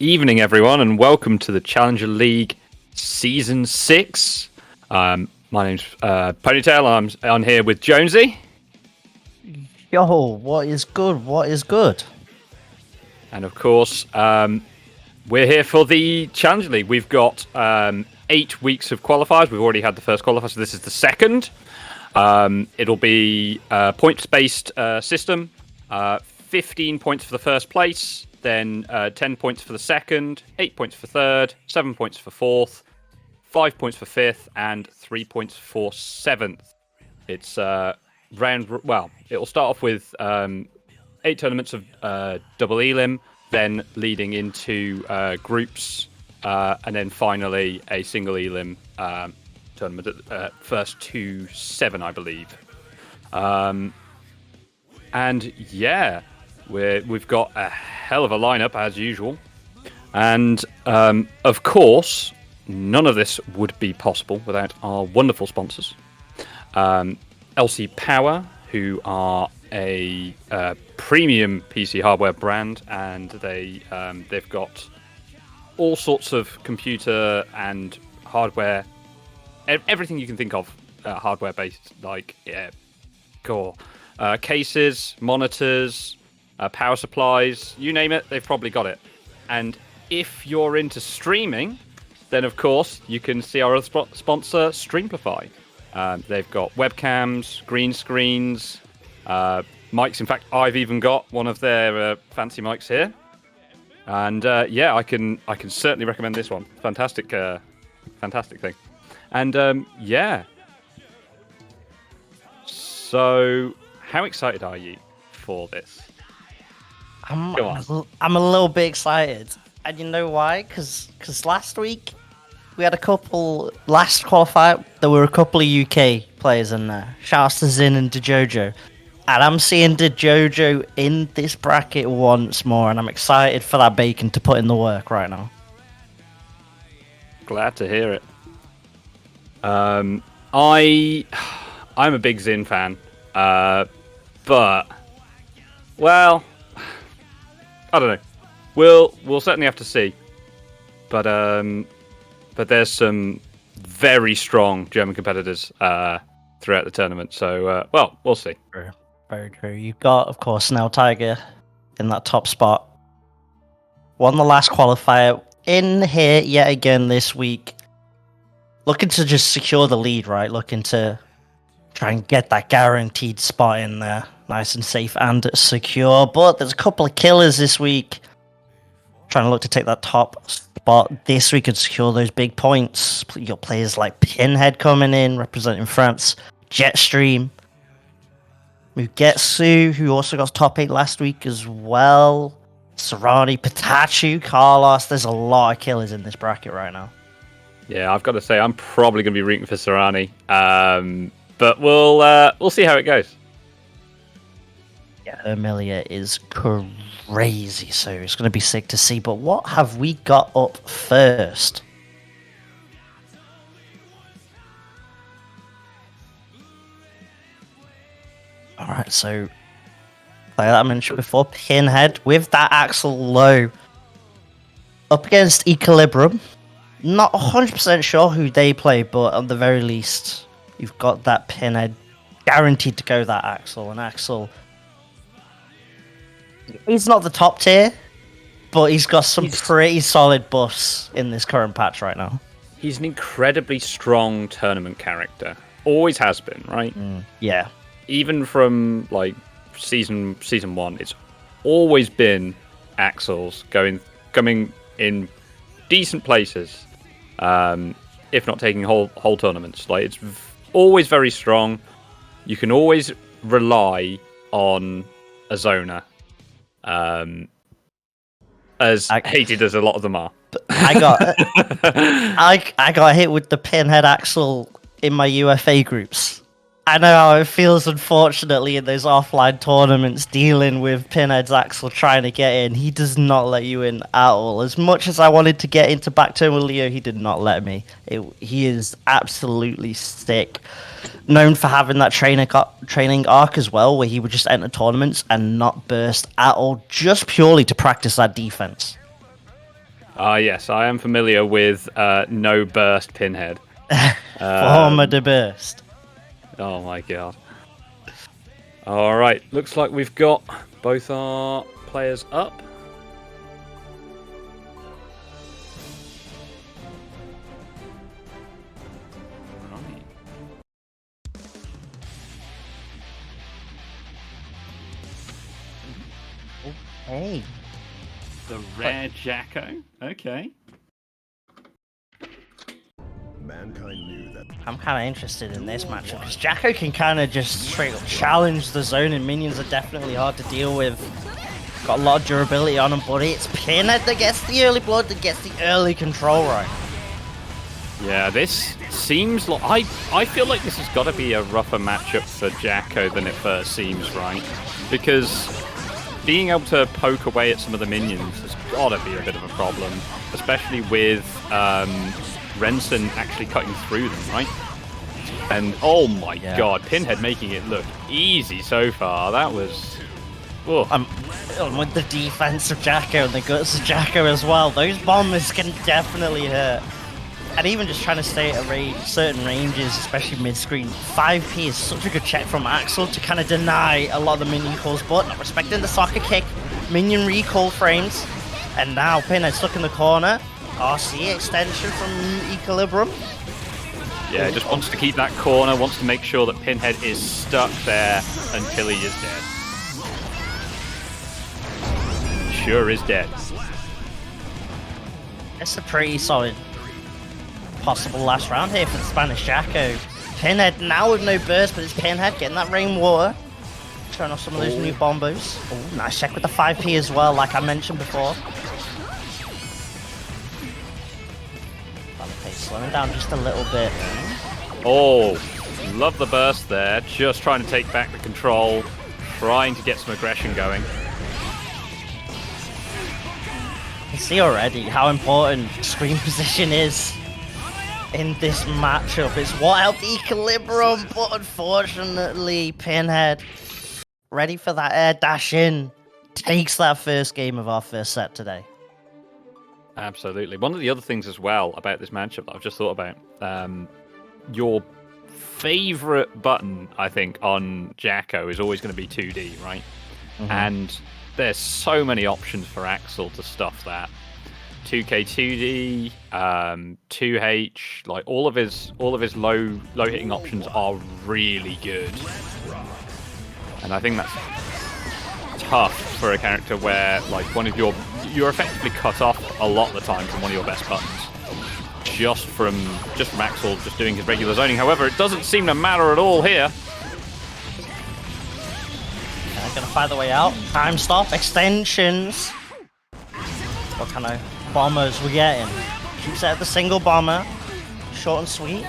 Evening, everyone, and welcome to the Challenger League Season 6. My name's Ponytail. I'm here with Jonesy. Yo, what is good? What is good? And of course, we're here for the Challenger League. We've got 8 weeks of qualifiers. We've already had the first qualifier, so this is the second. It'll be a points-based system. 15 points for the first place, then 10 points for the second, 8 points for third, 7 points for fourth, 5 points for fifth, and 3 points for seventh. It's it'll start off with 8 tournaments of double elim, then leading into groups, and then finally a single elim tournament at first to 7, I believe. And yeah, we've got a hell of a lineup as usual, and of course, none of this would be possible without our wonderful sponsors, LC Power, who are a premium PC hardware brand, and they've got all sorts of computer and hardware, everything you can think of, hardware based, like cases, monitors, power supplies, you name it, they've probably got it. And if you're into streaming, then of course you can see our other sponsor, Streamplify. They've got webcams, green screens, mics. In fact, I've even got one of their fancy mics here. And I can certainly recommend this one. Fantastic thing. And so how excited are you for this? I'm a little bit excited, and you know why? Because last week we had last qualifier, there were a couple of UK players in there. Shouts to Zin and DeJojo. And I'm seeing DeJojo in this bracket once more, and I'm excited for that bacon to put in the work right now. Glad to hear it. I'm a big Zin fan, but I don't know. We'll certainly have to see. But there's some very strong German competitors throughout the tournament. So we'll see. Very true. You've got, of course, Snell Tiger in that top spot. Won the last qualifier. In here yet again this week. Looking to just secure the lead, right? Looking to try and get that guaranteed spot in there. Nice and safe and secure. But there's a couple of killers this week. Trying to look to take that top spot this week and secure those big points. You got players like Pinhead coming in, representing France. Jetstream. Mugetsu, who also got top 8 last week as well. Serrani, Pitachu, Carlos. There's a lot of killers in this bracket right now. Yeah, I've got to say, I'm probably going to be rooting for Serrani. But we'll see how it goes. Yeah, Emilia is crazy, so it's going to be sick to see. But what have we got up first? Alright, so like I mentioned before, Pinhead with that Axel low up against Equilibrium. Not 100% sure who they play, but at the very least, you've got that Pinhead guaranteed to go that Axel. And Axel, he's not the top tier, but he's got some pretty solid buffs in this current patch right now. He's an incredibly strong tournament character. Always has been, right? Yeah. Even from like season 1, it's always been Axel's coming in decent places, if not taking whole tournaments. Like, it's always very strong. You can always rely on a zoner, as hated as a lot of them are. I got hit with the Pinhead Axel in my UFA groups. I know how it feels, unfortunately, in those offline tournaments, dealing with Pinhead's Axel trying to get in. He does not let you in at all. As much as I wanted to get into Backturn with Leo, he did not let me. He is absolutely sick. Known for having that training arc as well, where he would just enter tournaments and not burst at all, just purely to practice that defense. Yes, I am familiar with no burst Pinhead. Former the burst. Oh my god. All right, looks like we've got both our players up. Hey. The rare Jacko. Okay. Mankind knew that. I'm kind of interested in this matchup because Jacko can kind of just straight up challenge the zone, and minions are definitely hard to deal with. Got a lot of durability on him, but it's Pinhead that gets the early blood, that gets the early control right. Yeah, this seems like I feel like this has got to be a rougher matchup for Jacko than it first seems, right? Because being able to poke away at some of the minions has got to be a bit of a problem, especially with Renson actually cutting through them, right? And oh my god, Pinhead making it look easy so far. That was... with the defense of Jacko and the guts of Jacko as well, those bombers can definitely hurt. And even just trying to stay at certain ranges, especially mid-screen, 5p is such a good check from Axel to kind of deny a lot of the minion calls, but not respecting the soccer kick, minion recall frames, and now Pinhead stuck in the corner. RC extension from Equilibrium. Yeah, just wants to keep that corner, wants to make sure that Pinhead is stuck there until he is dead. Sure is dead. It's a pretty solid possible last round here for the Spanish Jacko. Pinhead now with no burst, but it's Pinhead getting that rainwater. Showing off some of those new bombos. Oh, nice check with the 5p as well, like I mentioned before. Slowing down just a little bit. Oh, love the burst there. Just trying to take back the control. Trying to get some aggression going. You see already how important screen position is in this matchup. It's what helped Equilibrium, but unfortunately, Pinhead, ready for that air dash in, takes that first game of our first set today. Absolutely. One of the other things as well about this matchup that I've just thought about, your favorite button, I think, on Jacko is always going to be 2D, right? Mm-hmm. And there's so many options for Axel to stuff that. 2K 2D, 2H, like all of his low hitting options are really good. And I think that's tough for a character where like you're effectively cut off a lot of the time from one of your best buttons. Just from Axel just doing his regular zoning. However, it doesn't seem to matter at all here. Gonna find the way out. Time stop, extensions. What kind of bombers we getting? Keeps it at the single bomber. Short and sweet.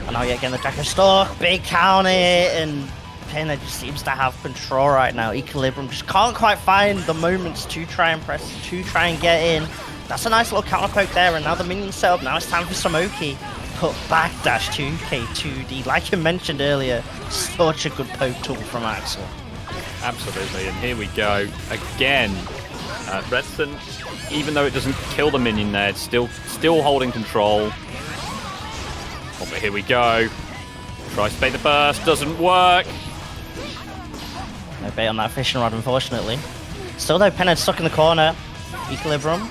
And now you're getting the Jacko Stalk, big counter, and Pinhead just seems to have control right now. Equilibrium just can't quite find the moments to try and press, to try and get in. That's a nice little counter poke there, and now the minions set up. Now it's time for some Oki. Put backdash 2K2D. Like you mentioned earlier, such a good poke tool from Axel. Absolutely, and here we go again. Redson, even though it doesn't kill the minion there, it's still holding control. Oh, but here we go. Tries to bait the burst, doesn't work. No bait on that fishing rod, unfortunately. Still though, Pinhead stuck in the corner. Equilibrium,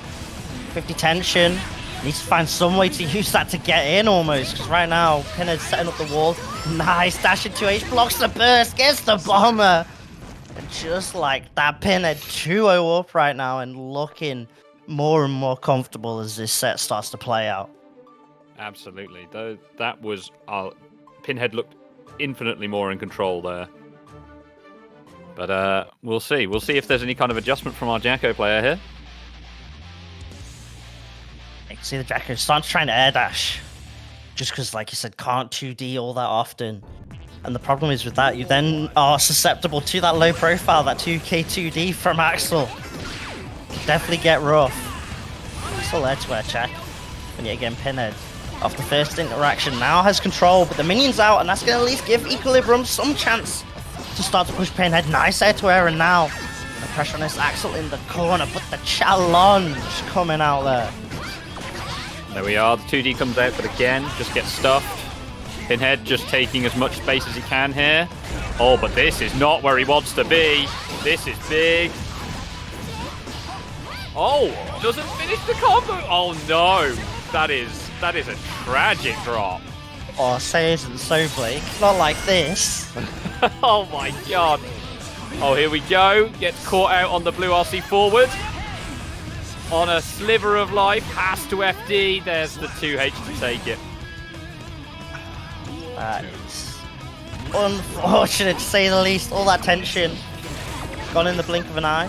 50 tension. Needs to find some way to use that to get in almost, because right now Pinhead's setting up the wall. Nice dash into H, blocks the burst, gets the bomber. And just like that, Pinhead 2-0 up right now and looking more and more comfortable as this set starts to play out. Absolutely. That was... Pinhead looked infinitely more in control there. But we'll see. We'll see if there's any kind of adjustment from our Jacko player here. You can see the Jacko starts trying to air dash. Just because, like you said, can't 2D all that often. And the problem is with that, you then are susceptible to that low profile, that 2K2D from Axel. Definitely get rough. Still there to air check. And yet again, Pinhead, off the first interaction, now has control, but the minion's out, and that's going to at least give Equilibrium some chance to start to push Pinhead. Nice air to air, and now The pressure on this Axel in the corner, but the challenge coming out there. There we are. The 2D comes out, but again, just gets stuffed. Pinhead just taking as much space as he can here. Oh, but this is not where he wants to be. This is big. Oh, doesn't finish the combo. Oh no, that is a tragic drop. Oh, say isn't so Blake. Not like this. Oh my god. Oh, here we go. Gets caught out on the blue RC forward. On a sliver of life, has to FD. There's the 2H to take it. That is unfortunate to say the least. All that tension gone in the blink of an eye.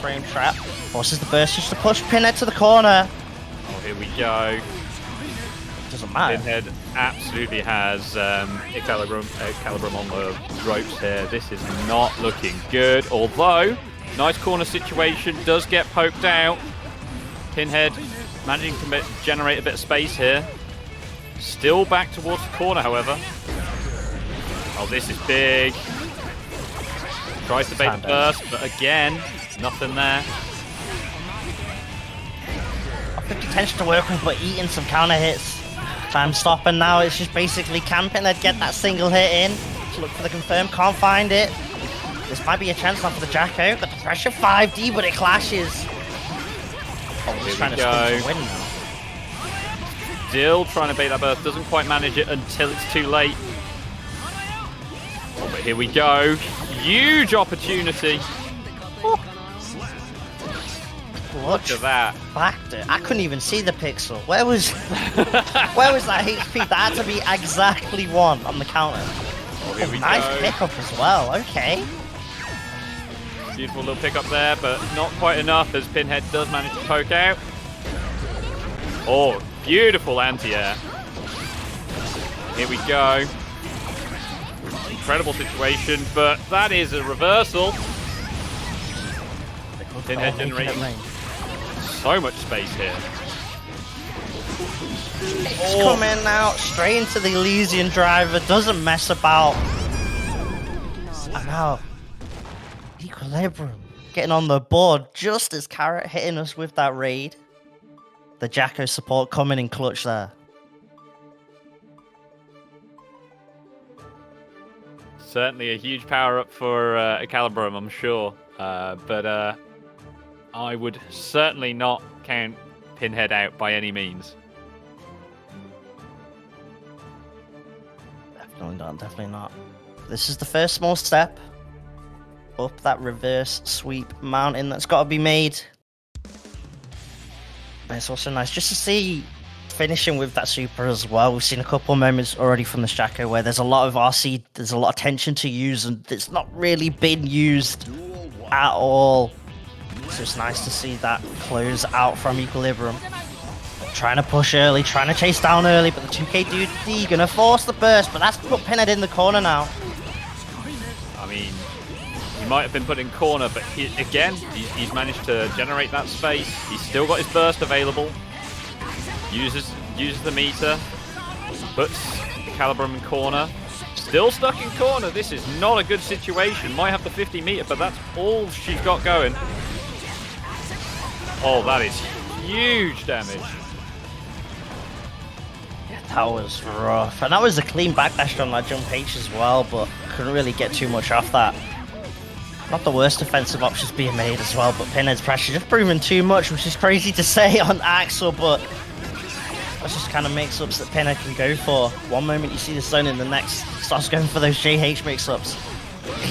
Frame trap. Forces the burst just to push Pinhead to the corner. Oh, here we go. Doesn't matter. Pinhead absolutely has Excalibur on the ropes here. This is not looking good. Although, nice corner situation, does get poked out. Pinhead managing to generate a bit of space here. Still back towards the corner, however. Oh, this is big. Tries to bait the burst, but again, nothing there. Good potential to work with, but eating some counter hits. Time stopping now. It's just basically camping. They'd get that single hit in. To look for the confirm, can't find it. This might be a chance now for the Jacko. Got the pressure 5D, but it clashes. Oh, he's trying to squeeze the win now. Still trying to bait that burst. Doesn't quite manage it until it's too late. Oh, but here we go. Huge opportunity. Oh. Look at that. Backed it. I couldn't even see the pixel. Where was that HP? That had to be exactly 1 on the counter. Oh, nice pickup as well. Okay. Beautiful little pickup there, but not quite enough as Pinhead does manage to poke out. Oh, beautiful anti-air. Here we go. Incredible situation, but that is a reversal. Pinhead generating so much space here. It's coming out straight into the Elysian driver, doesn't mess about. And now, Equilibrium getting on the board just as Carrot hitting us with that raid. The Jacko support coming in clutch there. Certainly a huge power up for Excalibur, I'm sure. But I would certainly not count Pinhead out by any means. Definitely not. This is the first small step up that reverse sweep mountain that's got to be made. And it's also nice just to see finishing with that super as well. We've seen a couple of moments already from the Jacko where there's a lot of RC, there's a lot of tension to use, and it's not really been used at all. So it's nice to see that close out from Equilibrium. Trying to push early, trying to chase down early, but the 2K dude D gonna force the burst, but that's put Pinhead in the corner now. I mean, he might have been put in corner, but he's managed to generate that space. He's still got his burst available. Uses the meter, puts Excalibur in corner. Still stuck in corner. This is not a good situation. Might have the 50 meter, but that's all she's got going. Oh, that is huge damage. Yeah, that was rough. And that was a clean backdash on that jump H as well, but couldn't really get too much off that. Not the worst defensive options being made as well, but Pinhead's pressure just proving too much, which is crazy to say on Axel, but that's just kind of mix-ups that Pinhead can go for. One moment you see the zone, and the next starts going for those JH mix-ups.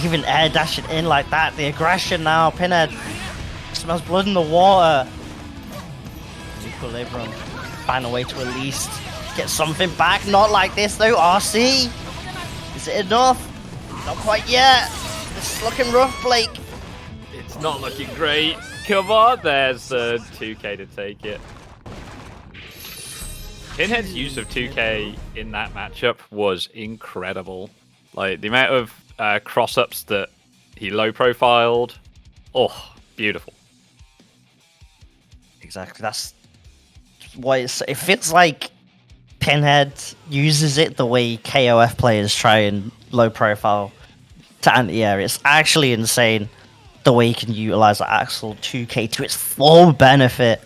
Even air dashing in like that, the aggression now, Pinhead smells blood in the water. Equilibrium, find a way to at least get something back. Not like this though, RC. Is it enough? Not quite yet. This is looking rough, Blake. It's not looking great. Come on, there's the 2K to take it. Pinhead's use of 2K in that matchup was incredible. Like, the amount of cross-ups that he low-profiled. Oh, beautiful. Exactly, that's what it feels like. Pinhead uses it the way KOF players try and low-profile to anti-air. It's actually insane the way you can utilize the Axel 2K to its full benefit.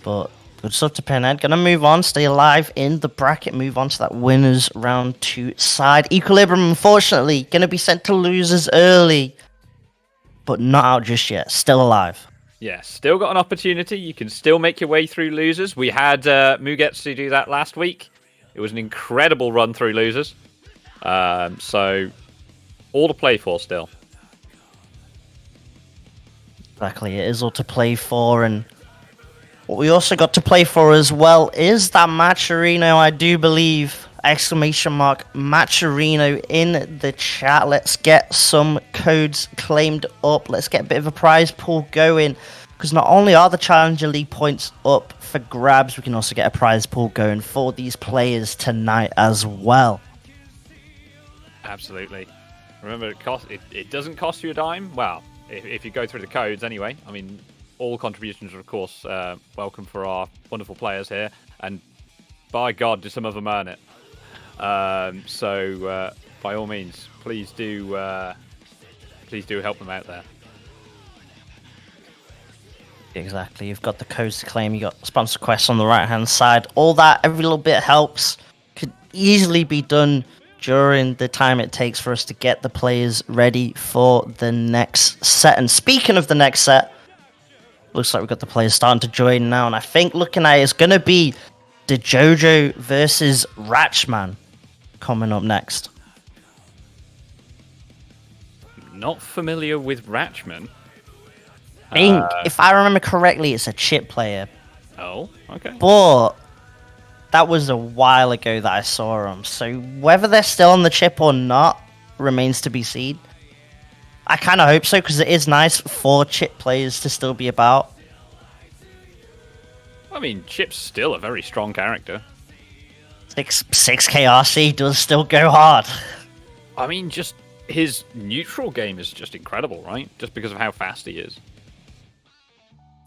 But good stuff to Pinhead. Gonna move on, stay alive in the bracket, move on to that winners round 2 side. Equilibrium, unfortunately, gonna be sent to losers early, but not out just yet. Still alive. Yeah, still got an opportunity. You can still make your way through losers. We had Mugetsu do that last week. It was an incredible run through losers. So, all to play for still. Exactly, it is all to play for, and what we also got to play for as well is that Matcherino, I do believe. Exclamation mark Matcherino in the chat. Let's get some codes claimed up. Let's get a bit of a prize pool going. Because not only are the Challenger League points up for grabs, we can also get a prize pool going for these players tonight as well. Absolutely. Remember, it doesn't cost you a dime. Well, if you go through the codes anyway. I mean, all contributions are, of course, welcome for our wonderful players here. And by God, do some of them earn it. So, by all means, please do help them out there. Exactly, you've got the codes to claim, you got sponsor quests on the right hand side. All that, every little bit helps. Could easily be done during the time it takes for us to get the players ready for the next set. And speaking of the next set, looks like we've got the players starting to join now. And I think looking at it, it's going to be the Jojo versus Ratchman coming up next. Not familiar with Ratchman. I think, if I remember correctly, it's a chip player. Oh, okay. But that was a while ago that I saw them. So whether they're still on the chip or not remains to be seen. I kind of hope so, because it is nice for chip players to still be about. I mean, Chip's still a very strong character. 6k RC does still go hard. I mean, just his neutral game is just incredible, right? Just because of how fast he is.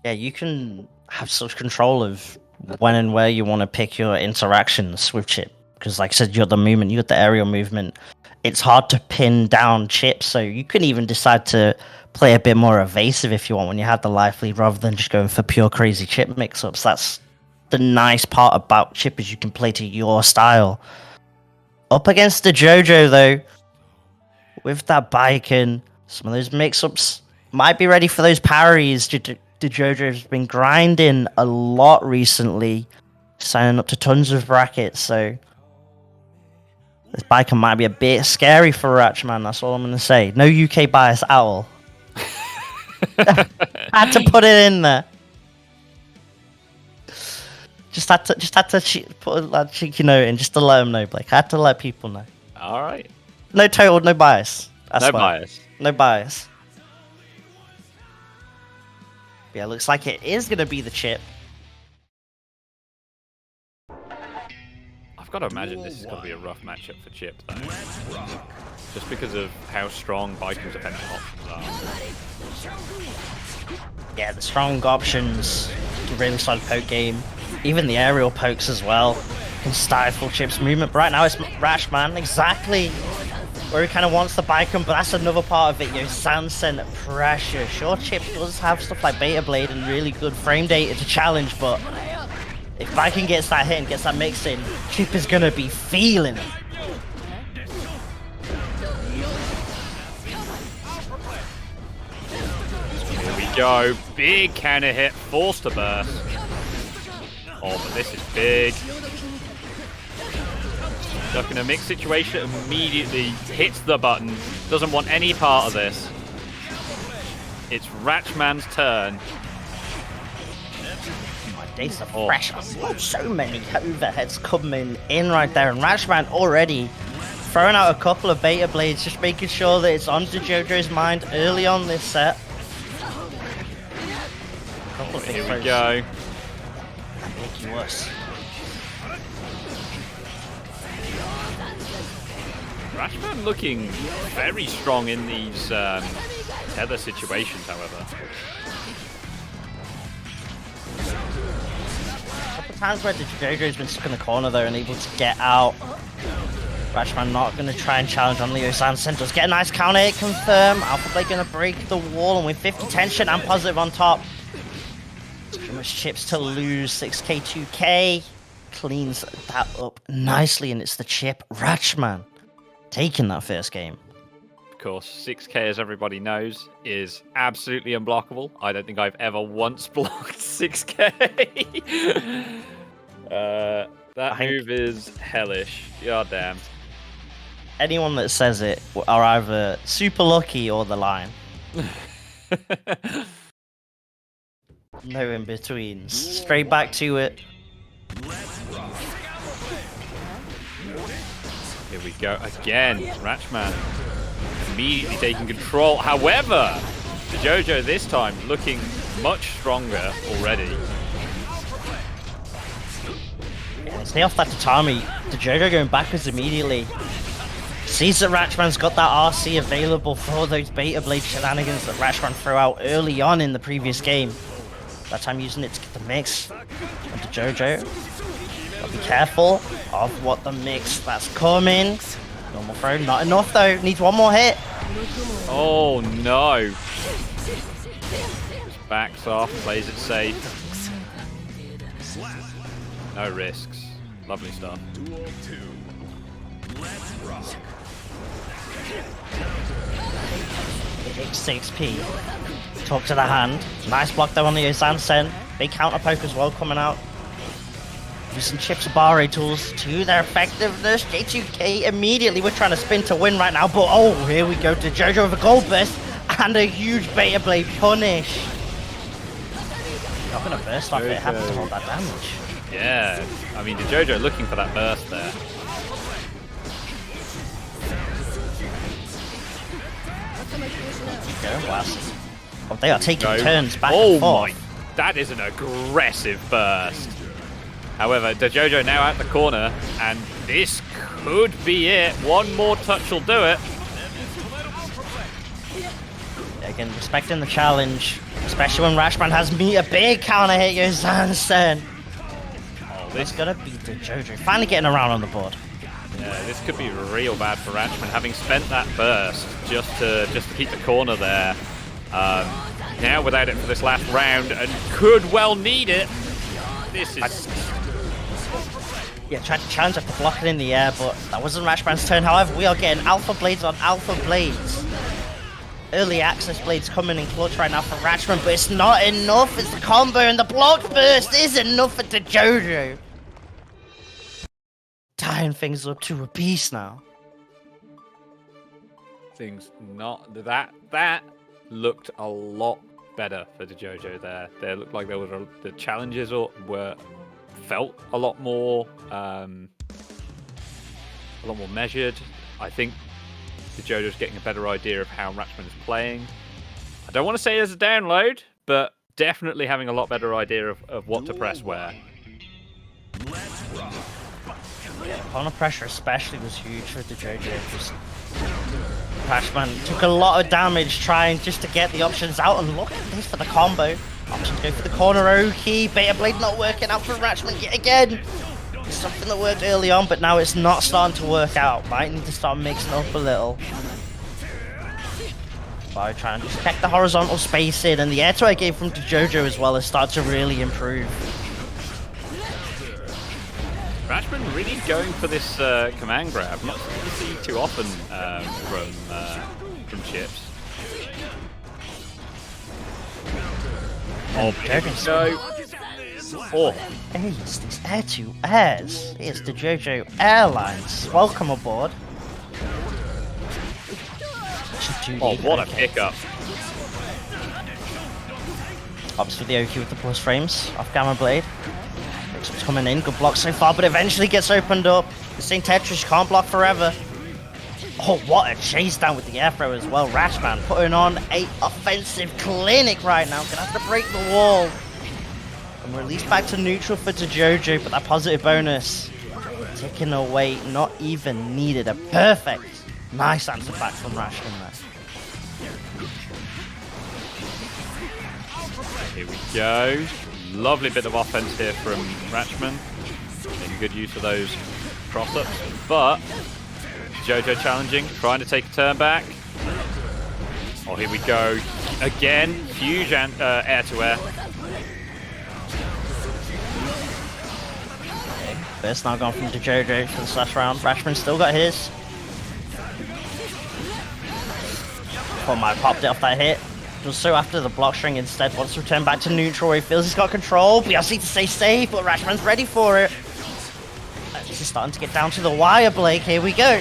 Yeah, you can have such control of when and where you want to pick your interactions with Chip. Because like I said, you got the movement, you got the aerial movement. It's hard to pin down Chip, so you can even decide to play a bit more evasive if you want when you have the life lead, rather than just going for pure crazy Chip mix-ups. That's the nice part about Chip, is you can play to your style. Up against the Jojo, though, with that bike and some of those mix-ups, might be ready for those parries. The Jojo's been grinding a lot recently, signing up to tons of brackets, so this biker might be a bit scary for Ratchman, that's all I'm going to say. No UK bias at all. Had to put it in there. Just had to put a cheeky note in just to let them know, Blake. Had to let people know. All right. No total, no bias. No bias. No bias. Yeah, looks like it is going to be the Chip. I've got to imagine this is going to be a rough matchup for Chip, though. Just because of how strong Viking's offensive options are. Yeah, the strong options, the really solid poke game, even the aerial pokes as well, can stifle Chip's movement. But right now it's Ratchman, exactly where he kind of wants the Bicon, but that's another part of it, you know, Sansen pressure. Sure, Chip does have stuff like Beta Blade and really good frame data to challenge, but if Bicon gets that hit and gets that mix in, Chip is going to be feeling it. Here we go. Big counter hit, forced to burst. Oh, but this is big. Stuck in a mixed situation, immediately hits the button. Doesn't want any part of this. It's Ratchman's turn. Days of pressure. So many overheads coming in right there, and Ratchman already throwing out a couple of Beta Blades, just making sure that it's onto Jojo's mind early on this set. Here we go. Making worse. Ratchman looking very strong in these tether situations, however. Times where the Jojo's been stuck in the corner though and able to get out. Ratchman not going to try and challenge on Leo Sanson. Does get a nice counter hit confirm. Alpha Blade going to break the wall, and with 50 tension and positive on top. Too much chips to lose. 6k, 2k. Cleans that up nicely, and it's the chip Ratchman taking that first game. Of course, 6k, as everybody knows, is absolutely unblockable. I don't think I've ever once blocked 6k. That move is hellish. God damn. Anyone that says it are either super lucky or the line. No in-betweens. Straight back to it. Here we go again. Ratchman immediately taking control. However, the JoJo this time looking much stronger already. Stay off that Tatami. The JoJo going backwards immediately. Sees that Ratchman's got that RC available for those Beta Blade shenanigans that Ratchman threw out early on in the previous game. That time using it to get the mix onto JoJo. Gotta be careful of what the mix that's coming. Normal throw, not enough though. Needs one more hit. Oh no. Just backs off, plays it safe. No risks. Lovely stuff. 6p. Talk to the hand. Nice block though on the Sansen. Big counter poke as well coming out. Using chips Bare tools to their effectiveness. J2K immediately. We're trying to spin to win right now, but oh, here we go to JoJo with a gold burst and a huge Beta Blade punish. Not gonna burst off it. Happens to hold that damage. Yeah, I mean, the JoJo looking for that burst there. Oh, they are taking turns back and forth. That is an aggressive burst. However, the JoJo now out the corner, and this could be it. One more touch will do it. Again, respecting the challenge, especially when Ratchman has me a big counter hit your Sansen. Oh, this is gonna beat the JoJo. Finally getting around on the board. Yeah, this could be real bad for Ratchman, having spent that burst just to keep the corner there. Now without it for this last round, and could well need it. This is... Yeah, tried to challenge after blocking in the air, but that wasn't Ratchman's turn. However, we are getting Alpha Blades on Alpha Blades. Early access blades coming in clutch right now for Ratchman, but it's not enough. It's the combo, and the block burst is enough for the JoJo. Tying things up to a beast now. Things not... That looked a lot better for the JoJo there. They looked like there was the challenges felt a lot more measured. I think the JoJo's getting a better idea of how Ratchman is playing. I don't want to say as a download, but definitely having a lot better idea of what to press where. Yeah, corner pressure especially was huge for the JoJo. Ratchman took a lot of damage trying just to get the options out, and look at this for the combo. Options go for the corner Oki. Beta Blade not working out for Ratchman yet again. It's something that worked early on, but now it's not starting to work out. Might need to start mixing up a little. By trying to protect the horizontal spacing, and the air to air game from the JoJo as well has started to really improve. Ratchman really going for this command grab. Not something you see too often from Chips. Oh, here we go. Oh. Ace, these air to airs. It's the JoJo Airlines. Welcome aboard. Oh, what a pickup. Ops for the Oki with the plus frames off Gamma Blade. It's coming in, good block so far, but eventually gets opened up. The same Tetris can't block forever. Oh, what a chase down with the air throw as well. Ratchman putting on a offensive clinic right now. Gonna have to break the wall. And release back to neutral for JoJo, but that positive bonus taken away, not even needed. A perfect, nice answer back from Ratchman there. Here we go. Lovely bit of offense here from Ratchman. Making good use of those cross-ups, but Jojo challenging, trying to take a turn back. Oh, here we go. Again, huge air-to-air. Burst now gone from Jojo for the slash round. Rashman still got his. Might have popped it off that hit. Just so after the block string instead wants to return back to neutral. He feels he's got control. BRC to stay safe, but Rashman's ready for it. This is starting to get down to the wire, Blake. Here we go.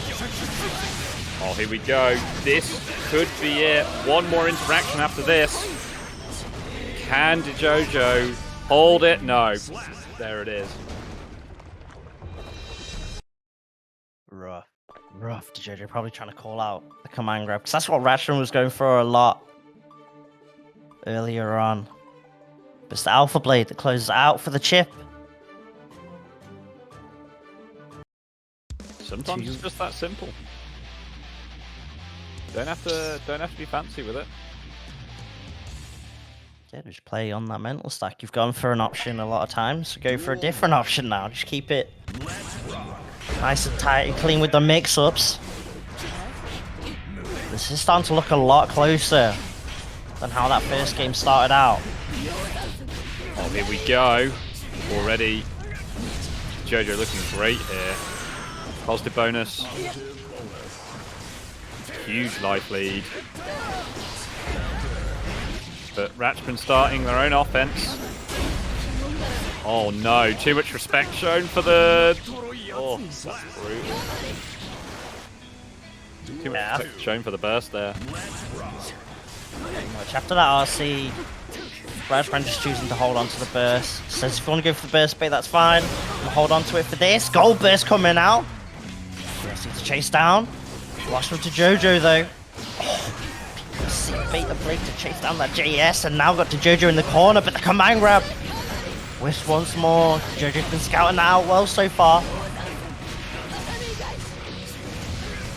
Oh, here we go. This could be it. One more interaction after this. Can Jojo hold it? No. There it is. Rough. Jojo probably trying to call out the command grab, because that's what Rashman was going for a lot earlier on. But it's the Alpha Blade that closes out for the chip. Sometimes it's just that simple. Don't have to be fancy with it. Yeah, just play on that mental stack. You've gone for an option a lot of times, so go for a different option now. Just keep it nice and tight and clean with the mix-ups. This is starting to look a lot closer than how that first game started out. Oh, here we go. Already, Jojo looking great here. Positive bonus. Huge life lead. But Ratchman starting their own offense. Oh no, too much respect shown for the... Oh, that's brutal. Too much respect shown for the burst there. Much after that RC, Ratchman just choosing to hold on to the burst. Says if you want to go for the burst bait, that's fine. We'll hold on to it for this. Gold burst coming out. To chase down. Lost him to Jojo though. Oh, bait the Blake to chase down that JS, and now got to Jojo in the corner, but the command grab. Wisp once more. Jojo's been scouting that out well so far.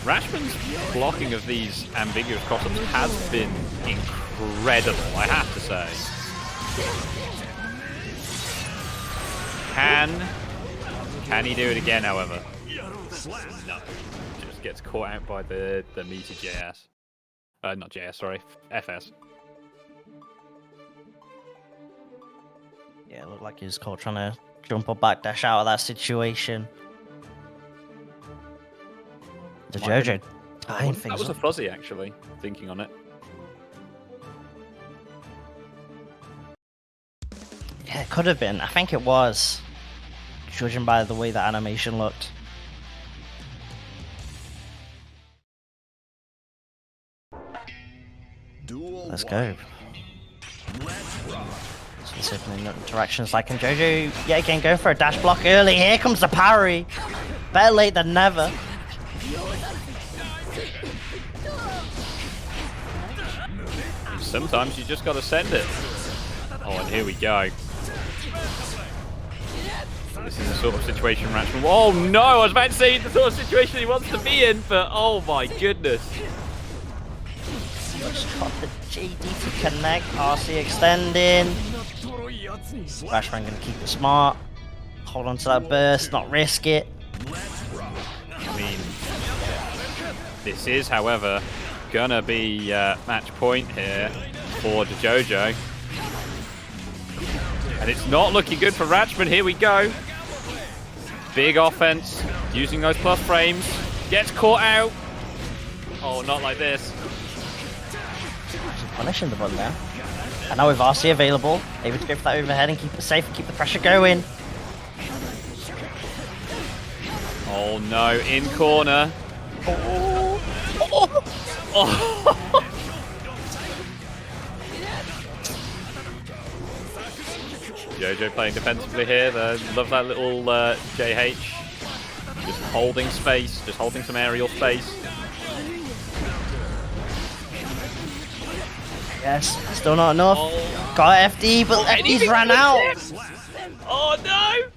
Rashman's blocking of these ambiguous crossups has been incredible, I have to say. Can he do it again, however? No. Just gets caught out by the meaty JS. Not JS, sorry. FS. Yeah, it looked like he was caught trying to jump or backdash out of that situation. The Jojo tying things That was a up. fuzzy, actually, thinking on it. Yeah, it could have been. I think it was, judging by the way that animation looked. Let's go. Specific interactions like in Jojo, yet again going for a dash block early. Here comes the parry. Better late than never. Sometimes you just gotta send it. Oh, and here we go. This is the sort of situation Ratchman... Oh no, I was about to say the sort of situation he wants to be in, but oh my goodness. Just got the JD to connect. RC extending. Rashman gonna keep it smart. Hold on to that burst, not risk it. I mean, this is, however, gonna be match point here for the Jojo. And it's not looking good for Ratchman. Here we go. Big offense, using those plus frames. Gets caught out. Oh, not like this. Punishing the button there. And now with RC available, able to go for that overhead and keep it safe and keep the pressure going. Oh no, in corner. Oh. Oh. Jojo playing defensively here. Love that little JH. Just holding space, just holding some aerial space. Yes, still not enough. Oh. Got FD, but FD's ran out. Oh no!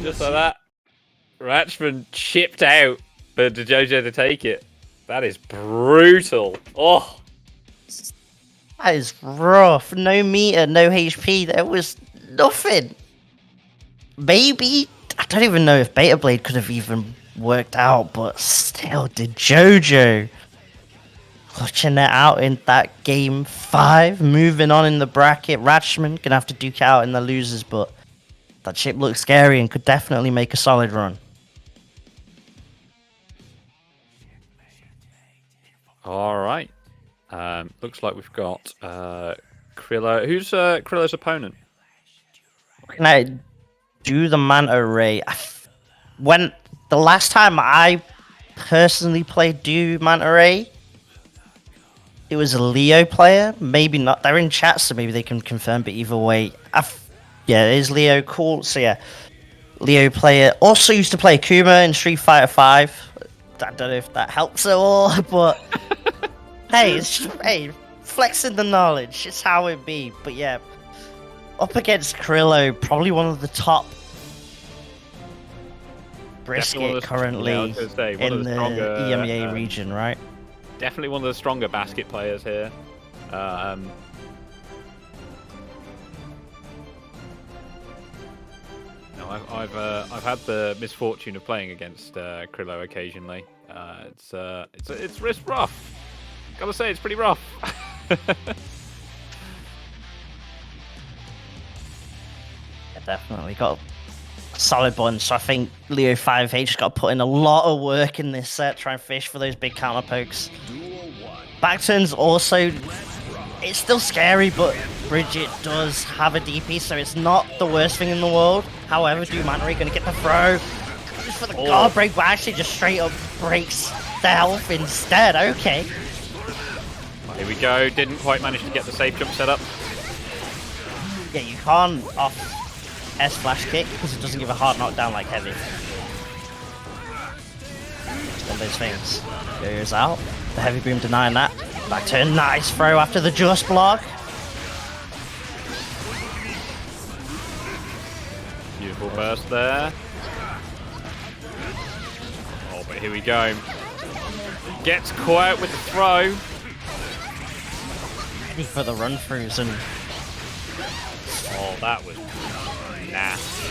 Just like that. Ratchman chipped out for Jojo to take it. That is brutal. Oh. That is rough. No meter, no HP. There was nothing. Maybe, I don't even know if Beta Blade could have even worked out, but still, did JoJo clutching it out in that game 5, moving on in the bracket. Ratchman gonna have to duke it out in the losers, but that ship looks scary and could definitely make a solid run. All right. Looks like we've got Krillo. Who's Krillo's opponent? Can I do the Manta Ray? When the last time I personally played Do Manta Ray, it was a Leo player. Maybe not. They're in chat, so maybe they can confirm. But either way, yeah, it is Leo. Cool. So yeah, Leo player. Also used to play Kuma in Street Fighter 5. I don't know if that helps at all, but hey, hey, flexing the knowledge. It's how it be. But yeah, up against Krillo, probably one of the top brisket currently in the EMEA region, right? Definitely one of the stronger basket players here. No, I've had the misfortune of playing against Krillo occasionally. It's rough. Gotta say, it's pretty rough. Yeah, definitely got a solid bunch. So I think Leo 5H just got to put in a lot of work in this set, try and fish for those big counter pokes. Back turns also, it's still scary, but Bridget does have a DP, so it's not the worst thing in the world. However, Do Manta Ray gonna get the throw. Just for the guard break, but actually just straight up breaks the health instead. Okay. Here we go. Didn't quite manage to get the safe jump set up. Yeah, you can't off S flash kick because it doesn't give a hard knockdown like heavy. One of those things. Goes out. The heavy boom denying that. Back turn, nice throw after the just block. Beautiful burst there. Oh, but here we go. Gets caught out with the throw. Ready for the run throughs and. Oh, that was nasty.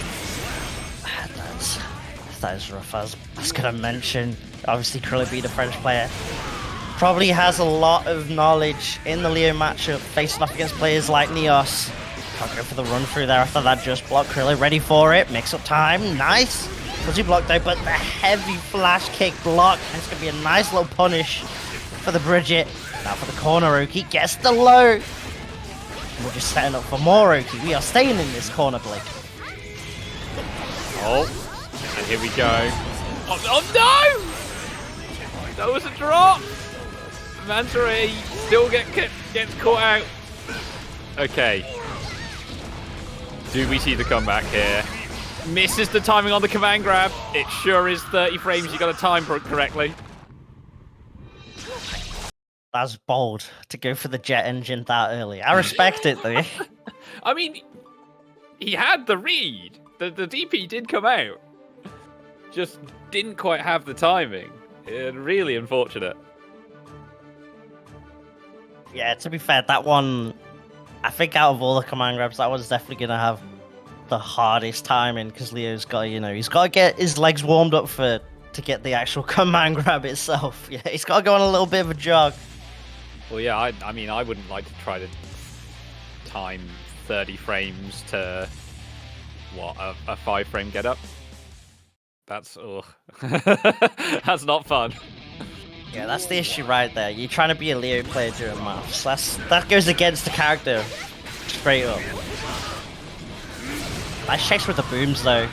That is rough. I was gonna mention, obviously Krillo being a French player, probably has a lot of knowledge in the Leo matchup, facing off against players like Neos. Can't go for the run through there after that just block. Krillo ready for it, mix up time, nice. Fuzzy block though, but the heavy flash kick block. It's gonna be a nice little punish for the Bridget. Now for the corner, Oki gets the low. We're just setting up for more Oki. We are staying in this corner, Blake. Oh, and here we go. Oh no! That was a drop! Manta Ray still gets caught out. Okay. Do we see the comeback here? Misses the timing on the command grab. It sure is 30 frames. You got to time correctly. That's bold to go for the jet engine that early. I respect it though. I mean, he had the read. The DP did come out. Just didn't quite have the timing. Really unfortunate. Yeah, to be fair, that one, I think out of all the command grabs, that one's definitely going to have the hardest timing because Leo's got, he's got to get his legs warmed up to get the actual command grab itself. Yeah, he's got to go on a little bit of a jog. Well, yeah, I mean, I wouldn't like to try to time 30 frames to, what, a 5-frame get up? That's, that's not fun. Yeah, that's the issue right there. You're trying to be a Leo player during maths. That goes against the character, straight up. Nice checks with the booms though.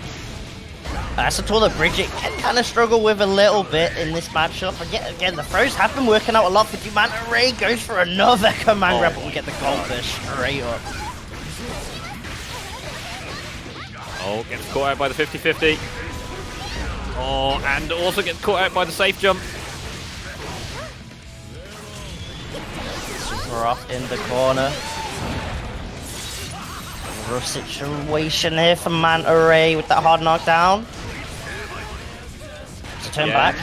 That's a tool that Bridget can kind of struggle with a little bit in this matchup. And yet again, the throws have been working out a lot for Do Manta Ray. Goes for another command grab, but we get the gold there straight up. Oh, gets caught out by the 50-50. Oh, and also gets caught out by the safe jump. Super off in the corner. Rough situation here for Manta Ray with that hard knockdown. To turn back.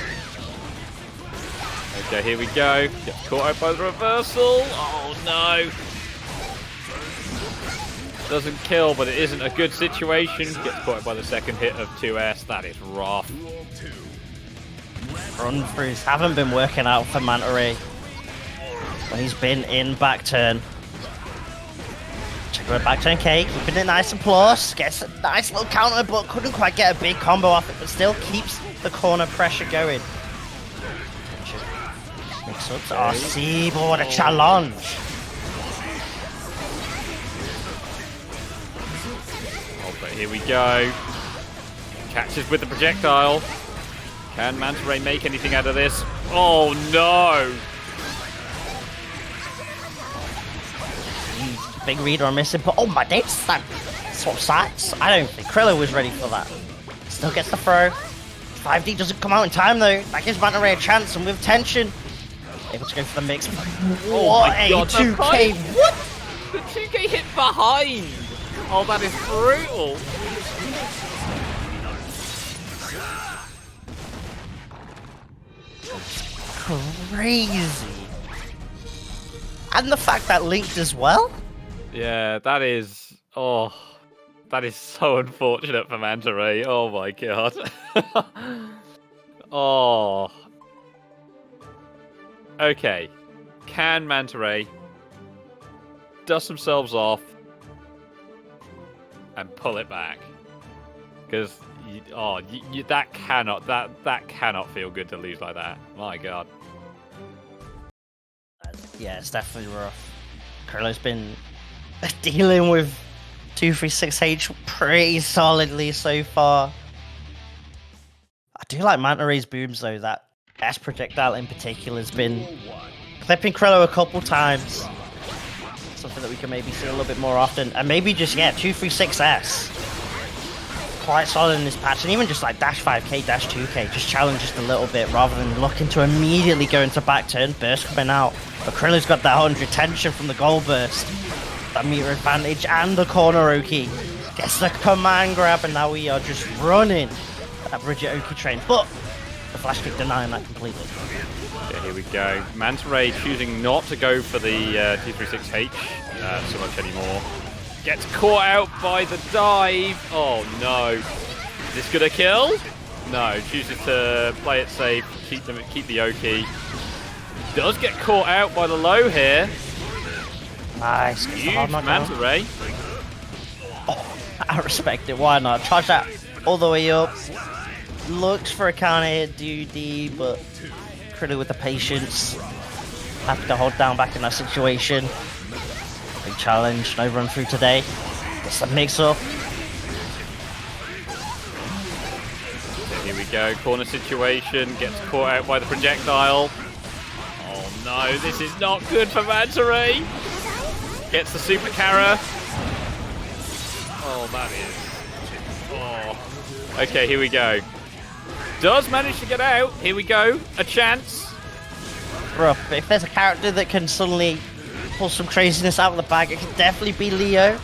Okay, here we go. Gets caught out by the reversal. Oh no. Doesn't kill, but it isn't a good situation. Gets caught out by the second hit of 2S. That is rough. run-throughs haven't been working out for Manta Ray when he's been in back turn. Check out back turn K, keeping it nice and plus. Gets a nice little counter, but couldn't quite get a big combo off it, but still keeps the corner pressure going. Mix up to RC, but what a challenge! Oh, but here we go. Catches with the projectile. Can Manta Ray make anything out of this? Oh no! Big reader on missing, but oh my days, that swap sides. I don't think Krillin was ready for that. Still gets the throw. 5D doesn't come out in time though. That gives Manta Ray a chance, and with tension, able to go for the mix. What my a God, 2K! What? The 2K hit behind! Oh, that is brutal! Crazy. And the fact that linked as well? Yeah, that is... Oh, that is so unfortunate for Manta Ray. Oh my god. Oh. Okay. Can Manta Ray dust themselves off and pull it back? Because that cannot feel good to lose like that. My god. Yeah, it's definitely rough. Curlo's been dealing with 236H pretty solidly so far. I do like Manta Ray's booms though. That S projectile in particular has been clipping Krello a couple times. Something that we can maybe see a little bit more often. And maybe just, 236S. Quite solid in this patch. And even just like dash 5k, dash 2k, just challenge just a little bit rather than looking to immediately go into back turn. Burst coming out. But Krillow's got that 100 tension from the gold burst. That meter advantage and the corner Oki. Gets the command grab, and now we are just running that Bridget Oki train. But the flash kick denying that completely. Yeah, here we go. Manta Ray choosing not to go for the T36H so much anymore. Gets caught out by the dive. Oh no. Is this gonna kill? No, chooses to play it safe, keep the Oki. Does get caught out by the low here. Nice. Huge Manta Ray. Oh, I respect it. Why not? Charge that all the way up. Looks for a counter hit, DD, but Krillin with the patience. Happy to hold down back in that situation. Big challenge, no run through today. Gets the mix up. Here we go, corner situation, gets caught out by the projectile. Oh no, this is not good for Manta Ray. Gets the super Kara. Oh, that is... Oh. Okay, here we go. Does manage to get out. Here we go. A chance. Bro, if there's a character that can suddenly pull some craziness out of the bag, it could definitely be Leo.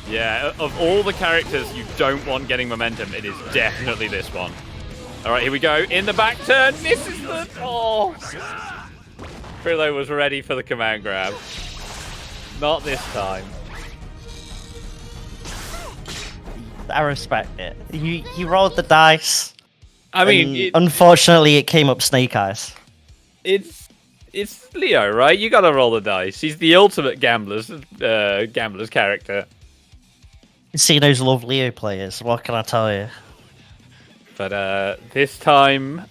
Yeah, of all the characters you don't want getting momentum, it is definitely this one. Alright, here we go. In the back turn. This is the... Oh. Krillin was ready for the command grab. Not this time. I respect it. He rolled the dice. I mean, unfortunately, it came up snake eyes. It's Leo, right? You gotta roll the dice. He's the ultimate gambler's character. Casinos love Leo players. What can I tell you? But this time,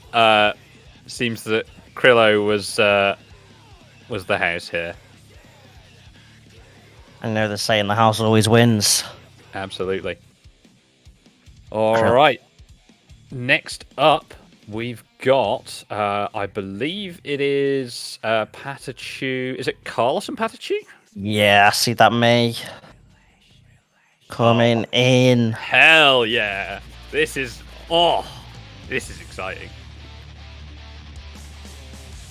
seems that Krillin was the house here. I know they're saying the house always wins. Absolutely. All right. Next up, we've got, I believe it is Patachu. Is it Carlos and Patachu? Yeah, I see that May coming in. Hell yeah. This is exciting.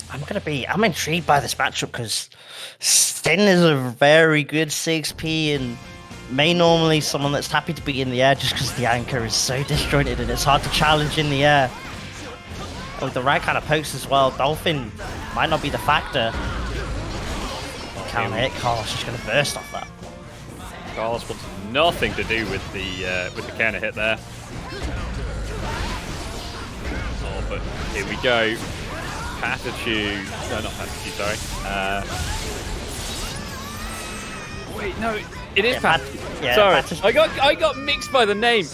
I'm intrigued by this matchup because Sin is a very good 6P and May normally someone that's happy to be in the air just because the anchor is so disjointed and it's hard to challenge in the air. And with the right kind of pokes as well, Dolphin might not be the factor. Counter hit, Carlos just going to burst off that. Carlos wants nothing to do with the counter hit there. Oh, But here we go. Patachu. No, not Patachu, sorry. Wait, no, it is Patachu. Yeah, Sorry, Patachu. I got mixed by the name.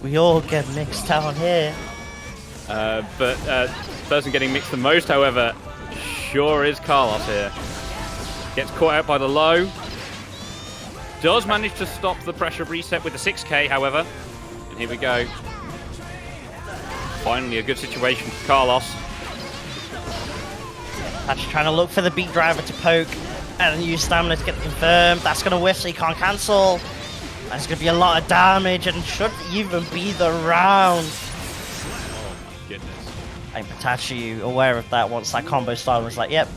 We all get mixed down here. But the person getting mixed the most, however, sure is Carlos here. Gets caught out by the low. Does manage to stop the pressure reset with the 6K, however. And here we go. Finally, a good situation for Carlos. Actually trying to look for the beat driver to poke and use stamina to get confirmed. That's going to whiff, so he can't cancel. That's going to be a lot of damage and should even be the round. Oh my goodness. And Patachu aware of that once that combo started, was like, yep,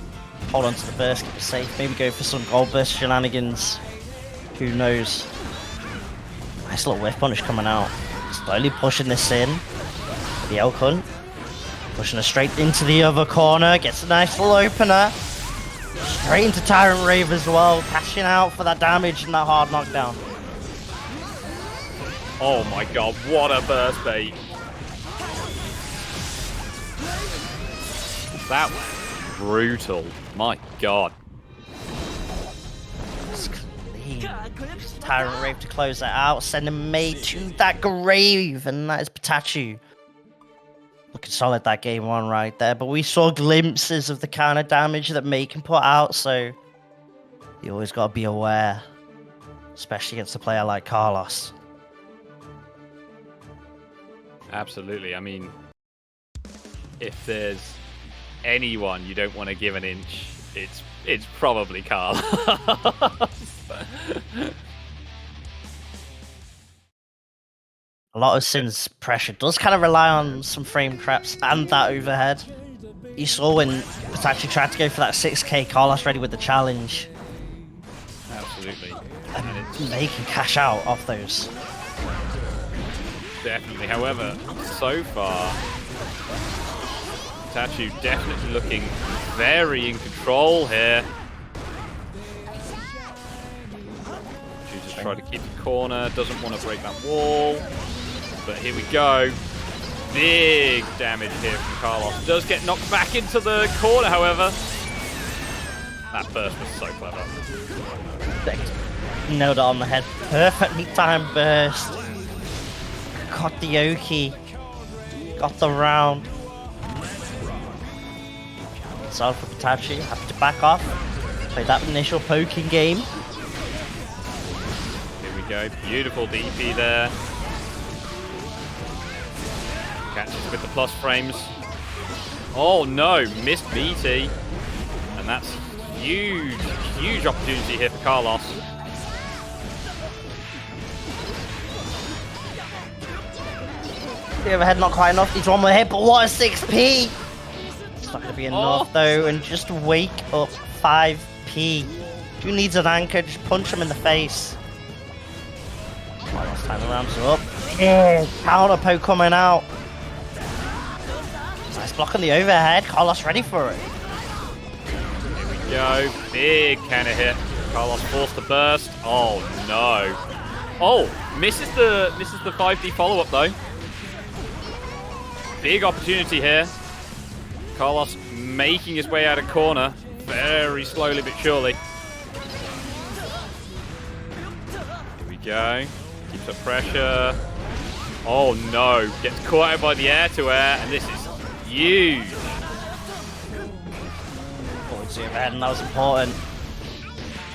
hold on to the burst, keep it safe. Maybe go for some gold burst shenanigans. Who knows? Nice little whiff punish coming out. Slowly pushing this in. The elk hunt. Pushing her straight into the other corner. Gets a nice little opener. Straight into Tyrant Rave as well. Cashing out for that damage and that hard knockdown. Oh my god, what a burst bait. That was brutal. My god. It's clean. Tyrant Rave to close that out. Sending May to that grave. And that is Patachu. Looking solid that game one right there. But we saw glimpses of the kind of damage that May can put out. So you always got to be aware. Especially against a player like Carlos. Absolutely. I mean, if there's anyone you don't want to give an inch, it's probably Carlos. A lot of Sin's pressure does kind of rely on some frame traps and that overhead. You saw when Patachu tried to go for that 6K, Carlos ready with the challenge. Absolutely. And they can cash out off those. Definitely. However, so far, Patachu definitely looking very in control here. Chooses to try to keep the corner, doesn't want to break that wall. But here we go. Big damage here from Carlos. Does get knocked back into the corner, however. That burst was so clever. Nailed it on the head. Perfectly timed burst. Got the Oki. Got the round. Solid for Patachu. Happy to back off. Play that initial poking game. Here we go. Beautiful DP there. Catches with the plus frames. Oh no, missed BT. And that's huge, huge opportunity here for Carlos. The overhead not quite enough. Needs one more hit, but what a 6p! It's not going to be enough though, and just wake up 5p. Who needs an anchor? Just punch him in the face. Last time the rounds are up. Yeah, counter poke coming out. Nice block on the overhead. Carlos ready for it. Here we go. Big counter hit. Carlos forced to burst. Oh no. Oh, misses the 5D follow up though. Big opportunity here. Carlos making his way out of corner. Very slowly but surely. Here we go. Keeps up pressure. Oh no. Gets caught out by the air to air, and this is huge. Forward to overhead, and that was important.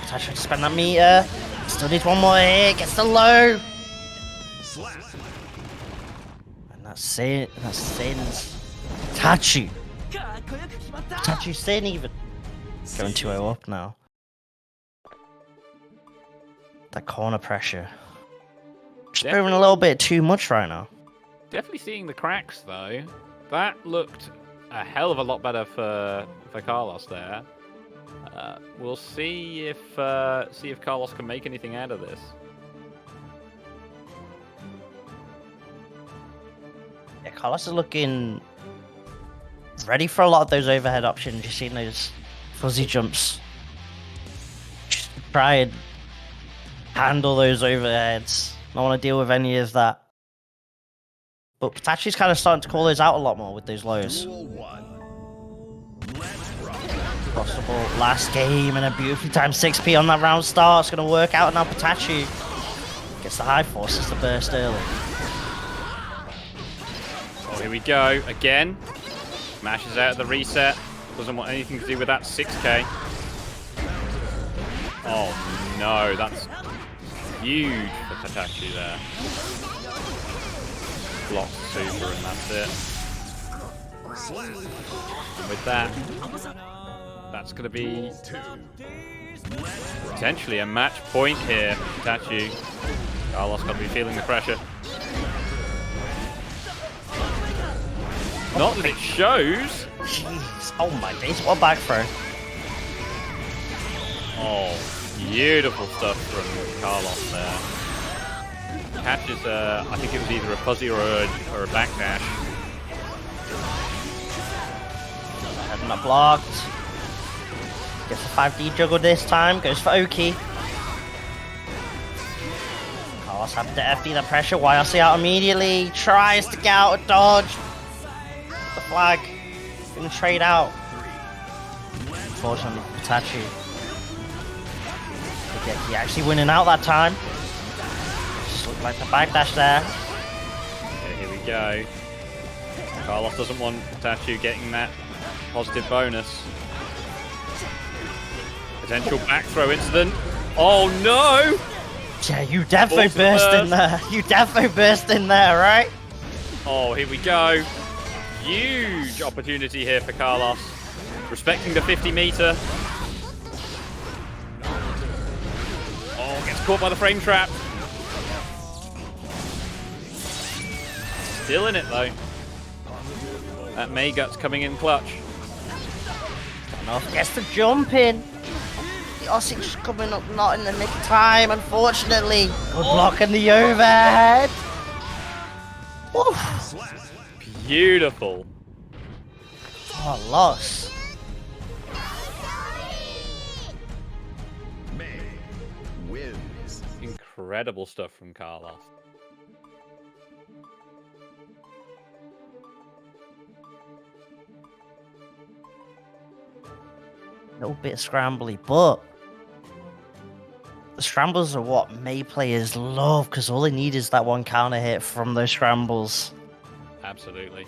Tried to spend that meter. Still needs one more hit. Gets the low. And that's it. That's Sin's. Patachu. Patachu Sin even. Going 2-0 up now. That corner pressure. Just moving a little bit too much right now. Definitely seeing the cracks though. That looked a hell of a lot better for Carlos there. We'll see if Carlos can make anything out of this. Yeah, Carlos is looking ready for a lot of those overhead options. You've seen those fuzzy jumps. Just try and handle those overheads. Don't want to deal with any of that But Patachi's kind of starting to call those out a lot more with those lows. Duel 1. Let's rock. Possible last game and a beautifully timed 6p on that round start. It's going to work out now. Patachi gets the high forces to burst early. Oh, here we go again. Smashes out of the reset. Doesn't want anything to do with that 6k. Oh no, that's huge for Patachi there. Blocks super and that's it. And with that, that's going to be potentially a match point here for Patachi. Carlos got to be feeling the pressure. Not that it shows. Jeez, oh my days, what a back throw. Oh, beautiful stuff from Carlos there. Catches, I think it was either a fuzzy or a backdash. Head not blocked. Gets the 5D juggle this time, goes for Oki. Carlos having to FD the pressure, YRC out immediately, tries to get out a dodge. The flag, gonna trade out. Unfortunately, Patachi. He actually winning out that time. Just looked like the backdash there. Okay, here we go. Carlos doesn't want Patachi getting that positive bonus. Potential back throw incident. Oh no! Yeah, you defo burst in there. You defo burst in there, right? Oh, here we go. Huge opportunity here for Carlos. Respecting the 50 meter. Oh, gets caught by the frame trap. Still in it though. That Maygut's coming in clutch. Enough gets the jump in. The Ossic's coming up not in the nick of time, unfortunately. Good block in the overhead. Woof. Beautiful. Oh, loss. May wins. Incredible stuff from Carlos. A little bit scrambly, but the scrambles are what May players love because all they need is that one counter hit from those scrambles. Absolutely.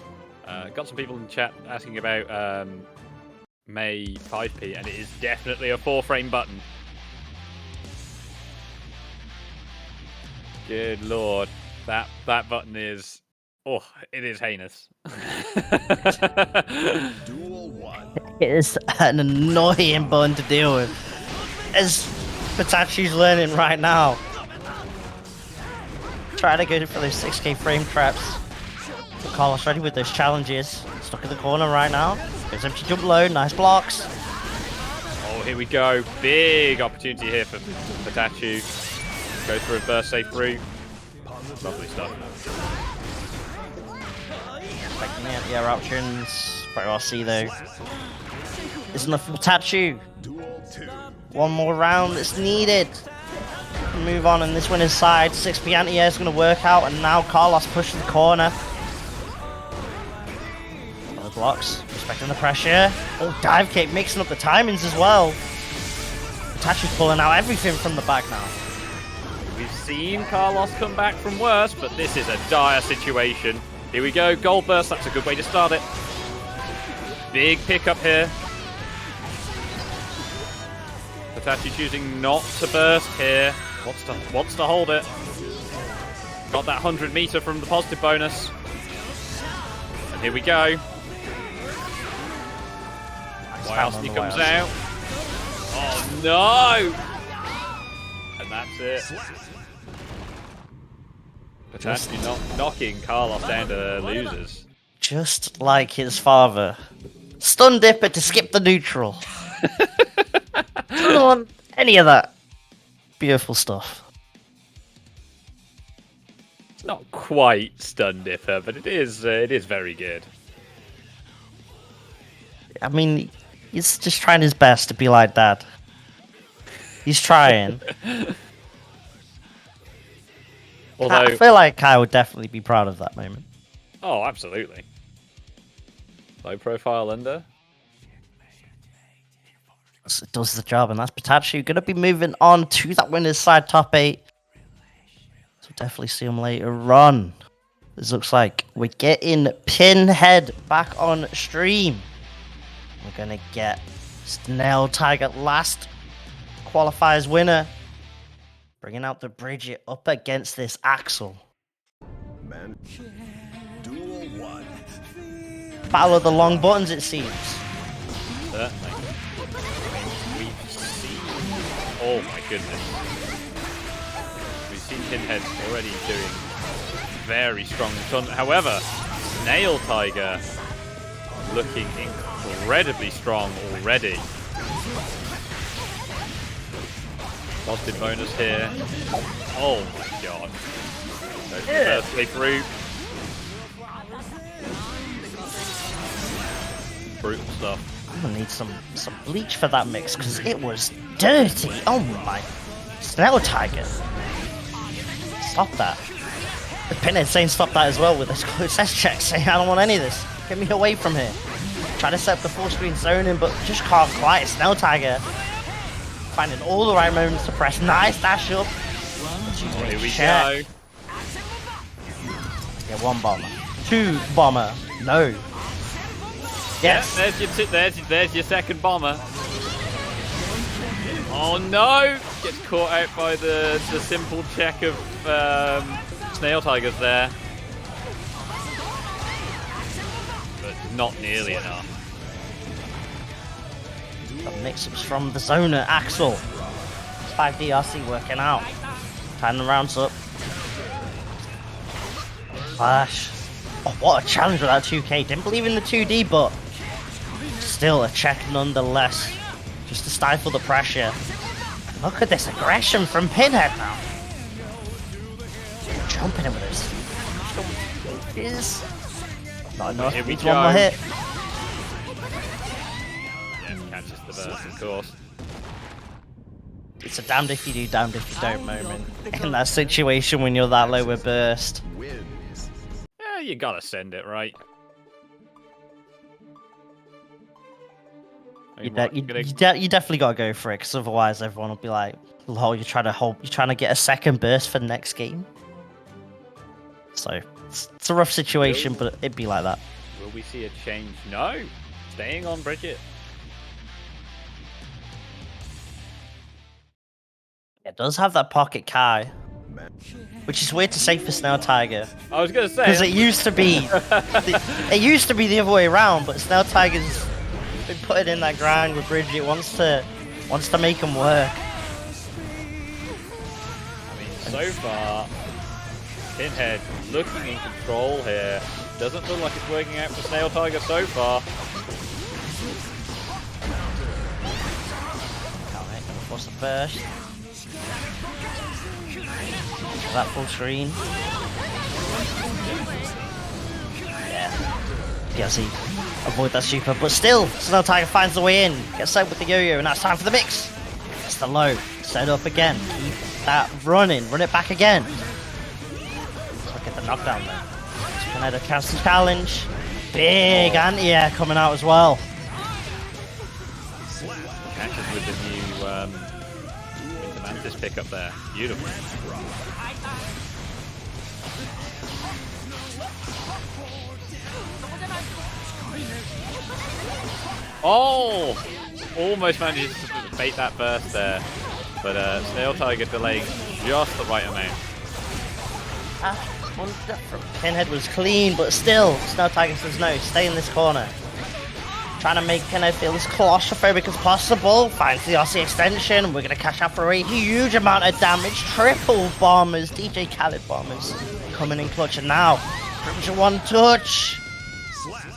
Got some people in chat asking about May 5p, and it is definitely a 4-frame button. Good lord, that button is, oh, it is heinous. Duel 1. It is an annoying button to deal with, as Patachi's learning right now. Trying to go for those 6k frame traps. Carlos ready with those challenges. Stuck in the corner right now. Goes empty jump low, nice blocks. Oh, here we go. Big opportunity here for Patachi. Goes for a burst safe through. Lovely stuff. Expecting the anti-air options. Very well see though. It's enough for Patachi. Duel 2. One more round that's needed. Move on in this winner's side. 6p anti-air is going to work out, and now Carlos pushes the corner. Other blocks, respecting the pressure. Oh, dive kick, mixing up the timings as well. Patachi's pulling out everything from the back now. We've seen Carlos come back from worse, but this is a dire situation. Here we go, gold burst, that's a good way to start it. Big pickup here. Patachi choosing not to burst here. Wants to hold it. Got that 100 meter from the positive bonus. And here we go. YLC comes out. Oh no! And that's it. Patachi knocking Carlos down to losers. Just like his father. Stun Dipper to skip the neutral. Don't want any of that. Beautiful stuff. It's not quite stun differ, but it is very good. I mean, he's just trying his best to be like Dad. He's trying. Although I feel like I would definitely be proud of that moment. Oh, absolutely. Low profile under. It does the job, and that's potentially going to be moving on to that winner's side top 8. So definitely see him later on. This looks like we're getting Pinhead back on stream. We're going to get Snail Tiger, last qualifiers winner, bringing out the Bridget up against this Axel. Man. Duel 1. Battle of the long buttons, it seems. Certainly. We've seen. Oh my goodness. We've seen Pinhead already doing very strong. However, Snail Tiger looking incredibly strong already. Positive bonus here. Oh my god. Goes the first big route. Brutal stuff. I'm gonna need some bleach for that mix because it was dirty. Oh my. Snail Tiger. Stop that. The Pinhead saying stop that as well with his close check, saying I don't want any of this. Get me away from here. Try to set up the full screen zoning, but just can't quite. Snail Tiger finding all the right moments to press. Nice dash up. Here we check. go. Yeah, 1 bomber. 2 bomber. No. Yes. Yeah, there's your second bomber. Oh no! Gets caught out by the simple check of Snail Tigers there. But not nearly enough. The mix-ups from the zoner, Axel. 5 DRC working out. Tying the rounds up. Flash. Oh, what a challenge with that 2K. Didn't believe in the 2D, but still a check nonetheless. Just to stifle the pressure. Look at this aggression from Pinhead now. Jumping in with this. Not enough. Here we Needs go. one more hit. Yeah, catches the burst, of course. It's a damned if you do, damned if you don't moment in that situation when you're that low with burst. Wins. Yeah, you gotta send it, right? I You, mean, de- what, you, gonna- you, you definitely gotta go for it, because otherwise everyone will be like, "Lol, you're trying to get a second burst for the next game." So it's a rough situation, but it'd be like that. Will we see a change? No. Staying on Bridget. It does have that pocket Kai, which is weird to say for Snail Tiger, I was gonna say. because it used to be the other way around, but Snail Tiger's been putting in that grind with Bridget, wants to make him work. I mean, so far, Pinhead looking in control here. Doesn't look like it's working out for Snail Tiger so far. Can't hit him, force the burst. That full screen. Yeah. DRC. Avoid that super, but still, Snail Tiger finds the way in. Gets set with the yo-yo, and now it's time for the mix. It's the low. Set up again. Keep that running. Run it back again. Look at the knockdown there. Pinhead a chance to challenge. Big anti-air coming out as well. Catches with the new Mantis pickup there. Beautiful. Oh! Almost manages to bait that burst there. But Snail Tiger delaying just the right amount. One step from Pinhead was clean, but still, Snail Tiger says no, stay in this corner. Trying to make Pinhead feel as claustrophobic as possible. Finds the RC extension. We're going to cash out for a huge amount of damage. Triple bombers, DJ Khaled bombers coming in clutch. And now, Bridget one touch.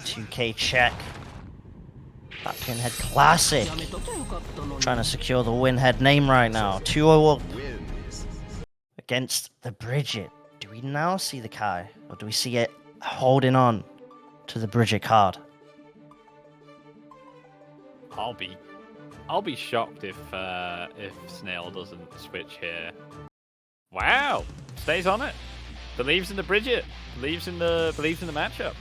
2K check. That Pinhead classic. Trying to secure the Winhead name right now. 2-0 up against the Bridget. Do we now see the Kai, or do we see it holding on to the Bridget card? I'll be shocked if Snail doesn't switch here. Wow, stays on it. Believes in the Bridget. Believes in the matchup.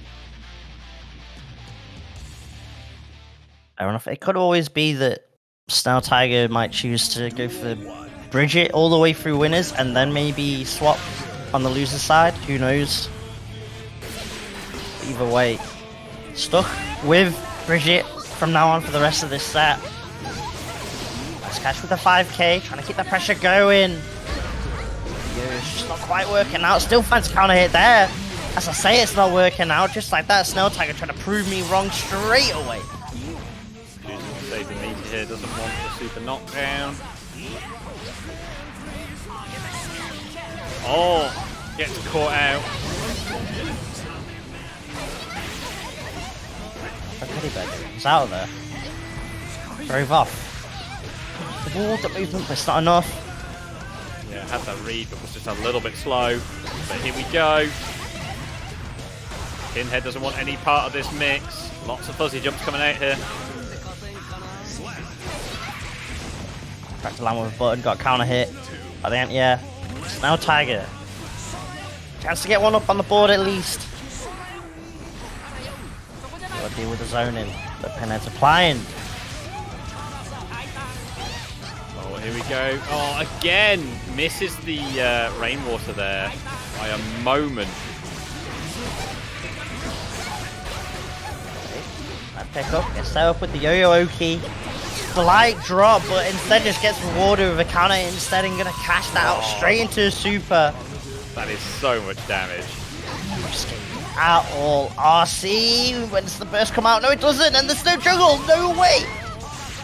Fair enough. It could always be that Snow Tiger might choose to go for Bridget all the way through winners and then maybe swap on the loser side. Who knows? Either way, stuck with Bridget from now on for the rest of this set. Nice catch with the 5k, trying to keep the pressure going. It's just not quite working out. Still finds a counter hit there. As I say, it's not working out. Just like that, Snow Tiger trying to prove me wrong straight away. Save the meter here, doesn't want the super knockdown. Oh, gets caught out. He's out of there. Drove off. The wall, the movement, but it's not enough. Yeah, had that read, but was just a little bit slow. But here we go. Pinhead doesn't want any part of this mix. Lots of fuzzy jumps coming out here. Tried to land with a button, got a counter hit. At the end, yeah. Now Tiger. Chance to get one up on the board at least. Gotta deal with the zoning that Pinhead's applying. Oh, here we go. Oh, again! Misses the rainwater there by a moment. That pick up, gets set up with the yo-yo Oki. Slight drop, but instead just gets rewarded with a counter instead and gonna cash that out straight into a super. That is so much damage. At all. RC, when does the burst come out? No, it doesn't, and there's no juggle, no way!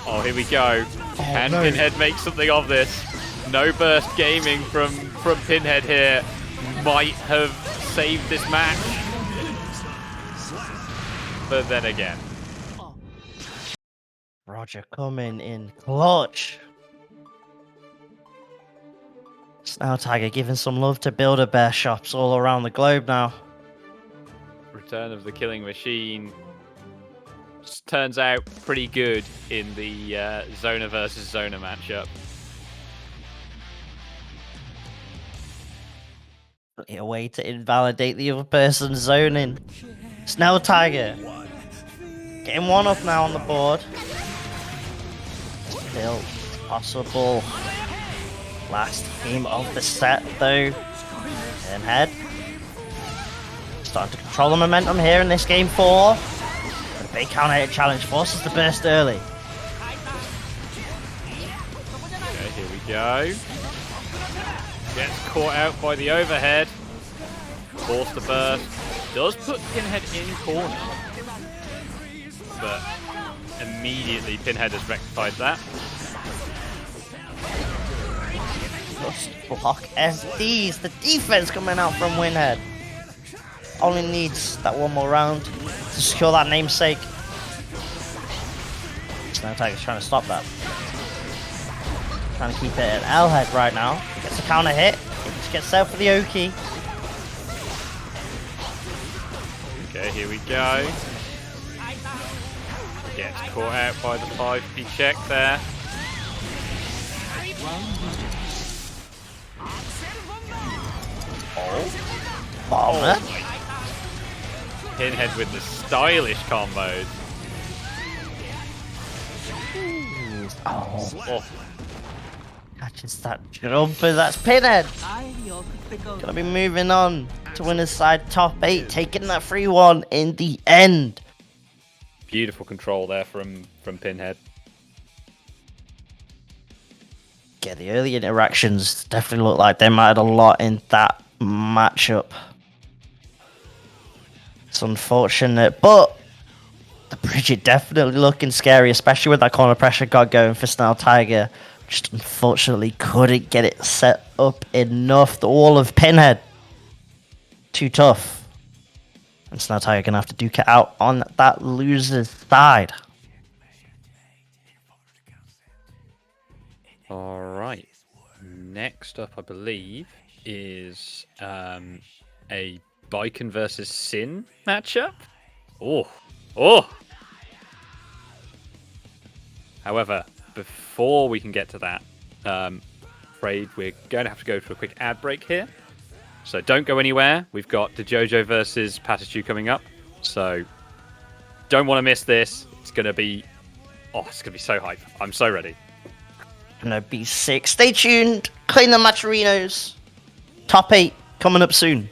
Oh, here we go. Can no. Pinhead make something of this? No burst gaming from Pinhead here might have saved this match. But then again. Roger coming in clutch. Snow Tiger giving some love to Build-A-Bear shops all around the globe now. Return of the Killing Machine turns out pretty good in the Zona versus Zona matchup. A way to invalidate the other person's zoning. Snow Tiger getting one up now on the board. Still possible. Last game of the set though. Pinhead starting to control the momentum here in this game 4. The big counter hit challenge forces the burst early. Okay, here we go. Gets caught out by the overhead. Force the burst. Does put Pinhead in corner. But immediately Pinhead has rectified that. Just block SDs. The defense coming out from Winhead. Only needs that one more round to secure that namesake. Snow Tiger's trying to stop that. Trying to keep it at L-head right now. Gets a counter hit. Just gets set for the Oki. Okay, here we go. Gets caught out by the 5p check there. Bomber. Pinhead with the stylish combos. Oh. Catches that jumper. That's Pinhead. Gonna be moving on to winner's side top 8. Taking that 3-1 in the end. Beautiful control there from Pinhead. Yeah, the early interactions definitely look like they mattered a lot in that matchup. It's unfortunate, but the Bridget definitely looking scary, especially with that corner pressure got going for Snow Tiger. Just unfortunately couldn't get it set up enough. The wall of Pinhead. Too tough. And Snow Tiger gonna have to duke it out on that loser's side. All right. Next up, I believe, is a Baiken versus Sin matchup. Oh. However, before we can get to that, afraid we're going to have to go for a quick ad break here. So don't go anywhere. We've got DeJojo versus Patachu coming up. So don't want to miss this. It's going to be... Oh, it's going to be so hype. I'm so ready. Gonna be sick. Stay tuned. Clean the Matcherinos. Top 8 coming up soon.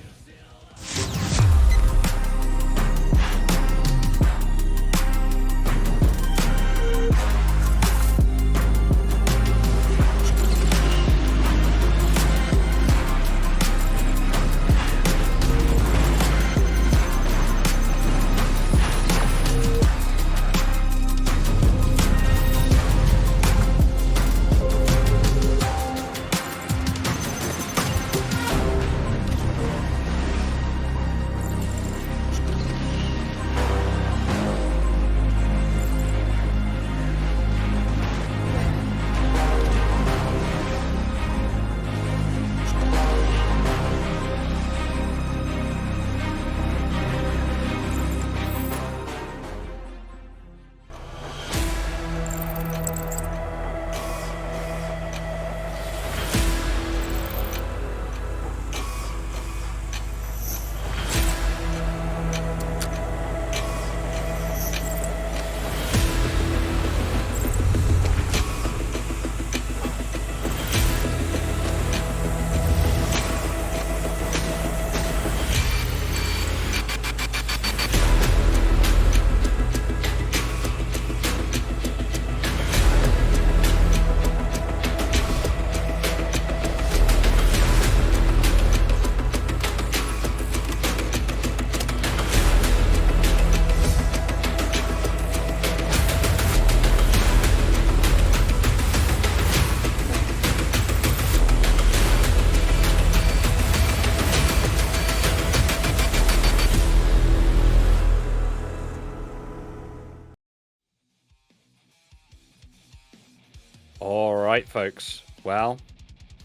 All right, folks. Well,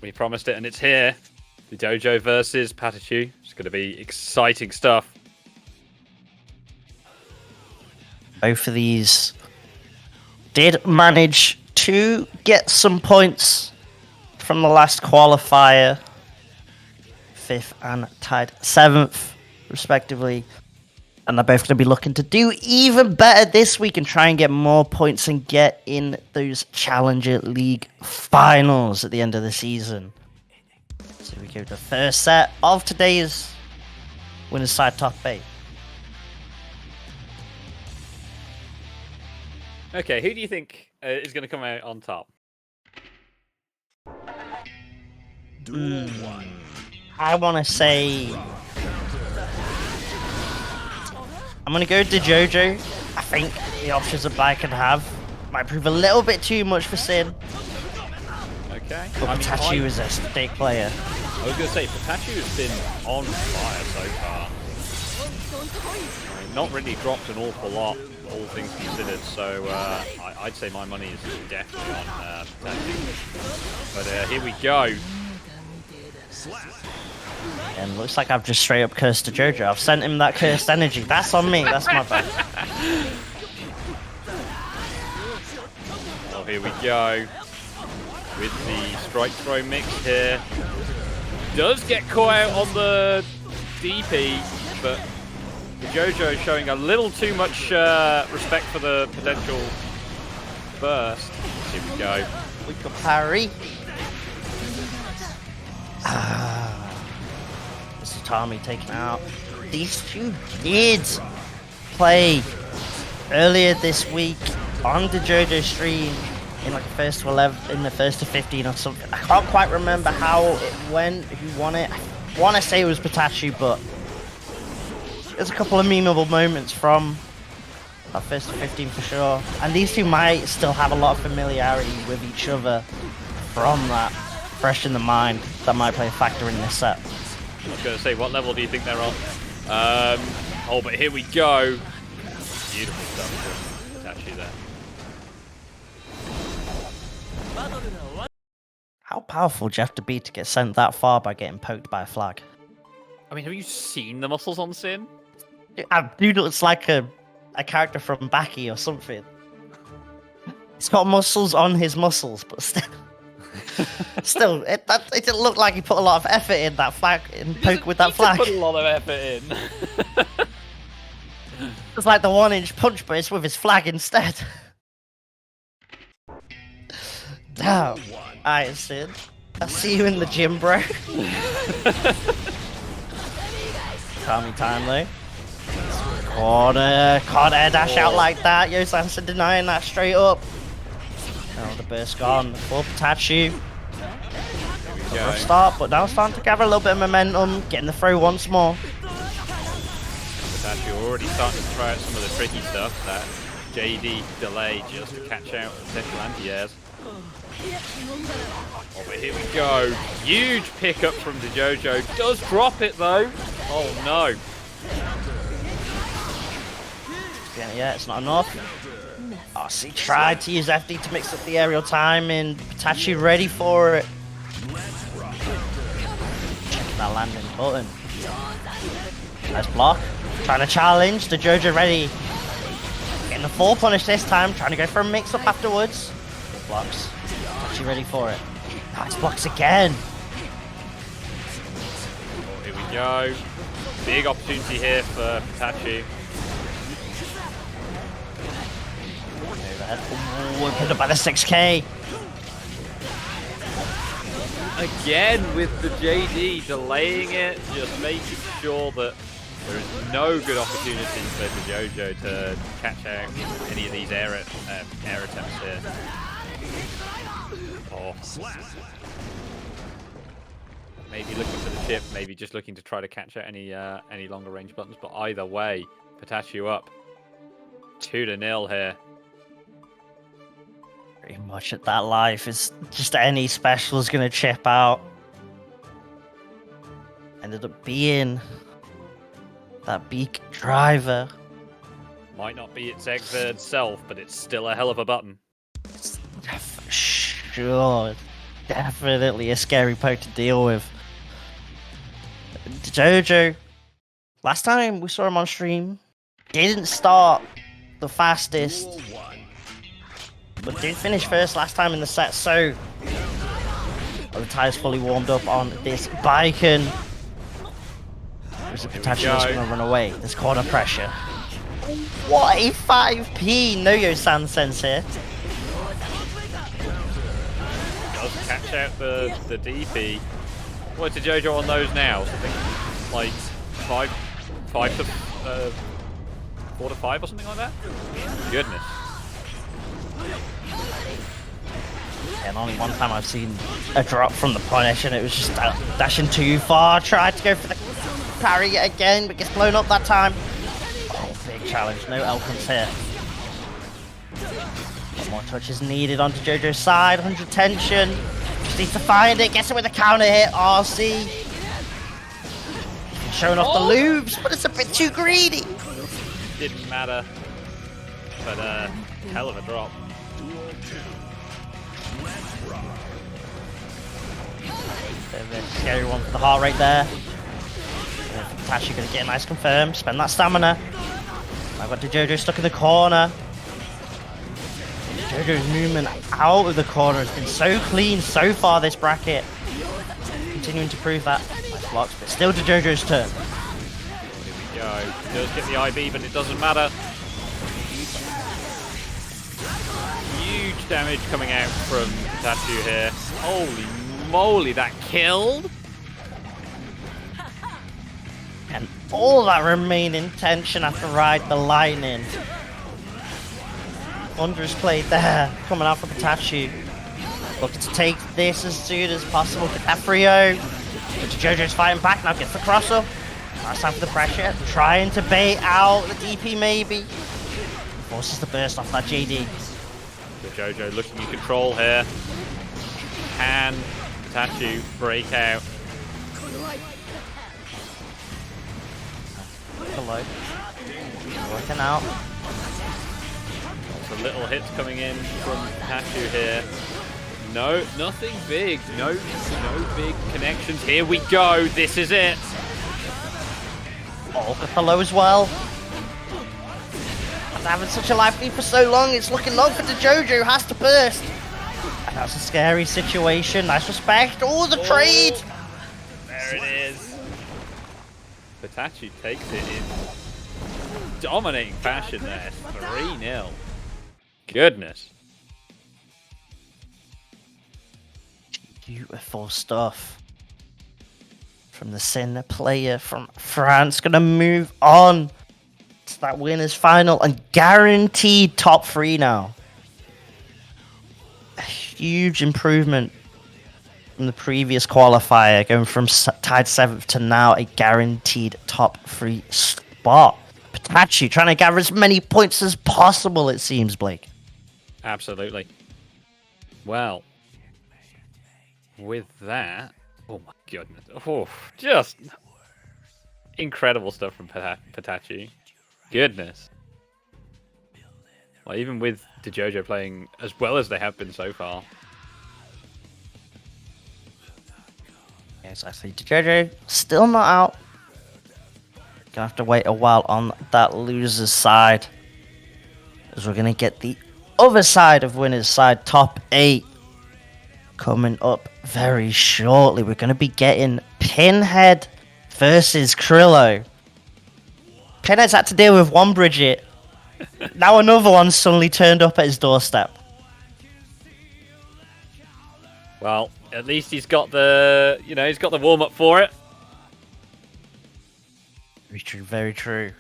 we promised it, and it's here. The Dojo versus Patachu. It's going to be exciting stuff. Both of these did manage to get some points from the last qualifier. 5th and tied 7th, respectively. And they're both going to be looking to do even better this week and try and get more points and get in those Challenger League finals at the end of the season. So we go to the first set of today's Winners Side Top 8. Okay, who do you think is going to come out on top? Duel 1. I want to say... I'm going to go to JoJo. I think the options that I can have might prove a little bit too much for Sin. Okay. But Patachu is a stick player. I was going to say, Patachu has been on fire so far. Not really dropped an awful lot, all things considered, so I'd say my money is definitely on Patachu. But here we go. And looks like I've just straight up cursed to JoJo. I've sent him that cursed energy. That's on me. That's my bad. Well, here we go. With the strike throw mix here. Does get caught out on the DP, but JoJo showing a little too much respect for the potential burst. Here we go. We could parry. This is Tommy taken out. These two did play earlier this week on the JoJo stream in like the first to 11, in the first to 15 or something. I can't quite remember how it went, who won it. I want to say it was Patachu, but there's a couple of memeable moments from that first to 15 for sure. And these two might still have a lot of familiarity with each other from that, fresh in the mind. That might play a factor in this set. I was going to say, what level do you think they're on? Oh, but here we go. Beautiful stuff from Patachu there. How powerful do you have to be to get sent that far by getting poked by a flag? I mean, have you seen the muscles on Sin? Dude looks like a character from Baki or something. He's got muscles on his muscles, but still. Still, it didn't look like he put a lot of effort in that flag, in poke with that flag. Put a lot of effort in. It's like the 1-inch punch, but it's with his flag instead. Damn. Alright, Sid. I'll see you in the gym, bro. Calm time, though. Corner. Can't air dash out like that. Yo Sansa denying that straight up. Oh, the burst gone. For Patachu. Rough start, but now starting to gather a little bit of momentum. Getting the throw once more. Patachu already starting to try out some of the tricky stuff. That JD delay just to catch out potential anti-airs. Oh, but here we go. Huge pickup from DeJojo. Does drop it though. Oh no. Yeah, it's not enough. Oh, so he tried to use FD to mix up the aerial timing. Patachu ready for it. Checking that landing button. Nice block. Trying to challenge. DeJojo ready. Getting the full punish this time. Trying to go for a mix up afterwards. Good blocks. Patachu ready for it. Nice blocks again. Oh, here we go. Big opportunity here for Patachu. Ooh, picked up by the 6k. Again with the JD delaying it, just making sure that there is no good opportunity for DeJojo to catch out any of these air attempts here. Oh. Maybe looking for the chip, maybe just looking to try to catch out any longer range buttons, but either way, Patachu up 2-0 here. Pretty much at that life is just any special is gonna chip out. Ended up being that beak driver. Might not be its exert self, but it's still a hell of a button. Sure, definitely a scary poke to deal with. Jojo, last time we saw him on stream, didn't start the fastest. But did finish first last time in the set, so the tyres fully warmed up on this bike, and there's a potential that's going to run away. There's corner pressure. What a 5p No-Yo-San sense here. Does catch out the DP. What's the JoJo on those now? Something like 4 to 5 or something like that? Goodness. And only one time I've seen a drop from the punish, and it was just dashing too far. Tried to go for the parry yet again, but gets blown up that time. Oh, big challenge. No Elkins here. One more touch is needed onto JoJo's side. 100 tension. Just needs to find it. Gets it with a counter hit. RC. Showing off the loops, but it's a bit too greedy. Didn't matter. But hell of a drop. Scary one for the heart rate there. Patachu gonna get a nice confirm, spend that stamina. I've got DeJojo stuck in the corner. DeJojo's movement out of the corner has been so clean so far this bracket. Continuing to prove that. Nice blocks, but still DeJojo's turn. Here we go. He does get the IB, but it doesn't matter. Huge damage coming out from Patachu here. Holy moly, that killed! And all that remaining tension after ride the lightning. Wondrous play there, coming out from Patachu. Looking to take this as soon as possible. Get that 3-0. But JoJo's fighting back now, gets the crosser. Last time for the pressure. Trying to bait out the DP maybe. Forces the burst off that JD. JoJo looking in control here. Can Patachu break out? Hello. Working out. Lots of little hits coming in from Patachu here. No, nothing big. No big connections. Here we go. This is it. Oh, good hello as well. After having such a life lead for so long, it's looking long for DeJojo. Has to burst. And that's a scary situation. Nice respect. Oh, the trade! There it is. Pitachi takes it in dominating fashion there. 3-0. Goodness. Beautiful stuff. From the Sin player from France. Gonna move on to that winners final and guaranteed top 3 now. A huge improvement from the previous qualifier, going from tied 7th to now a guaranteed top 3 spot. Pitachi trying to gather as many points as possible, it seems, Blake. Absolutely. Well, with that, oh my goodness. Oh, just incredible stuff from Pitachi. Goodness. Well, even with DeJojo playing as well as they have been so far. Yes, I see DeJojo still not out. Gonna have to wait a while on that loser's side, as we're gonna get the other side of winners' side, top 8, coming up very shortly. We're gonna be getting Pinhead versus Krillo. Pinhead's had to deal with one Bridget. Now another one suddenly turned up at his doorstep. Well, at least he's got the, he's got the warm up for it. Very true, very true.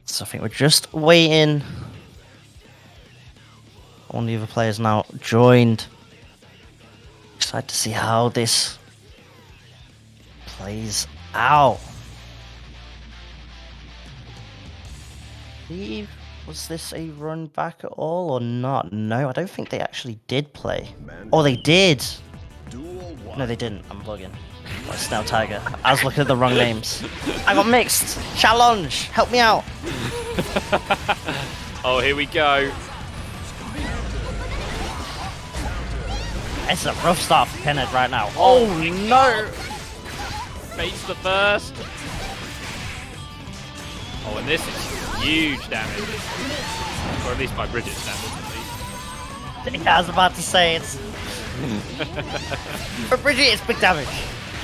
So I think we're just waiting. One of the other players now joined. Excited to see how this plays out. Was this a run back at all or not? No, I don't think they actually did play. Oh, they did. No, they didn't. I'm bugging. Oh, it's now Tiger. I was looking at the wrong names. I got mixed. Challenge. Help me out. Oh, here we go. It's a rough start for Pinhead right now. Oh no! Baits the first. Oh, and this is huge damage. Or at least by Bridget's standards, at least. Yeah, I was about to say it's... For Bridget, it's big damage.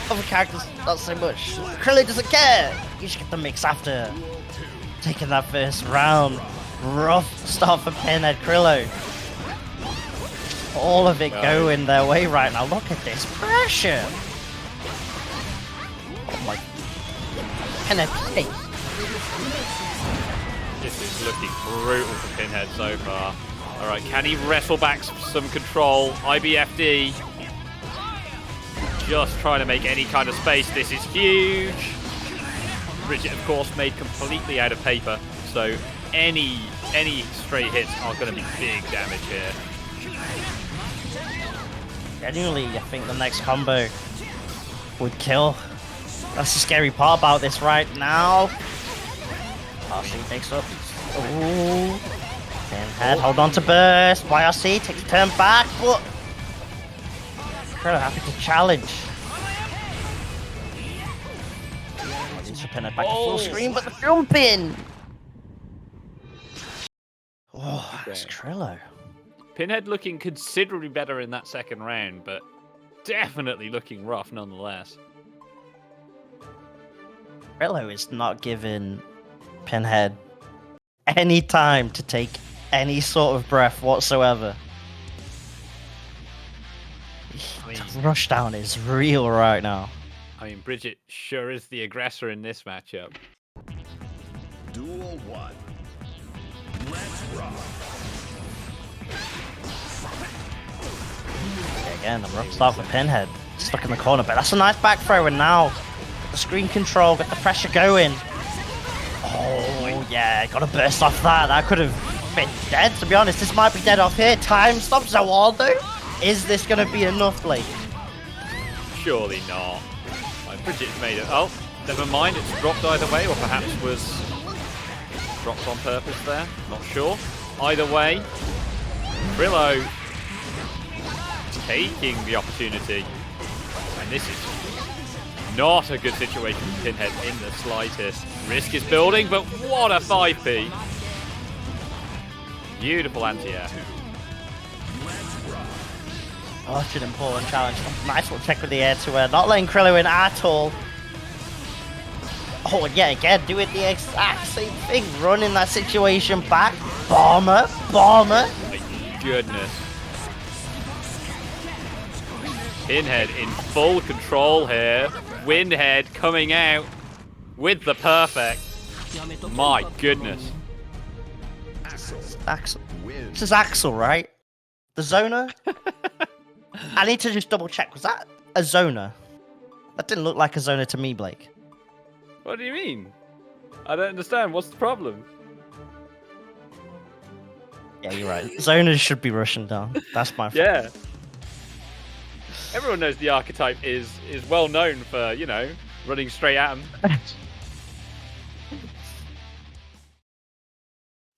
Other characters, not so much. Krillo doesn't care. You should get the mix after taking that first round. Rough start for Pinhead. Krillo. All of it going their way right now. Look at this pressure. Oh my... Pinhead, hey. This is looking brutal for Pinhead so far. Alright, can he wrestle back some control? IBFD. Just trying to make any kind of space. This is huge. Bridget, of course, made completely out of paper. So any straight hits are going to be big damage here. Genuinely, I think the next combo would kill. That's the scary part about this right now. RC takes up. Ooh. Pinhead, hold on to burst. YRC takes a turn back, but Krillo happy to challenge. Needs to Pinhead back to full screen, but the jump in. Oh, that's Krillo. Pinhead looking considerably better in that second round, but definitely looking rough nonetheless. Krillo is not giving Pinhead any time to take any sort of breath whatsoever. The rushdown is real right now. I mean, Bridget sure is the aggressor in this matchup. Duel 1. Let's rock. Again, a rough start for Pinhead. Stuck in the corner, but that's a nice back throw, and now get the screen control, get the pressure going. Oh, yeah, got to burst off that. That could have been dead, to be honest. This might be dead off here. Time stops Zawaldo. Is this going to be enough, Blake? Surely not. Like, Bridget's made it. Oh, never mind. It's dropped either way, or perhaps was dropped on purpose there. Not sure. Either way, Krillo taking the opportunity. And this is not a good situation for Pinhead in the slightest. Risk is building, but what a 5p. Beautiful anti-air. Such an important challenge. Nice little check with the air to air. Not letting Krillo in at all. Oh, and yet again, doing the exact same thing. Running that situation back. Bomber. Bomber. My goodness. Pinhead in full control here. Windhead coming out with the perfect. My goodness. Axel. This is Axel, right? The zoner? I need to just double check. Was that a zoner? That didn't look like a zoner to me, Blake. What do you mean? I don't understand. What's the problem? Yeah, you're right. Zoners should be rushing down. That's my fault. Yeah. Everyone knows the archetype is well known for, you know, running straight at him.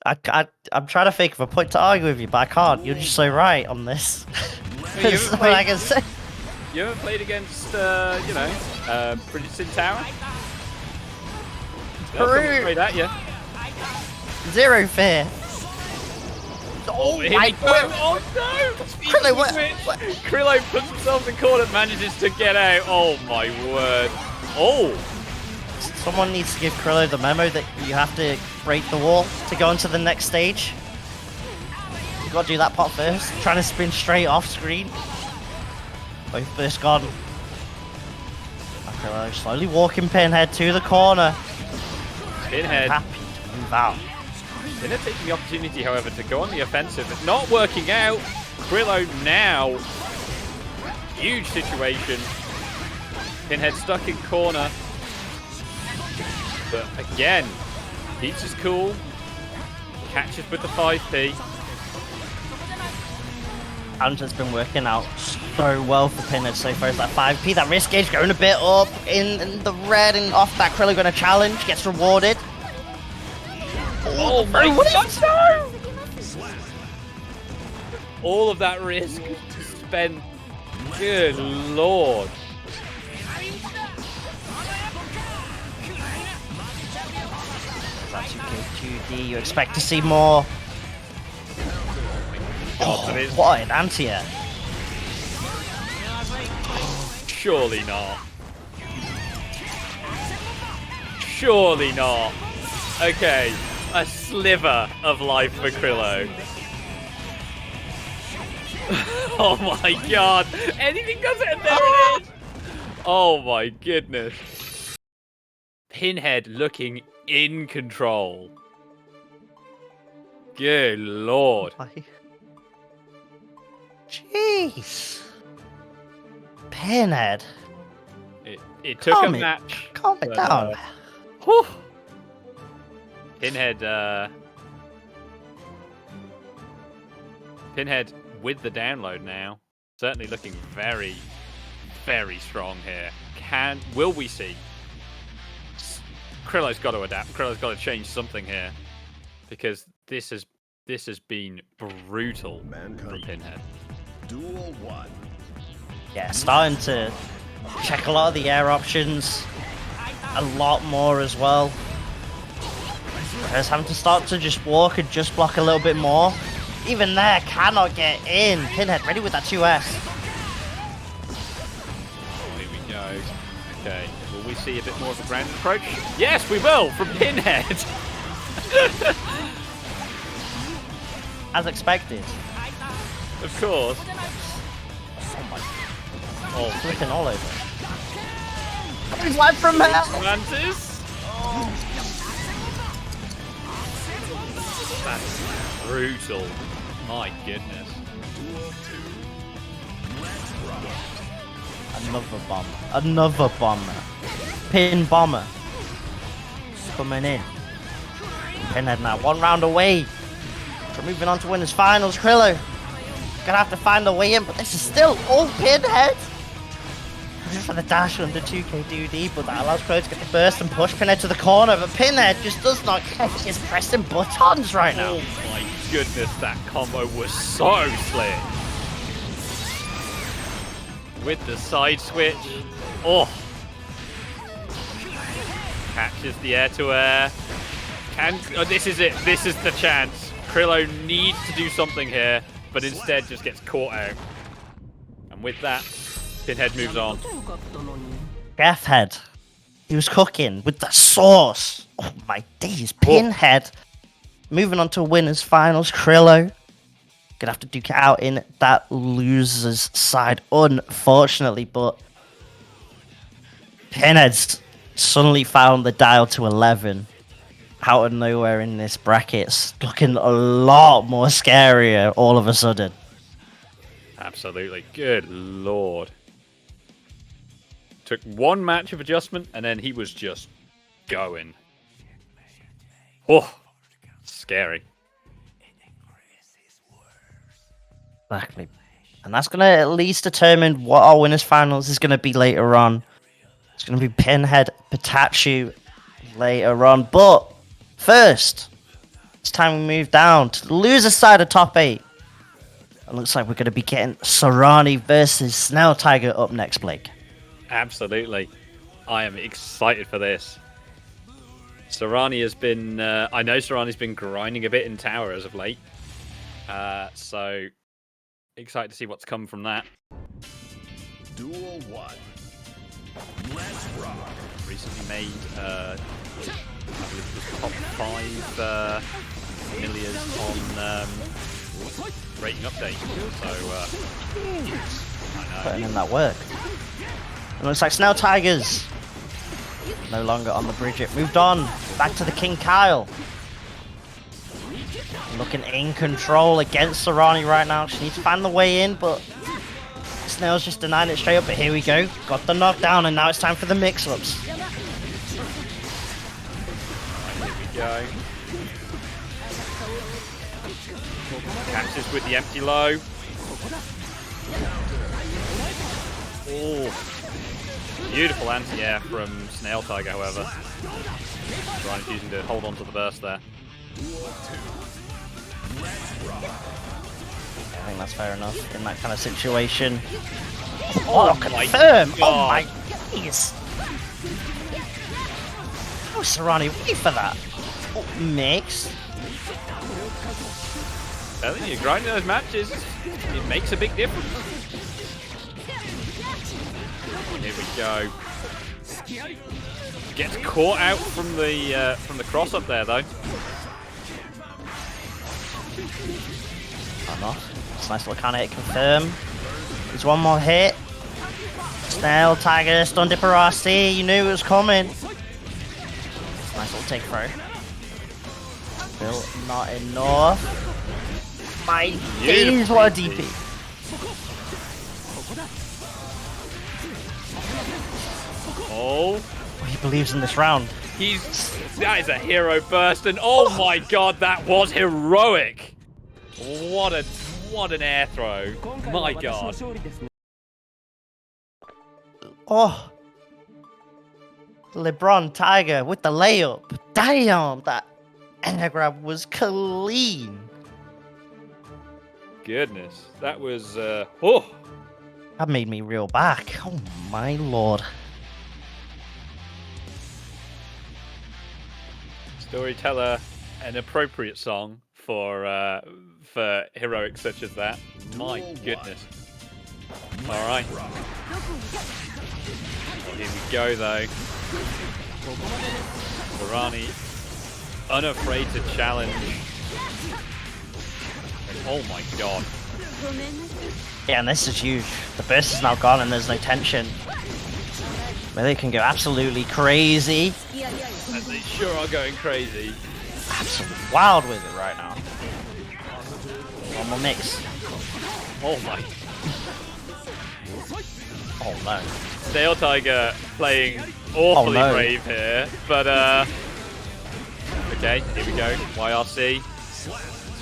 I'm trying to think of a point to argue with you, but I can't. You're just so right on this. That's all I can say. You haven't played against, you know, Princeton Tower? True. Straight at you. Zero fear. Oh, my my God. Oh no! Krillo, what? Krillo puts himself in the corner, manages to get out. Oh my word. Oh! Someone needs to give Krillo the memo that you have to break the wall to go into the next stage. You gotta do that part first. Trying to spin straight off screen. Both bursts gone. Krillo slowly walking Pinhead to the corner. Pinhead. Happy to move out. Pinhead taking the opportunity, however, to go on the offensive. It's not working out. Krillo now. Huge situation. Pinhead stuck in corner. But again, keeps his cool. Catches with the 5p. And has been working out so well for Pinhead so far. It's that 5p, that risk gauge going a bit up in the red and off that Krillo going to challenge, gets rewarded. Oh my god, no! All of that risk spent. Good lord. That's 2K2D, you expect to see more. God, that is What an anti-air. surely not. Surely not. Okay, a sliver of life for Krillo. Oh my god! Anything does it, and there it is! Oh my goodness. Pinhead looking in control. Good lord. Jeez. Pinhead. It took Calm a it- match. Calm it but, down. Whew. Pinhead, Pinhead with the download now. Certainly looking very, very strong here. Will we see? Krillo's got to adapt. Krillo's got to change something here, because this has been brutal from Pinhead. Duel 1. Yeah, starting to check a lot of the air options. A lot more as well. Whereas having to start to just walk and just block a little bit more. Even there, cannot get in. Pinhead ready with that 2S. Here we go. Okay, will we see a bit more of a ground approach? Yes, we will, from Pinhead! As expected. Of course. Oh, Flipping all over. He's live from hell! Mantis! That's brutal. My goodness. Another bomber. Another bomber. Pin bomber. Coming in. Pinhead now 1 round away from moving on to winners finals. Krillo gonna have to find a way in, but this is still all Pinhead. Just for the dash under 2K2D, but that allows Krillo to get the burst and push Pinhead to the corner, but Pinhead just does not care. He's pressing buttons right now. Oh my goodness, that combo was so slick. With the side switch. Oh. Catches the air to air. Oh, this is it. This is the chance. Krillo needs to do something here, but instead just gets caught out. And with that, Pinhead moves on. Chef Head. He was cooking with the sauce. Oh my days. Pinhead. Moving on to winners finals. Krillo. Gonna have to duke it out in that loser's side, unfortunately, but Pinhead's suddenly found the dial to 11 out of nowhere in this bracket. It's looking a lot more scarier all of a sudden. Absolutely. Good lord. Took one match of adjustment, and then he was just going. Oh, scary. Exactly. And that's going to at least determine what our winners finals is going to be later on. It's going to be Pinhead, Pikachu later on. But first, it's time we move down to the loser side of top 8. It looks like we're going to be getting Sarani versus Snail Tiger up next, Blake. Absolutely. I am excited for this. Sarani has been... I know Sarani's been grinding a bit in tower as of late. So... excited to see what's come from that. Duel 1. Let's rock. Recently made, I believe it was top 5 millions on rating update. So, I know. Putting in that work. It looks like Snail Tigers no longer on the bridge. It moved on back to the King Kyle. Looking in control against Sarani right now. She needs to find the way in, but Snail's just denying it straight up. But here we go. Got the knockdown, and now it's time for the mix-ups. Here we go. Catches with the empty low. Oh, beautiful anti-air from Snail Tiger, however. Sarani's using to hold on to the burst there. I think that's fair enough in that kind of situation. Oh, confirm! my Oh my God. days! How is Sarani wait for that? Oh, mix. I think you're grinding those matches. It makes a big difference. Here we go. Gets caught out from the cross up there though. Or not. It's a nice little counter hit confirm. There's one more hit. Snail Tiger, Stun Dipper RC. You knew it was coming. Nice little take throw. Still not enough. My days, what a DP. Oh, He believes in this round. that is a hero burst, and oh my God, that was heroic. What an air throw. My God. Oh. LeBron Tiger with the layup. Damn, that air grab was clean. Goodness, that was oh. That made me reel back. Oh my lord. Storyteller, an appropriate song for heroics such as that. My goodness. All right. Well, here we go though. Sarani, unafraid to challenge. Oh my God. Yeah, and this is huge. The burst is now gone and there's no tension. Really can go absolutely crazy. And they sure are going crazy. Absolutely wild with it right now. One more mix. Oh my. Oh no. Snail Tiger playing awfully no. brave here, but okay, here we go. YRC.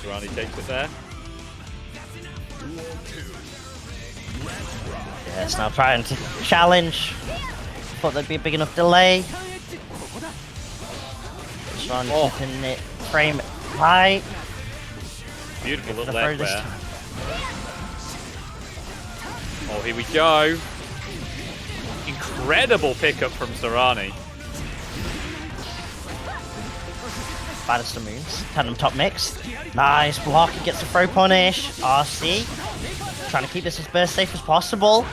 Sarani takes it there. Yes, now trying to challenge. Thought there'd be a big enough delay. Sarani keeping it frame high. Beautiful little Gonna leg throw this there. time. Oh, here we go. Incredible pickup from Sarani. Baddest of moves. Tandem top mix. Nice block. He gets the throw punish. RC. Trying to keep this as burst safe as possible.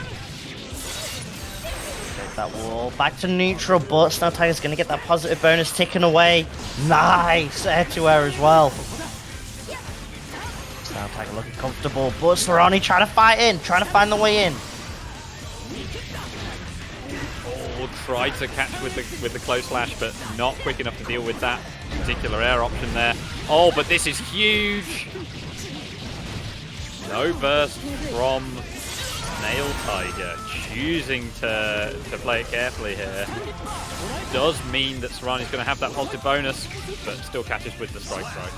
Break that wall. Back to neutral, but Snow Tiger's going to get that positive bonus ticking away. Nice. Air to air as well. Snow Tiger looking comfortable, but Sarani trying to fight in. Trying to find the way in. Tried to catch with the close slash, but not quick enough to deal with that particular air option there. Oh, but this is huge. No burst from Snail Tiger, choosing to play it carefully here. Does mean that Sarani's going to have that positive bonus, but still catches with the strike throw.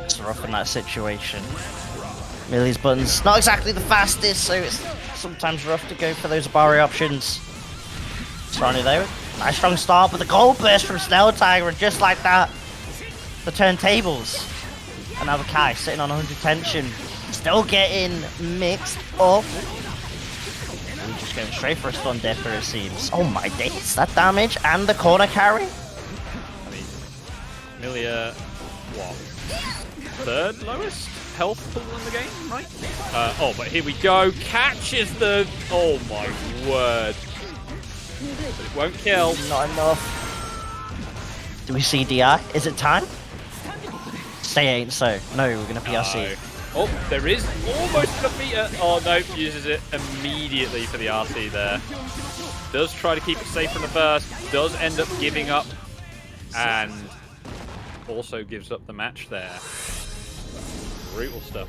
It's rough in that situation. Millie's buttons not exactly the fastest, so it's sometimes rough to go for those Abari options. Sarani though, nice strong start, but the gold burst from Snail Tiger, and just like that, the turntables. And now the Kai sitting on 100 tension, still getting mixed up. We're just going straight for a stun dipper, it seems. Oh my days, that damage and the corner carry. I mean, Milia, what? Third lowest health pool in the game, right? Oh, but here we go. Catches the... Oh my word. But it won't kill. Not enough. Do we see DI? Is it time? Say ain't so. No, we're going to PRC. No. Oh, there is almost a meter. Oh no, uses it immediately for the RC there. Does try to keep it safe from the burst. Does end up giving up. And also gives up the match there. Brutal stuff.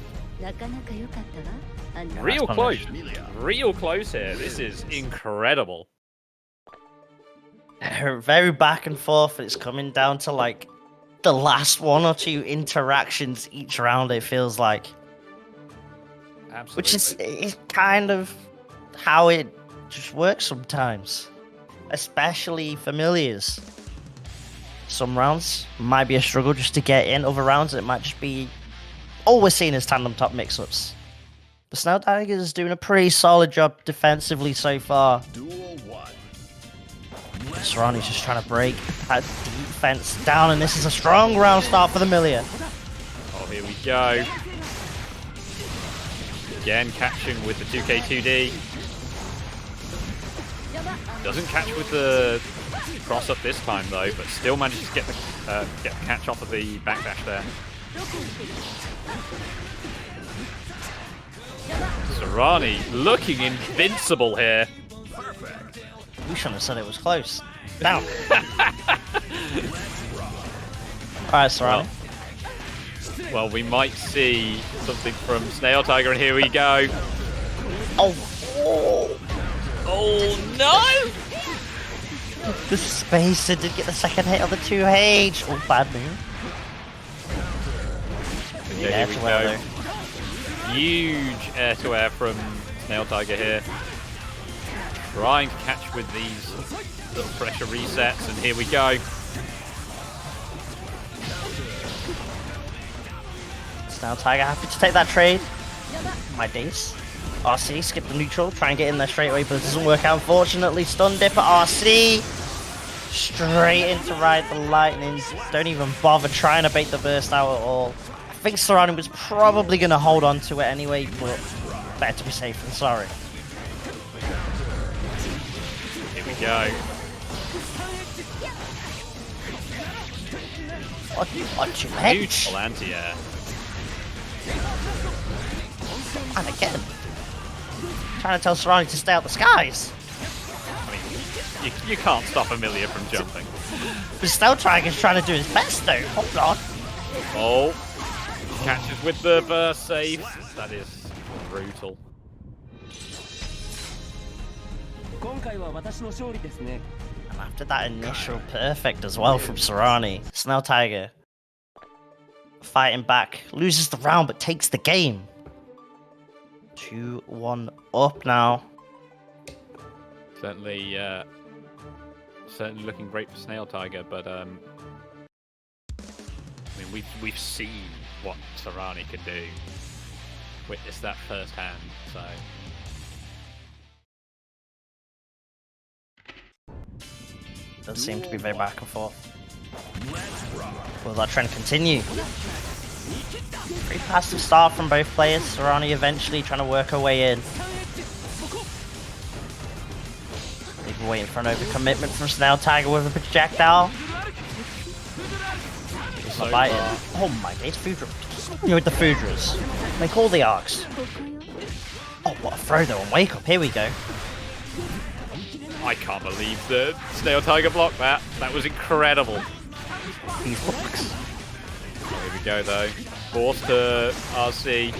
Real close. Real close here. This is incredible. Very back and forth, and it's coming down to like the last one or two interactions each round, it feels like. Absolutely. Which is kind of how it just works sometimes. Especially familiars. Some rounds might be a struggle just to get in, other rounds it might just be all we're seeing is tandem top mix-ups. The Snail Tiger is doing a pretty solid job defensively so far. Duel 1. Sarani's just trying to break that defense down, and this is a strong round start for the Milia. Oh, here we go. Again, catching with the 2K2D. Doesn't catch with the cross up this time though, but still manages to get the catch off of the backdash there. Sarani looking invincible here. We shouldn't have said it was close. Down. Alright, Sarani. Well, we might see something from Snail Tiger, and here we go. Oh. Oh no! The spacer did get the second hit of the 2H. Oh, bad move. Yeah, here we go. Huge air to air from Snail Tiger here. Trying to catch with these little pressure resets, and here we go. Snail Tiger happy to take that trade. My days. RC, skip the neutral, try and get in there straight away, but it doesn't work out, unfortunately. Stun dipper, RC. Straight into ride the lightning. Don't even bother trying to bait the burst out at all. I think Sarani was probably going to hold on to it anyway, but better to be safe than sorry. Here we go. What you meant? Huge anti-air. And again. Trying to tell Sarani to stay out the skies. I mean, you can't stop Amelia from jumping. The Snail Tiger's trying to do his best though. Hold on. Oh. Catches with the burst save. That is brutal. And after that initial perfect as well from Sarani, Snail Tiger fighting back, loses the round but takes the game. 2-1 up now. Certainly looking great for Snail Tiger, but I mean we've seen what Sarani can do. Witnessed that firsthand, so. does seem to be very back and forth. Let's rock. Will that trend continue? Pretty passive start from both players. Sarani eventually trying to work her way in. They've been waiting for an overcommitment from Snail Tiger with a projectile. He's not biting. Oh my god, it's Foodra. Continue with the Foodras. Make all the arcs. Oh, what a throw though on Wake Up. Here we go. I can't believe the Snail Tiger blocked that. That was incredible. These blocks. Here we go though. Forced to RC.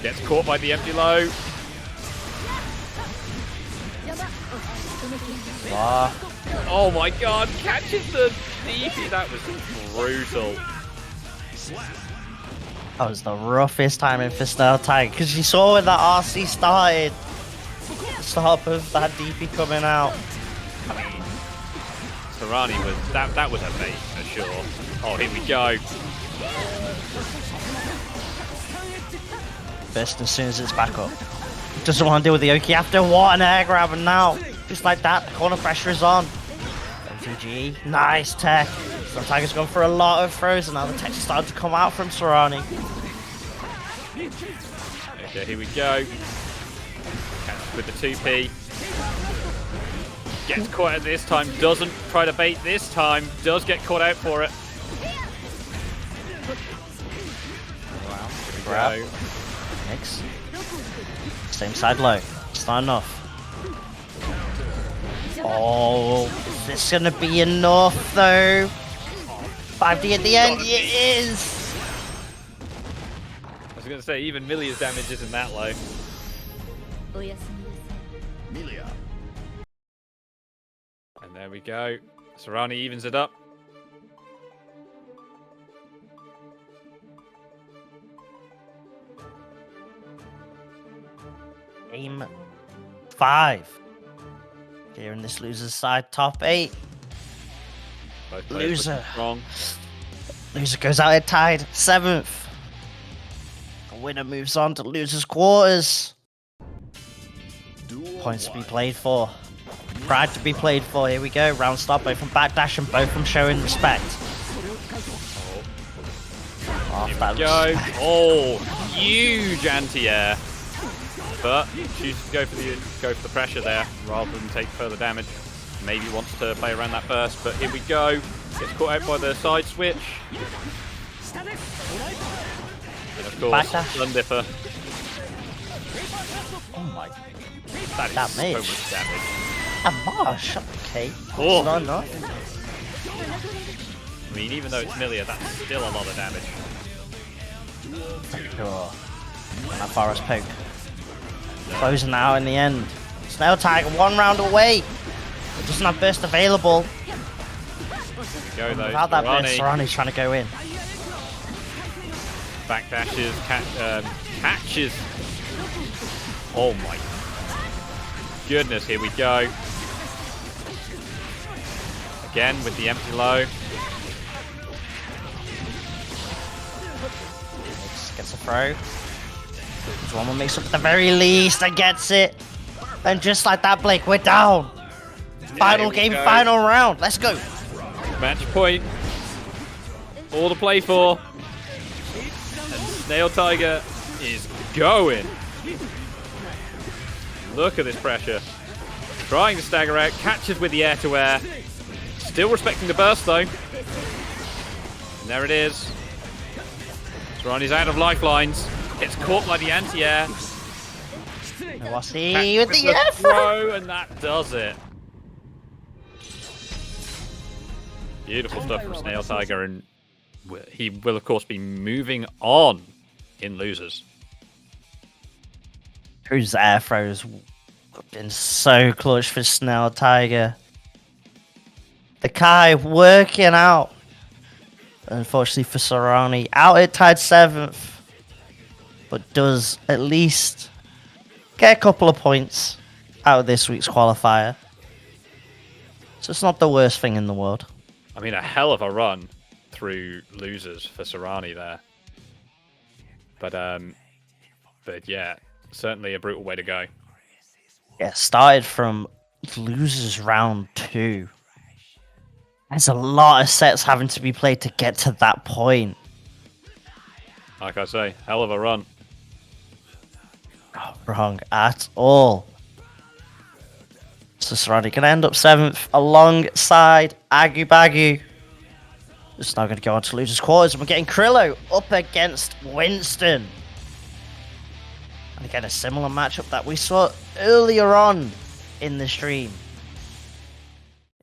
Gets caught by the empty low. Oh my god, catches the DP. That was brutal. That was the roughest timing for Snail Tiger because you saw when that RC started. The start of that DP coming out. I mean, Sarani was that was a bait for sure. Oh, here we go. Burst as soon as it's back up. Doesn't want to deal with the Oki after. What an air grab, and now just like that, the corner pressure is on. MTG, nice tech. Snail Tiger's gone for a lot of throws, and now the tech is starting to come out from Sarani. Okay, here we go. Catches with the 2P. Gets caught out this time, doesn't try to bait this time, does get caught out for it. Wow, here we go. Mix. Same side low. Starting off. Oh, is this gonna be enough though? 5D at the end, it is! I was going to say, even Milia's damage isn't that low. Milia. And there we go. Sarani evens it up. Game 5. Here in this loser's side, top 8. Both players Loser. looking strong. Loser goes out at tied 7th. The winner moves on to loser's quarters. Duel Points to be one. played for. Pride to be played for. Here we go. Round start, both from backdash and both from showing respect. Here we go. Oh, huge anti-air. But chooses to go for the pressure there rather than take further damage. Maybe wants to play around that burst, but here we go. Gets caught out by the side switch. And of course, Backdash. Lundipper. Oh my. That That is so mage. much damage. A marsh. Okay. Oh. Not enough. I mean, even though it's Milia, that's still a lot of damage. Sure. That forest poke. Closing out in the end. Snail Tiger 1 round away. It doesn't have burst available. Here we go though. Without that burst, Sarani Sarani's trying to go in. backdashes, catches. Oh my goodness, here we go. Again with the empty low. Gets a throw. Drama makes up at the very least and gets it. And just like that, Blake, we're down. Final here we game, go. final round. Let's go. Match point. All to play for. And Snail Tiger is going. Look at this pressure. Trying to stagger out, catches with the air to air. Still respecting the burst though. And there it is. Sarani's out of lifelines. Gets caught by the anti-air. Nawasi with the air throw, and that does it. Beautiful stuff from Snail Tiger, and he will of course be moving on in losers. Whose air throws have been so clutch for Snail Tiger. The Kai working out. Unfortunately for Sarani, out at tied 7th. But does at least get a couple of points out of this week's qualifier. So it's not the worst thing in the world. I mean, a hell of a run through losers for Sarani there. But yeah, certainly a brutal way to go. Yeah, started from loses round 2. There's a lot of sets having to be played to get to that point. Like I say, hell of a run. Not wrong at all. So Saradi can end up 7th alongside Agu Bagu. It's now going to go on to losers quarters, and we're getting Krillo up against Winston. And again, a similar matchup that we saw earlier on in the stream.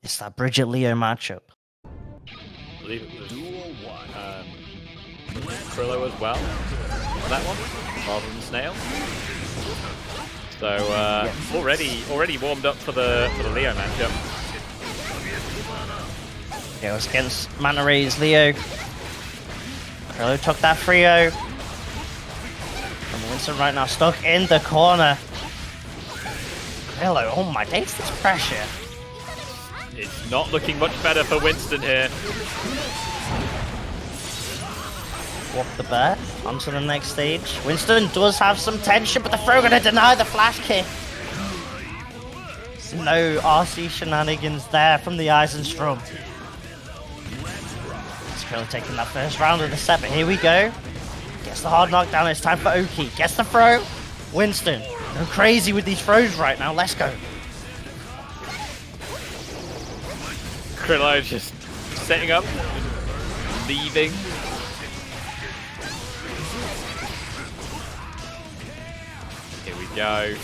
It's that Bridget Leo matchup. I believe it was Krillo as well on that one, rather than Snail. So already warmed up for the Leo matchup. Goes against Manta Ray's Leo. Krillo took that Frio. And Winston right now stuck in the corner. Krillo, oh my days, this pressure. It's not looking much better for Winston here. Walk the bear onto the next stage. Winston does have some tension, but the throw gonna deny the flash kick. No RC shenanigans there from the Eisenstrom. It's Krillo taking that first round of the set, but here we go. Gets the hard knockdown, it's time for Oki. Gets the throw. Winston, go crazy with these throws right now, let's go. Krillo just setting up, leaving. Here we go.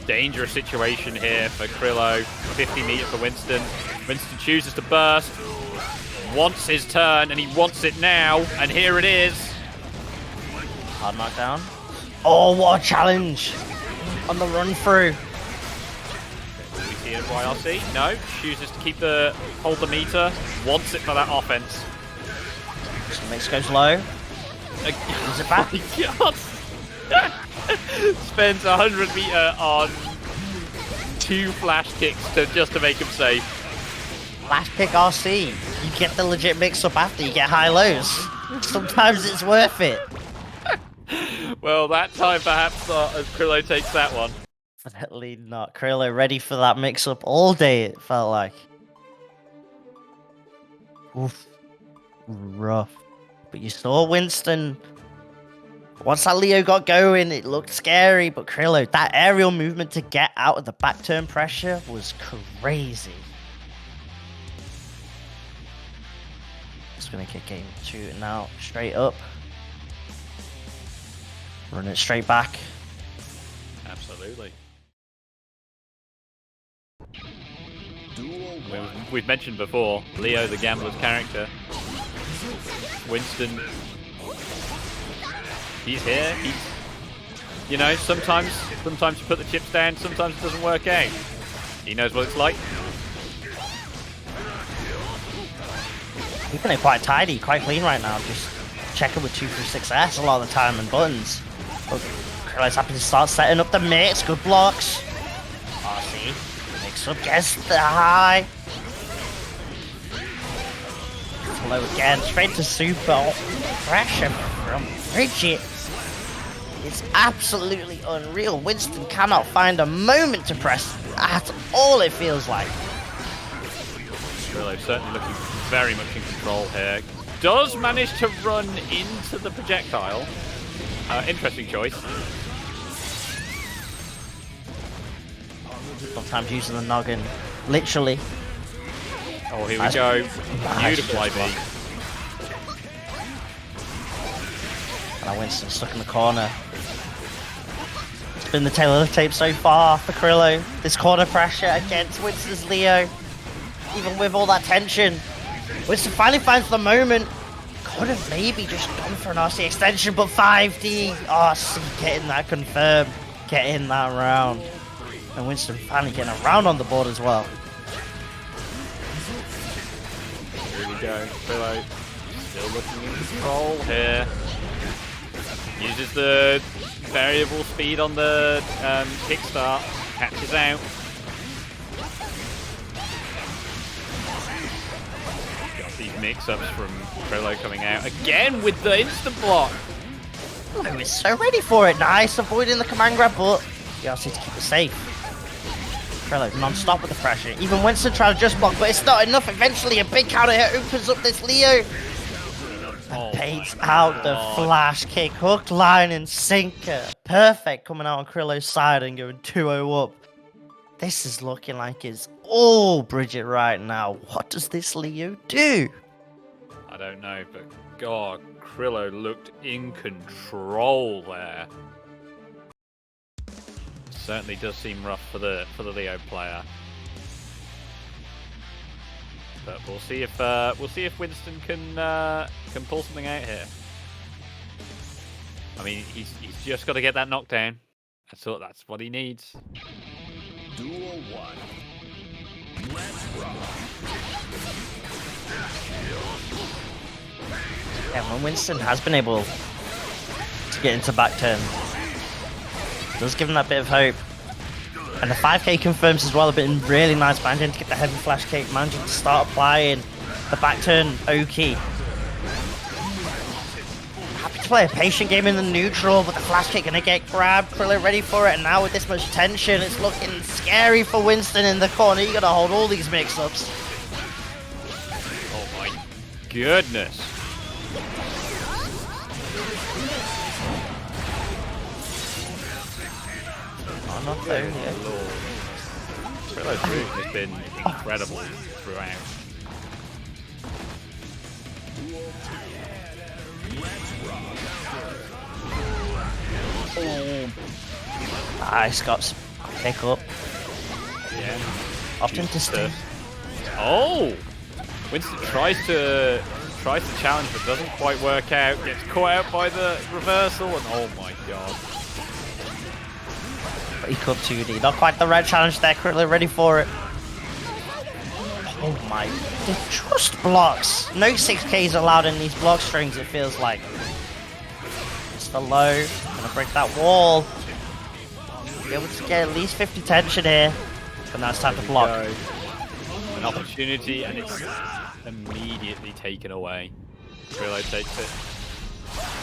Dangerous situation here for Krillo. 50 meter for Winston. Winston chooses to burst. Wants his turn, and he wants it now. And here it is. Hard knockdown. Oh, what a challenge on the run through. Do we see it YRC? No. Chooses to hold the meter. Wants it for that offense. So mix goes low. Is it back? God. Spends 100 meter on 2 flash kicks just to make him safe. Flash kick RC. You get the legit mix up after you get high lows. Sometimes it's worth it. Well, that time perhaps not, as Krillo takes that one. Definitely not. Krillo ready for that mix up all day, it felt like. Oof. Rough. But you saw Winston. Once that Leo got going, it looked scary, but Krillo, that aerial movement to get out of the back turn pressure was crazy. Just gonna kick game 2 now, straight up. Run it straight back. Absolutely. We've mentioned before, Leo the gambler's character. Winston, he's here. You know, sometimes you put the chips down, sometimes it doesn't work out. He knows what it's like. Keeping it quite tidy, quite clean right now. Just checking with 2 through 6S a lot of the time and buttons. But Krillo's happy to start setting up the mix. Good blocks. RC. Mix up, gets the high. Low again, straight to super. Oh, pressure from Bridget. It's absolutely unreal. Winston cannot find a moment to press at all, it feels like. Krillo certainly looking very much in control here. Does manage to run into the projectile. Interesting choice. Sometimes using the noggin, literally. Oh, here we go. Beautiful IB. And now Winston stuck in the corner. It's been the tail of the tape so far for Krillo. This corner pressure against Winston's Leo. Even with all that tension. Winston finally finds the moment. Could have maybe just gone for an RC extension, but 5D. RC getting that confirmed. Getting that round. And Winston finally getting a round on the board as well. Here we go. Krillo still looking in control here. Uses the variable speed on the kickstart. Catches out. Got these mix-ups from Krillo coming out. Again with the instant block. I was so ready for it. Nice, avoiding the command grab, but you also need to keep it safe. Krillin non-stop with the pressure. Even Winston trying to just block, but it's not enough. Eventually, a big counter hit opens up this Leo. Oh Baits my out the God. flash kick, hook, line, and sinker. Perfect coming out on Krillo's side and going 2-0 up. This is looking like it's all Bridget right now. What does this Leo do? I don't know, but God, Krillo looked in control there. Certainly does seem rough for the Leo player. But we'll see if Winston can pull something out here. I mean, he's just got to get that knockdown. That's what he needs. Duel 1. Let's rock. Yeah, when Winston has been able to get into back turn, does give him that bit of hope. And the 5k confirms as well, a bit really nice managing to get the heavy flash kick, managing to start applying the back turn Oki. Happy to play a patient game in the neutral, but the flash kick gonna get grabbed. Krillo ready for it, and now with this much tension, it's looking scary for Winston in the corner. You gotta hold all these mix-ups. Oh my goodness. Oh, not there yet. Krillo's move has been incredible throughout. Nice, got some pick up. Yeah. Often to stay. Oh! Winston tries to challenge but doesn't quite work out. Gets caught out by the reversal and oh my god. Break up 2D. Not quite the right challenge there. Krillo ready for it. Oh my. The trust blocks. No 6Ks allowed in these block strings, it feels like. It's the low. Gonna break that wall. Be able to get at least 50 tension here. But now it's time to block. An opportunity and it's immediately taken away. Krillo takes it.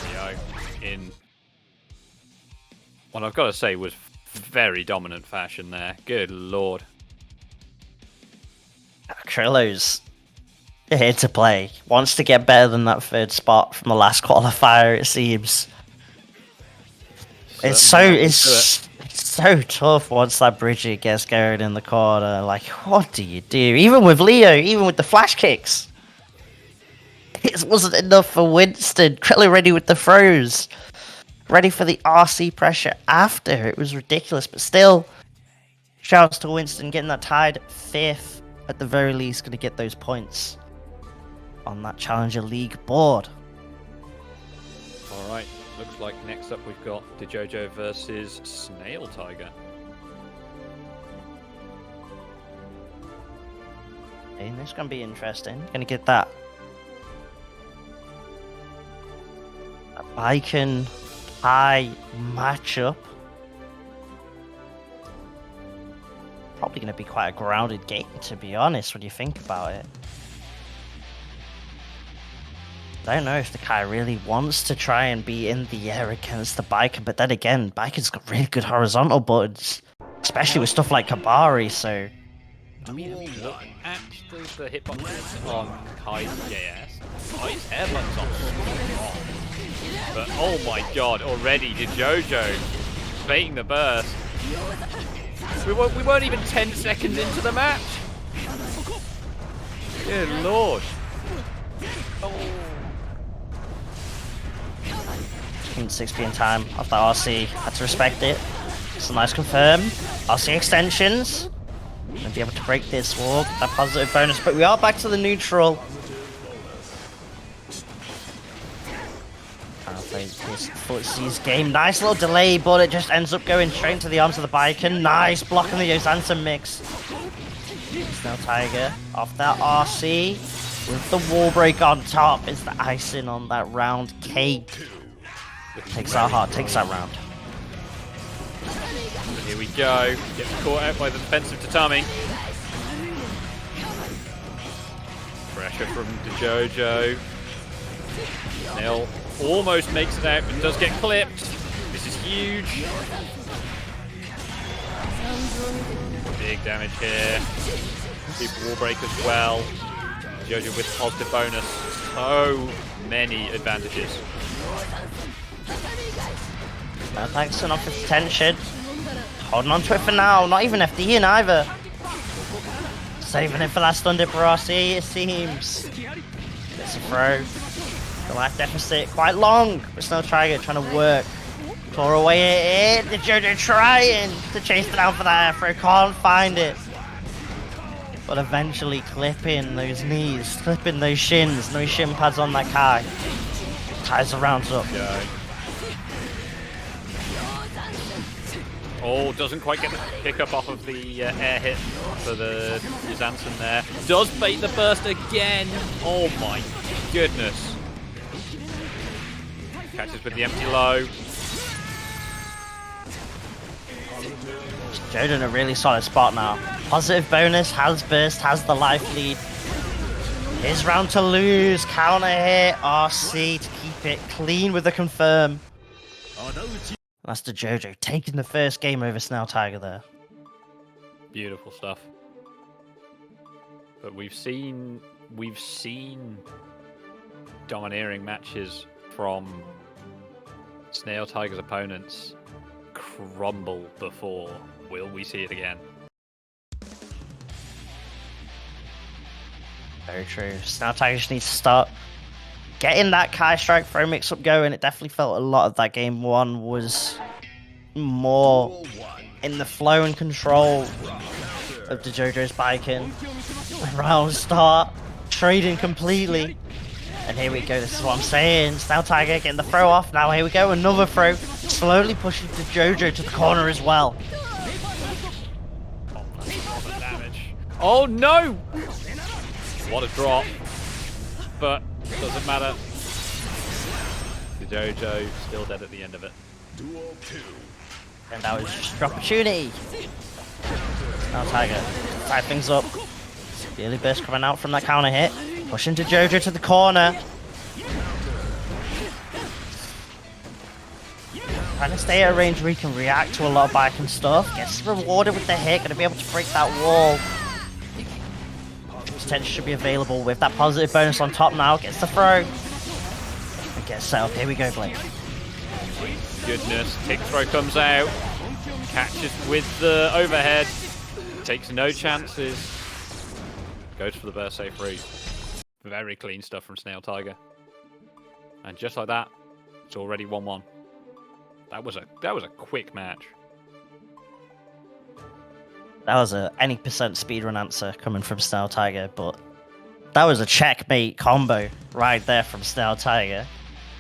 There we go. In what I've got to say was very dominant fashion there. Good lord. Krillo's here to play. Wants to get better than that third spot from the last qualifier, it seems. It's so tough once that Bridget gets going in the corner. Like, what do you do? Even with Leo, even with the flash kicks. It wasn't enough for Winston. Krillo ready with the throws. Ready for the RC pressure after. It was ridiculous, but still. Shouts to Winston getting that tied 5th. At the very least, going to get those points on that Challenger League board. Alright, looks like next up we've got DeJojo versus Snail Tiger. Hey, this is going to be interesting. Going to get that Icon high matchup. Probably going to be quite a grounded game, to be honest, when you think about it. I don't know if the guy really wants to try and be in the air against the biker, but then again, biker's got really good horizontal buttons, especially with stuff like Kabari, so... I mean, look at the hitboxes on Kai's JS. Kai's airbuttons are strong. But oh my god, already DeJojo baiting the burst. We weren't even 10 seconds into the match. Good lord. Oh. 6p in time off that RC. Had to respect it. It's a nice confirm. RC extensions. And be able to break this wall. Get that positive bonus. But we are back to the neutral. Footsy's game. Nice little delay, but it just ends up going straight into the arms of the biker. Nice blocking the Osansa mix. Snail Tiger off that RC with the wall break on top is the icing on that round cake. Takes that hard, takes that round. Here we go. Gets caught out by the defensive Tatami. Pressure from DeJojo. Snail almost makes it out, but does get clipped. This is huge. Big damage here. Super wall break as well. Jojo with positive bonus. So many advantages. Thanks enough of tension. Holding on to it for now. Not even FD in either. Saving it for that stun dip for RC, it seems. Gets a throw. The life deficit quite long. But Snow Tiger trying to work. Claw away at it. The Jojo trying to chase it down for that throw. Can't find it. But eventually clipping those knees, clipping those shins. No shin pads on that Kai. Ties the rounds up. Go. Oh, doesn't quite get the pick up off of the air hit for the Yuzansen there. Does bait the burst again. Oh my goodness. Catches with the empty low. Jojo in a really solid spot now. Positive bonus, has burst, has the life lead. His round to lose. Counter hit. RC to keep it clean with the confirm. That's the Jojo taking the first game over Snail Tiger there. Beautiful stuff. But we've seen domineering matches from Snail Tiger's opponents crumble before. Will we see it again? Very true. Snail Tiger just needs to start getting that Kai Strike throw mix up going. It definitely felt a lot of that game one was more in the flow and control of the Jojo's biking. Round start, trading completely. And here we go, this is what I'm saying. Snail Tiger getting the throw off. Now here we go, another throw. Slowly pushing the Jojo to the corner as well. Oh no! What a drop. But doesn't matter. The Jojo still dead at the end of it. And that was just an opportunity. Now Tiger, tie things up. Daily burst coming out from that counter hit. Pushing to Jojo to the corner. Trying to stay at a range where he can react to a lot of bike and stuff. Gets rewarded with the hit, gonna be able to break that wall. Potential should be available with that positive bonus on top now. Gets the throw. And gets set up. Here we go, Blake. Goodness, kick throw comes out. Catches with the overhead. Takes no chances. Goes for the burst safe route. Very clean stuff from Snail Tiger. And just like that, it's already 1-1. That was a quick match. That was a any percent speedrun answer coming from Snail Tiger, but that was a checkmate combo right there from Snail Tiger.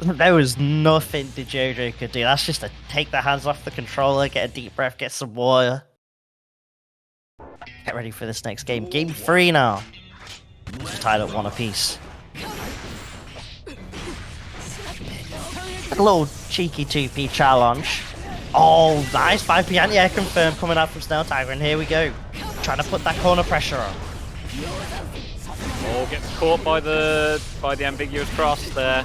There was nothing the Jojo could do. That's just to take the hands off the controller, get a deep breath, get some water. Get ready for this next game. Game 3 now. Just tied up 1 apiece. A little cheeky 2P challenge. Oh, nice 5P anti-air confirm coming out from Snail Tiger, and here we go. Trying to put that corner pressure on. Oh, gets caught by the ambiguous cross there.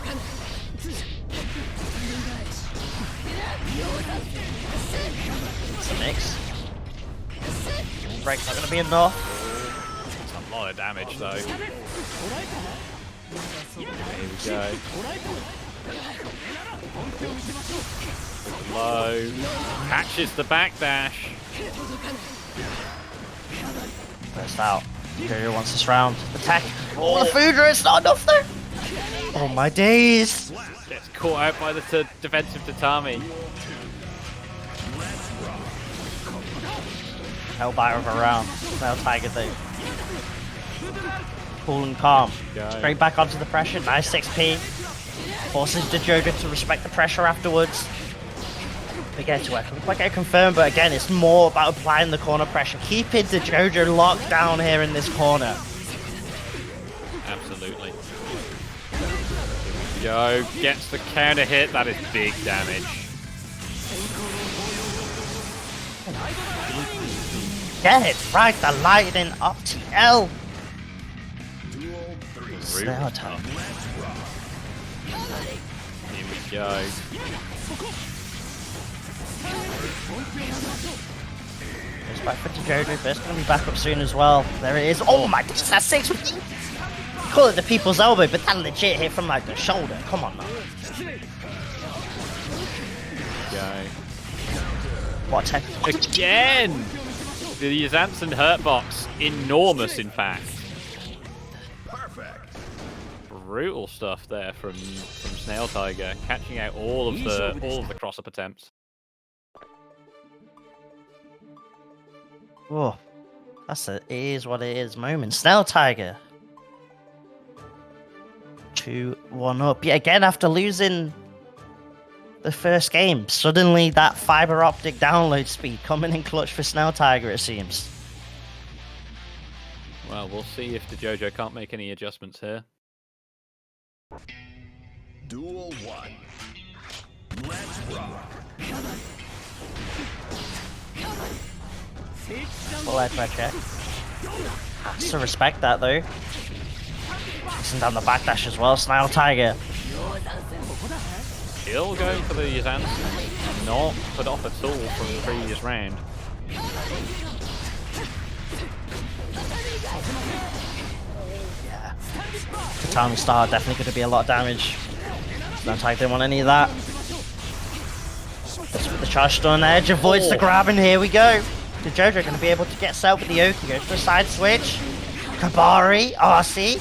It's a mix. Break's not going to be enough. It's a lot of damage though. Here we go. Low. Catches the backdash. Burst out. Jojo wants this round. Attack. Oh, the Foodra, it's not enough though. Oh my days. Gets caught out by the defensive Tatami. Hellbite of a round. Snail Tiger though. Cool and calm. Straight back onto the pressure. Nice 6P. Forces the Jojo to respect the pressure afterwards. We get to it. Can't quite get confirmed, but again, it's more about applying the corner pressure. Keeping the Jojo locked down here in this corner. Absolutely. Yo, gets the counter hit. That is big damage. Get it right, the lightning up to L. Snail Tiger. Here we go. Goes back for Jojo, but it's going to be back up soon as well. There it is. Oh my goodness, that's 6. Call it the people's elbow, but that legit hit from like the shoulder. Come on now. Go. What a Again! The Zanson hurt box. Enormous, in fact. Perfect. Brutal stuff there from Snail Tiger, catching out all of the cross-up attempts. Oh, it is what it is moment. Snail Tiger. 2-1 up. Yet again, after losing the first game, suddenly that fiber optic download speed coming in clutch for Snail Tiger, it seems. Well, we'll see if the JoJo can't make any adjustments here. Duel 1. Let's rock. Full air check. Has to respect that though. Chasing down the backdash as well. Snail Tiger. Still going for the Zanson. Not put off at all from the previous round. Yeah. Tatami Star definitely going to be a lot of damage. Snail Tiger didn't want any of that. Let's put the charge stun edge. Avoids the grab, and here we go. The JoJo going to be able to get set up with the Oki. Goes for a side switch. Kabari, RC.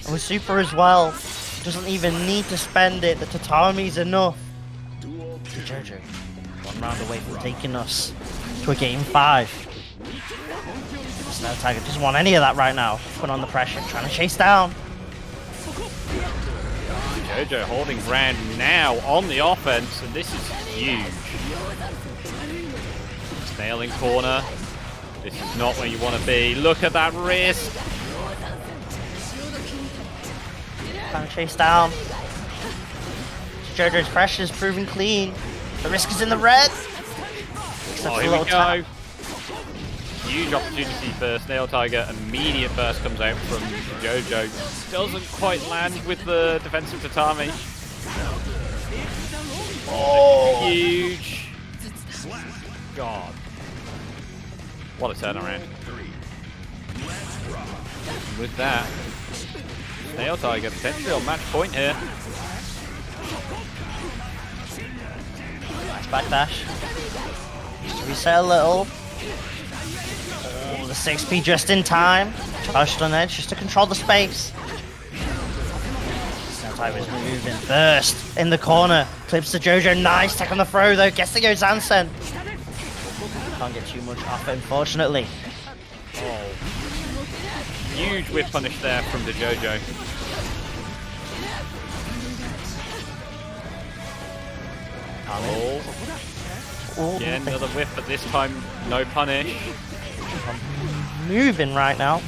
And with super as well. Doesn't even need to spend it. The Tatami's enough. The JoJo, 1 round away from taking us to a game 5. Snail Tiger doesn't want any of that right now. Put on the pressure, trying to chase down. JoJo holding ground now on the offense, and this is huge. Snail in corner. This is not where you want to be. Look at that wrist. Trying to chase down. JoJo's pressure is proving clean. The risk is in the red. Oh, here we go. Huge opportunity for Snail Tiger. Immediate burst comes out from JoJo. Doesn't quite land with the defensive tatami. Oh, huge. God. What a turnaround. And with that, Snail Tiger potentially on match point here. Nice backdash. Just to reset a little. Oh, the 6P just in time. Charged on edge just to control the space. Snail Tiger's moving. Burst in the corner. Clips to JoJo. Nice tech on the throw though. Gets to go Zansen. Can't get too much off it, unfortunately. Oh. Huge whip punish there from the JoJo. Oh. Yeah, another whip, but this time no punish. Moving right now.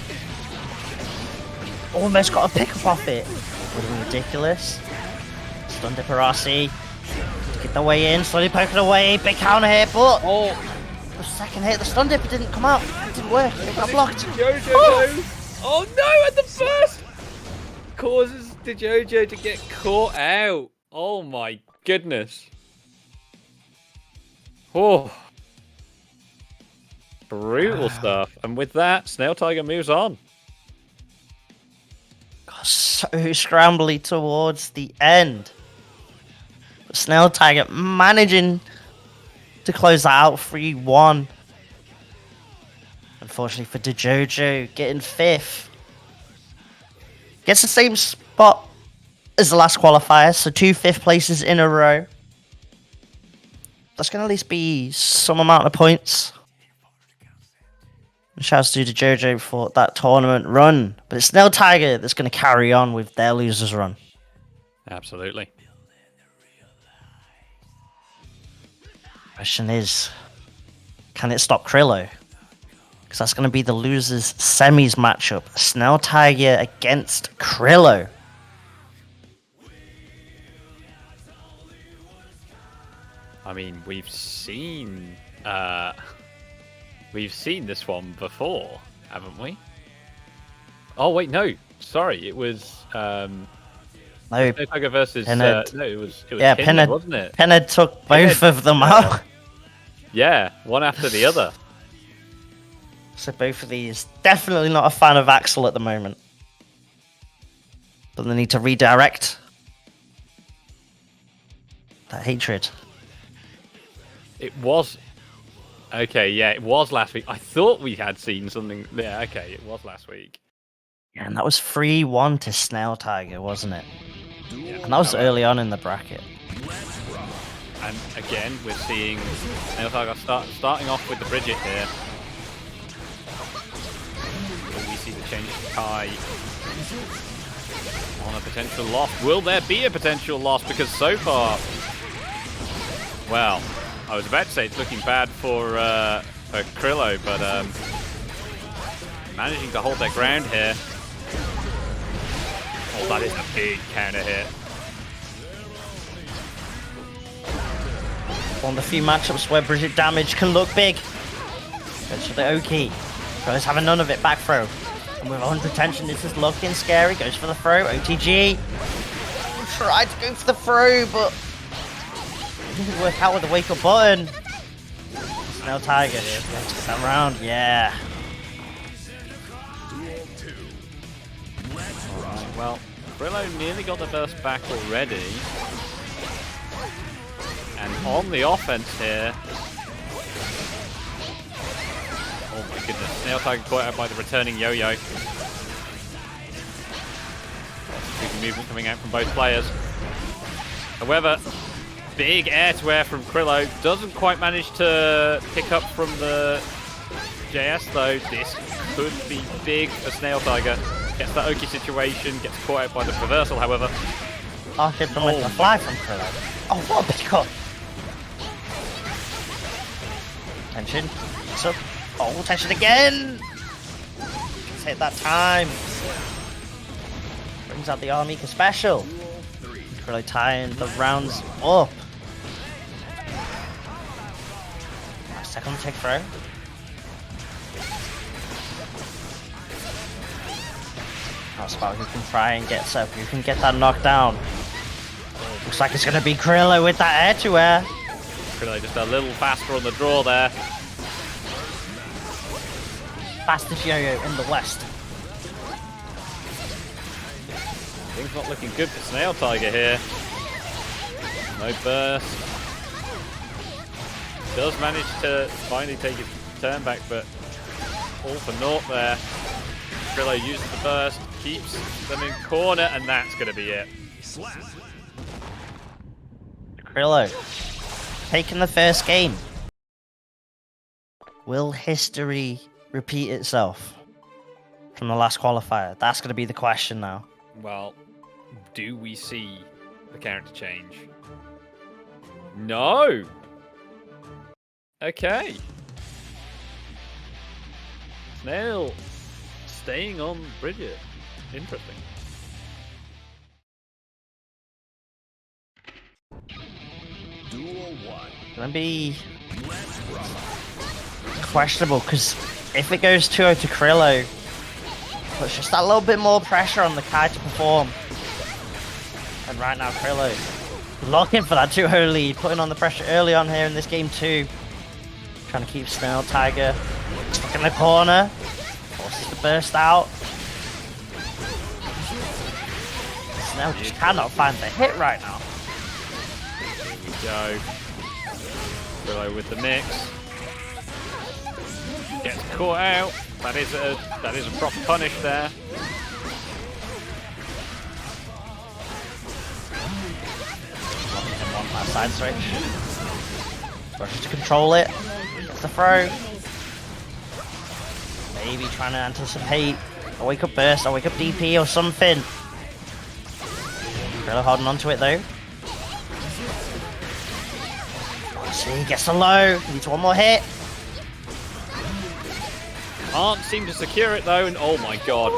Almost got a pickup off it. Would have been ridiculous. Stun dipper RC. Get the way in, slowly poking away. Big counter hit, but the second hit, the stun dipper didn't come out. It didn't work. It got blocked. Oh no! And the first causes the JoJo to get caught out. Oh my goodness. Oh. Brutal stuff. And with that, Snail Tiger moves on. Got so scrambly towards the end. But Snail Tiger managing to close that out 3-1. Unfortunately for DeJojo, getting 5th. Gets the same spot as the last qualifier, so 2 5th places in a row. That's going to at least be some amount of points. Shouts to DeJojo for that tournament run. But it's Snail Tiger that's going to carry on with their losers run. Absolutely. Question is, can it stop Krillo? Because that's going to be the losers semis matchup. Snail Tiger against Krillo. I mean, we've seen this one before, haven't we? Oh wait, no. Sorry, it was No, Tiger versus Pinhead. no, it was yeah, Pinhead, wasn't it? Pinhead took both of them out. Yeah, one after the other. So both of these, definitely not a fan of Axel at the moment. But they need to redirect that hatred. It was... Okay, yeah, it was last week. I thought we had seen something... Yeah, okay, it was last week. Yeah, and that was 3-1 to Snail Tiger, wasn't it? Yeah, And that was early on in the bracket. And again, we're seeing Snail Tiger starting off with the Bridget here. But we see the change to Kai on a potential loss. Will there be a potential loss? Because so far, well, I was about to say it's looking bad for Krillo, but managing to hold their ground here. Oh, that is a big counter hit. One of the few matchups where Bridget damage can look big. Goes for the Oki. Krillo's having none of it. Back throw. And with 100 tension, this is looking scary. Goes for the throw. OTG. Tried to go for the throw, but it didn't work out with the wake up button. Snail Tiger here. Next time round. Yeah. Alright, well, Brillo nearly got the burst back already. And on the offense here. Oh my goodness, Snail Tiger caught out by the returning Yo-Yo. Big movement coming out from both players. However, big air-to-air from Krillo. Doesn't quite manage to pick up from the JS though. This could be big for Snail Tiger. Gets that Oki situation, gets caught out by the reversal, however. After implementing a fly from Krillo. Oh, what a pick up! Tension. So, oh, tension again! Let's hit that time. Brings out the Armika special. Krillo tying the rounds up. Second take throw. Now Spark, who can try and get set up, who can get that knockdown. Looks like it's going to be Krillo with that air-to-air. Krillo just a little faster on the draw there. Fastest yo-yo in the West. Things not looking good for Snail Tiger here. No burst. Does manage to finally take his turn back, but all for naught there. Krillo uses the burst, keeps them in corner, and that's going to be it. Krillo taking the first game. Will history repeat itself from the last qualifier? That's going to be the question now. Well, do we see the character change? No! Okay. Snail staying on Bridget. Interesting. Duel 1. Gonna be questionable because if it goes 2-0 to Krillo, puts just that little bit more pressure on the Kai to perform. And right now Krillo looking for that 2-0 lead, putting on the pressure early on here in this game 2. Trying to keep Snail Tiger stuck in the corner. Forces the burst out. Snail just cannot find the hit right now. Here we go. Krillo with the mix. Gets caught out. That is a proper punish there. One last side switch. Rushes to control it. Gets the throw. Maybe trying to anticipate a wake up burst, a wake up DP or something. Krillo holding on to it though. See, gets the low. Needs one more hit. Can't seem to secure it though, and oh my god.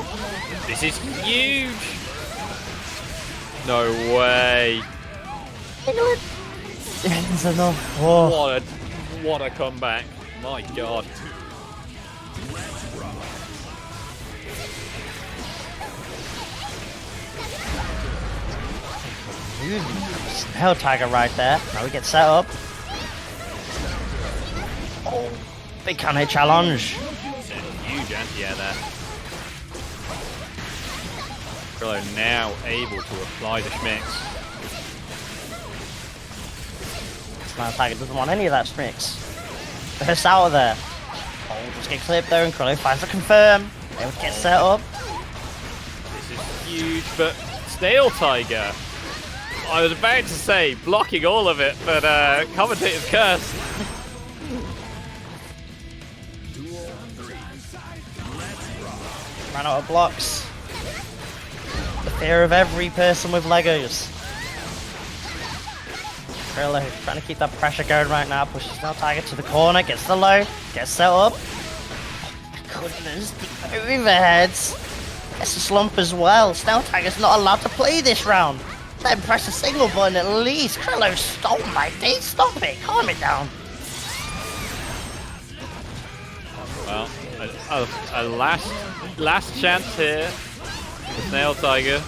This is huge! No way. It's enough. Oh. What a comeback. My god. Snail Tiger right there. Now we get set up. Oh, big can hit challenge. anti-air there. Krillo now able to apply the schmicks. Now Tiger doesn't want any of that schmicks. Burst out of there. Oh, just get clipped there, and Krillo finds a confirm. Able to get set up. This is huge, but Snail Tiger. I was about to say blocking all of it, but commentator's curse. Ran out of blocks. The fear of every person with Legos. Krillo trying to keep that pressure going right now. Pushes Snail Tiger to the corner, gets the low, gets set up. Oh my goodness, the overheads. Gets a slump as well. Snail Tiger's not allowed to play this round. Let him press a single button at least. Krillo stole my day. Stop it. Calm it down. Well, a last chance here for Snail Tiger.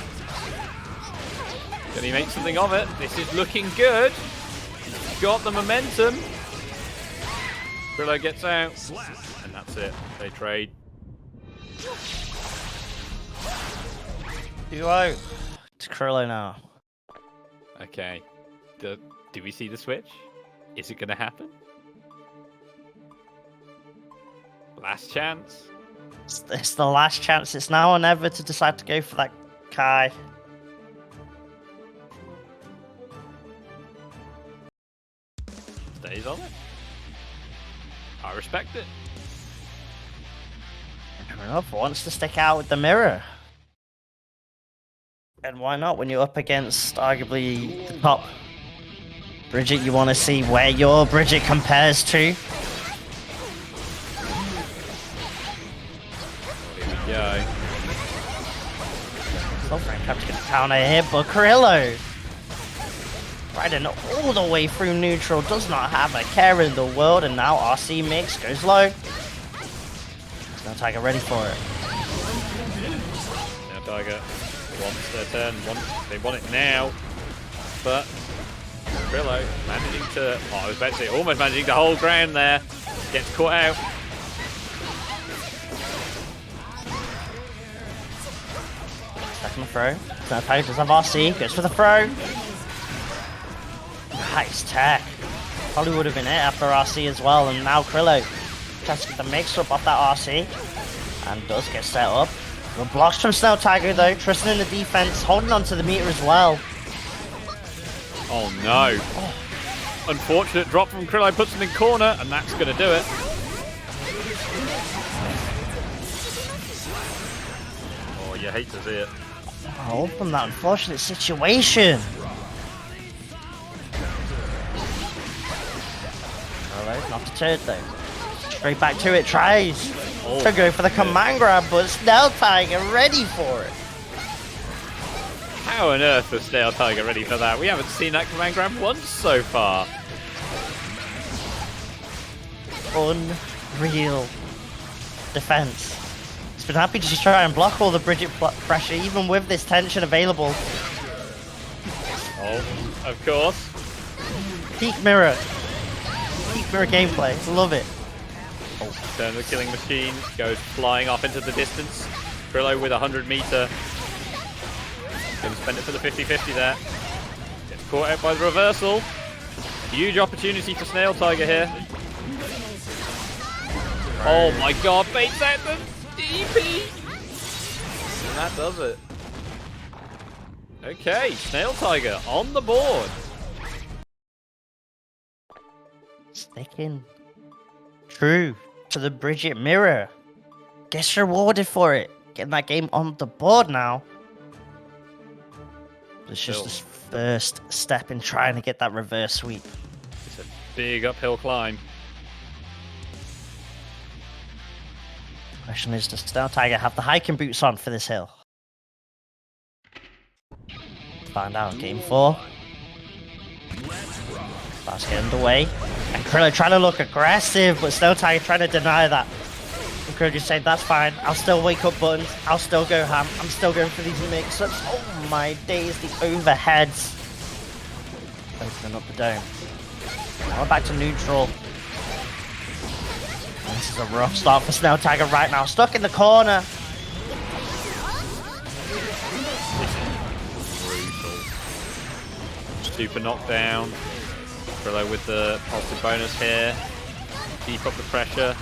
Can he make something of it? This is looking good. He's got the momentum. Krillo gets out, and that's it. They trade. Duo. It's Krillo now. Okay. Do we see the switch? Is it going to happen? Last chance. It's the last chance. It's now or never to decide to go for that Kai. Stays on it. I respect it. Fair enough. Wants to stick out with the mirror. And why not when you're up against arguably the top Bridget? You want to see where your Bridget compares to. Here we go. Frank have to get a counter here, but Krillo riding all the way through neutral, does not have a care in the world, and now RC mix goes low. Snail Tiger ready for it. Snail Tiger wants their turn. They want it now, but Krillo managing to. Oh, I was about to say almost managing to hold ground there. Gets caught out. Second throw. Snail Tiger does have RC, goes for the throw. Nice tech. Probably would have been it after RC as well, and now Krillo tries to get the mix up off that RC. And does get set up. Good blocks from Snail Tiger though, trusting in the defense, holding on to the meter as well. Oh no. Oh. Unfortunate drop from Krillo, puts him in corner, and that's going to do it. Oh, you hate to see it. Oh, from that unfortunate situation. Krillo, not deterred though. Straight back to it, tries to go for the command grab, but Snail Tiger ready for it. How on earth was Snail Tiger ready for that? We haven't seen that command grab once so far. Unreal defense. He's been happy to just try and block all the Bridget pressure, even with this tension available. Oh, of course. Peak mirror. Peak mirror gameplay. Love it. Oh, turn the killing machine, goes flying off into the distance. Krillo with 100 meter. Gonna spend it for the 50-50 there. Gets caught out by the reversal. Huge opportunity for Snail Tiger here. Oh my god, baits out the DP! And that does it. Okay, Snail Tiger on the board. Sticking true to the Bridget mirror. Gets rewarded for it. Getting that game on the board now. It's just this first step in trying to get that reverse sweep. It's a big uphill climb. Question is, does Snail Tiger have the hiking boots on for this hill? Find out. Game 4. Let's get underway. And Krillo trying to look aggressive, but Snail Tiger trying to deny that. And Krillo just saying, that's fine. I'll still wake up buttons. I'll still go ham. I'm still going for these mix-ups. Oh my days, the overheads. Opening up the dome. Now we're back to neutral. And This is a rough start for Snail Tiger right now. Stuck in the corner. Brutal. Super knockdown. Krillo with the positive bonus here. Keep up the pressure.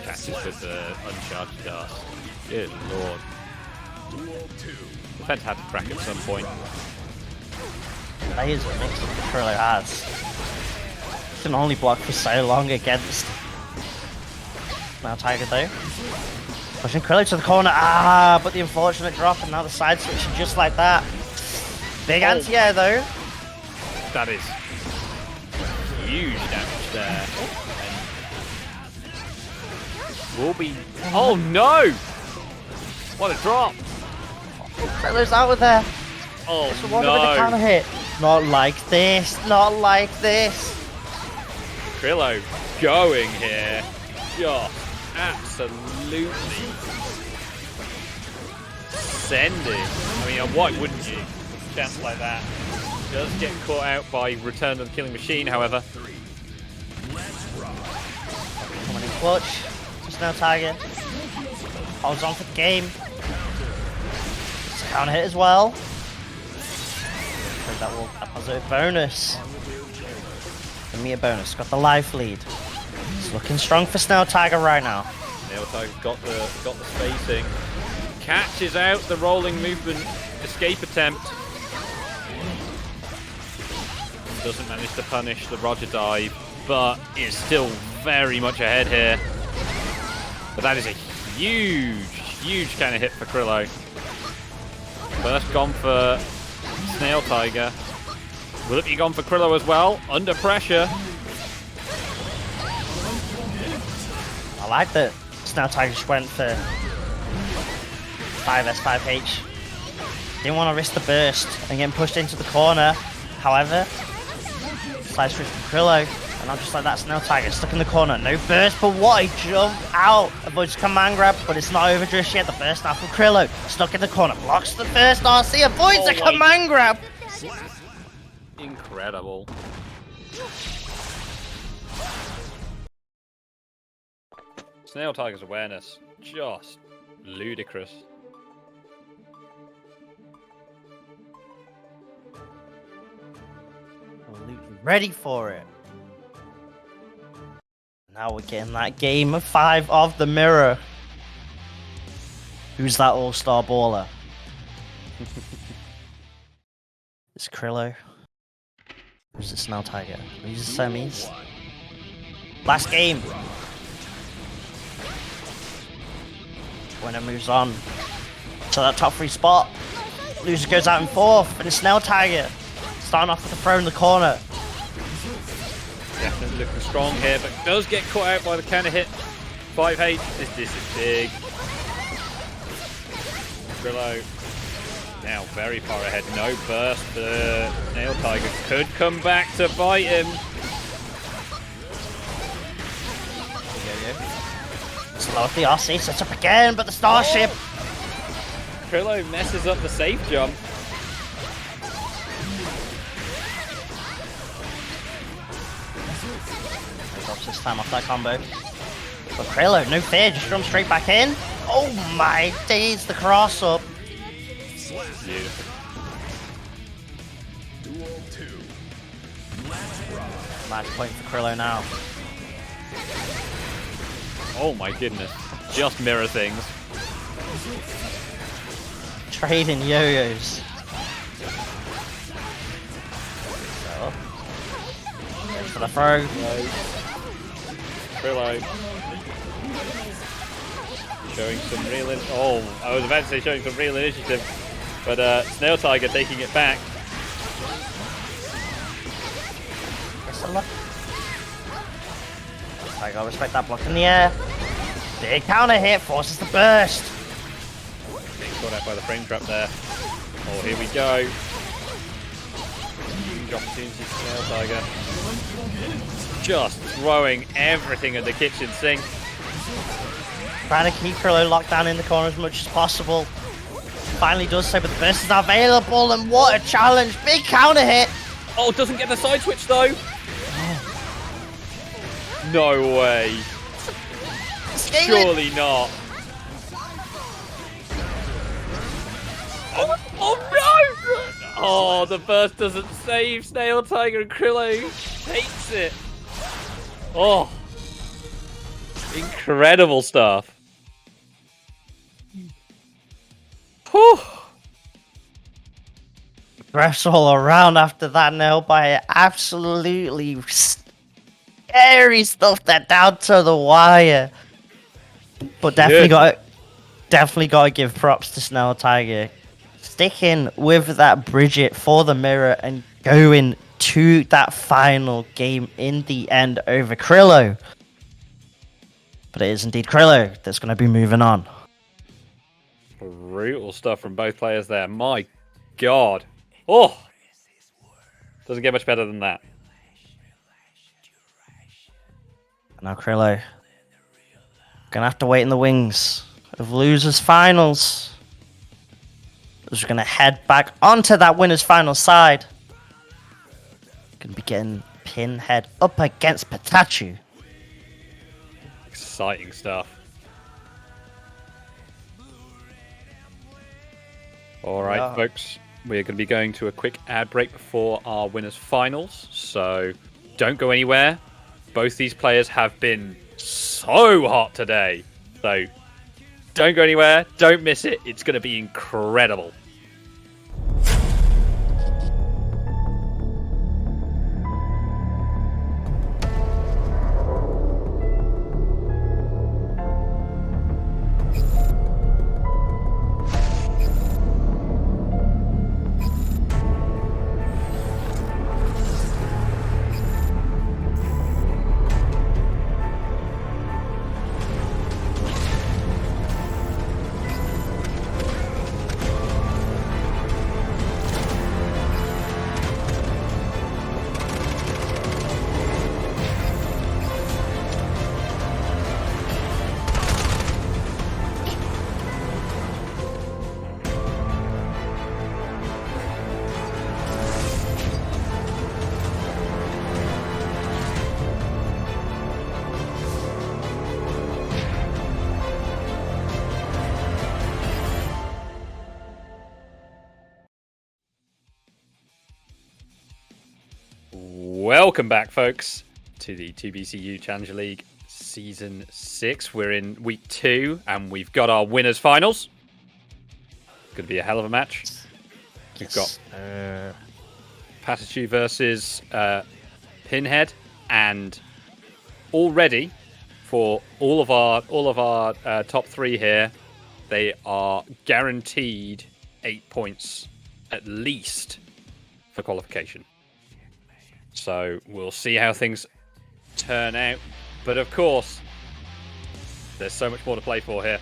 Catches with the uncharged dust. Good lord. Defense had to crack at some point. That is a mix that Krillo has. Can only block for so long against Snail Tiger though. Pushing Krillo to the corner. Ah, but the unfortunate drop and now the side switch just like that. Big anti-air though. That is huge damage there. And will be. Oh no! What a drop! Krillo's out with there. Oh It's one with the counter hit. Not like this. Not like this. Krillo going here. Just absolutely sending. I mean, why wouldn't you? Chance like that. Does get caught out by Return of the Killing Machine, however. Coming in clutch. Just no target. Holds on for the game. It's a counter hit as well. That will a positive bonus. Give me a bonus. Got the life lead. It's looking strong for Snail Tiger right now. Snail Tiger's got the spacing. Catches out the rolling movement escape attempt. Doesn't manage to punish the Roger dive, but is still very much ahead here. But that is a huge kind of hit for Krillo. First gone for Snail Tiger. Will it be gone for Krillo as well? Under pressure. I like that Snail Tiger just went for 5S, 5H. Didn't want to risk the burst and getting pushed into the corner. However, side switch from Krillo. And I'm just like that Snail Tiger stuck in the corner. No burst, but what a jump out. Avoids command grab, but it's not over just yet. The burst now from Krillo. Stuck in the corner. Blocks the first RC. Avoids the command grab. Incredible. Snail Tiger's awareness, just ludicrous. Ready for it. Now we're getting that game of 5 of the mirror. Who's that all-star baller? It's Krillo. Who's the Snail Tiger? Who's the semis? Last game. Winner moves on to that top 3 spot. Loser goes out in 4th, and it's Snail Tiger starting off with the throw in the corner. Definitely looking strong here, but does get caught out by the counter hit. 5H. This is big. Krillo now very far ahead. No burst. The Snail Tiger could come back to bite him. Slow with the RC, sets up again, but the Starship. Krillo messes up the safe jump. Drops this time off that combo. But Krillo, no fear, just jumps straight back in. Oh my days, the cross up. Beautiful. Match point for Krillo now. Oh my goodness. Just mirror things. Trading yo-yos. So, goes for the throw. Krillo. Showing some real... I was about to say showing some real initiative, but Snail Tiger taking it back. I gotta respect that block in the air. Big counter hit, forces the burst. Getting caught out by the frame trap there. Oh, here we go. Huge opportunity for Snail Tiger. Just throwing everything at the kitchen sink. Trying to keep Krillo locked down in the corner as much as possible. Finally does so, but the burst is available, and what a challenge! Big counter hit! Oh, doesn't get the side switch though. No way. Surely not. Oh no! Oh, the burst doesn't save Snail Tiger, and Krillo takes it. Oh, incredible stuff. Whew. Refs all around after that nail biter. Absolutely scary stuff that down to the wire. But definitely got to give props to Snell Tiger. Sticking with that Bridget for the mirror and going to that final game in the end over Krillo. But it is indeed Krillo that's going to be moving on. Brutal stuff from both players there. My God. Oh! Doesn't get much better than that. Now Krillo gonna have to wait in the wings of losers finals. We're gonna head back onto that winners final side. Gonna be getting Pinhead up against Pikachu. Exciting stuff. All right, folks. We're going to be going to a quick ad break before our winners finals. So don't go anywhere. Both these players have been so hot today. So don't go anywhere. Don't miss it. It's going to be incredible. Welcome back, folks, to the 2BCU Challenger League Season 6. We're in Week 2, and we've got our winners' finals. Going to be a hell of a match. We've got Pikachu versus Pinhead, and already for all of our top 3 here, they are guaranteed 8 points at least for qualification. So we'll see how things turn out. But of course, there's so much more to play for here.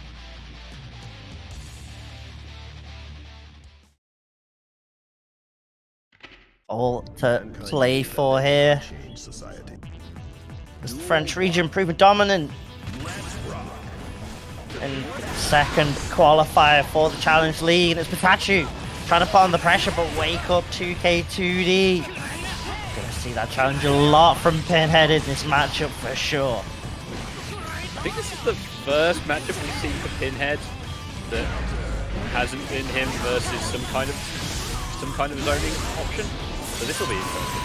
All to play for here. As the French region proving dominant. And second qualifier for the Challenge League. And it's Pikachu trying to put on the pressure, but wake up 2K2D. Gonna see that challenge a lot from Pinhead in this matchup for sure. I think this is the first matchup we've seen for Pinhead that hasn't been him versus some kind of zoning option. So this will be interesting.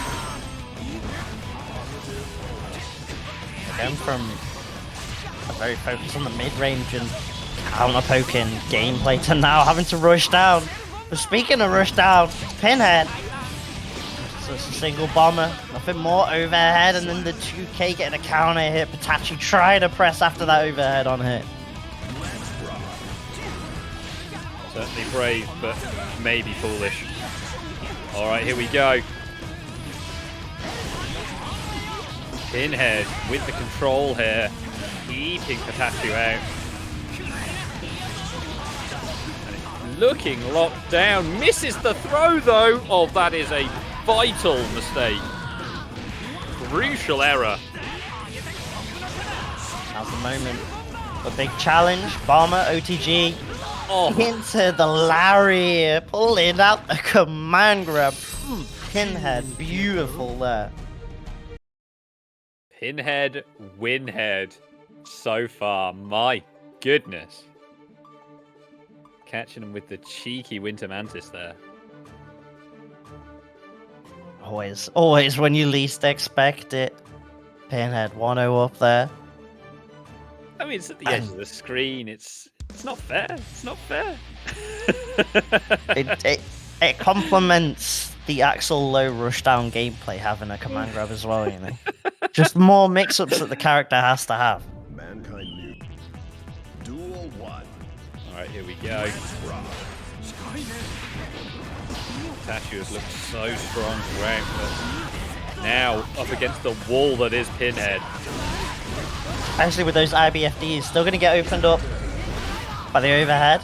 Again, from a very focused on the mid-range and counter-poking gameplay to now having to rush down. But speaking of rush down, Pinhead. So it's a single bomber, nothing more overhead, and then the 2K getting a counter hit. Pikachu trying to press after that overhead on hit. Certainly brave, but maybe foolish. Alright, here we go. Pinhead with the control here, keeping Pikachu out. And it's looking locked down. Misses the throw though. Oh, that is a vital mistake. Crucial error. Now's the moment. A big challenge. Bomber, OTG. Oh. Into the Larry. Pulling out the command grab. Pinhead. Beautiful there. Pinhead, Winhead. So far, my goodness. Catching him with the cheeky Winter Mantis there. Always when you least expect it. Pinhead 1-0 up there. I mean, it's at the edge of the screen. It's not fair. It's not fair. It complements the Axel low rushdown gameplay having a command grab as well, you know. Just more mix-ups that the character has to have. Mankind new. Duel 1. Alright, here we go. Tachu has looked so strong throughout, but now up against the wall that is Pinhead. Actually, with those IBFDs, still going to get opened up by the overhead.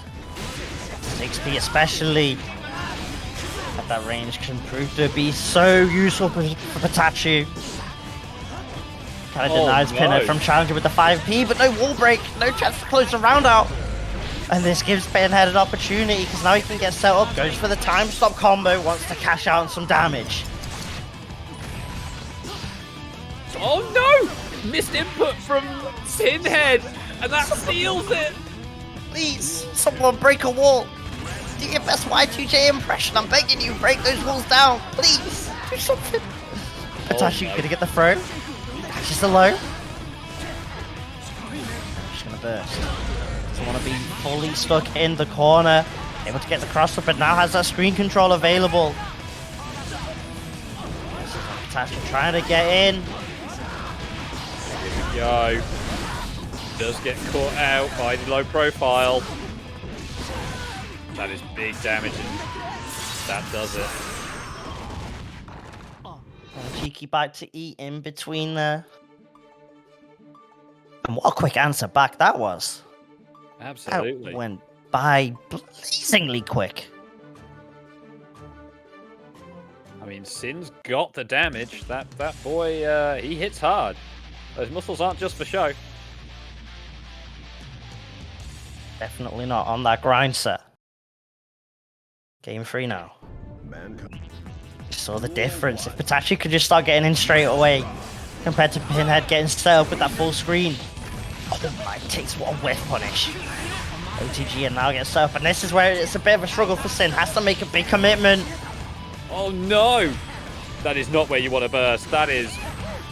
6P especially at that range can prove to be so useful for Patachu. Kind of denies Pinhead from challenging with the 5P, but no wall break, no chance to close the round out. And this gives Pinhead an opportunity because now he can get set up, goes for the time stop combo, wants to cash out on some damage. Oh no! Missed input from Pinhead, and that steals it! Please, someone break a wall. Do your best Y2J impression. I'm begging you, break those walls down. Please, do something. Patachu gonna get the throw. Catches the low. Just gonna burst. Doesn't want to be fully stuck in the corner. Able to get the crossover, but now has that screen control available. Patachu trying to get in. Here we go. Does get caught out by the low profile. That is big damage, and that does it. A cheeky bite to eat in between there. And what a quick answer back that was. Absolutely. That went by blazingly quick. I mean, Sin's got the damage. That boy, he hits hard. Those muscles aren't just for show. Definitely not on that grind set. Game 3 now. Mankind. You saw the difference. If Patachu could just start getting in straight away, compared to Pinhead getting set up with that full screen. Oh my takes, what a whiff punish. OTG and now gets set up, and this is where it's a bit of a struggle for Sin. Has to make a big commitment. Oh no! That is not where you want to burst. That is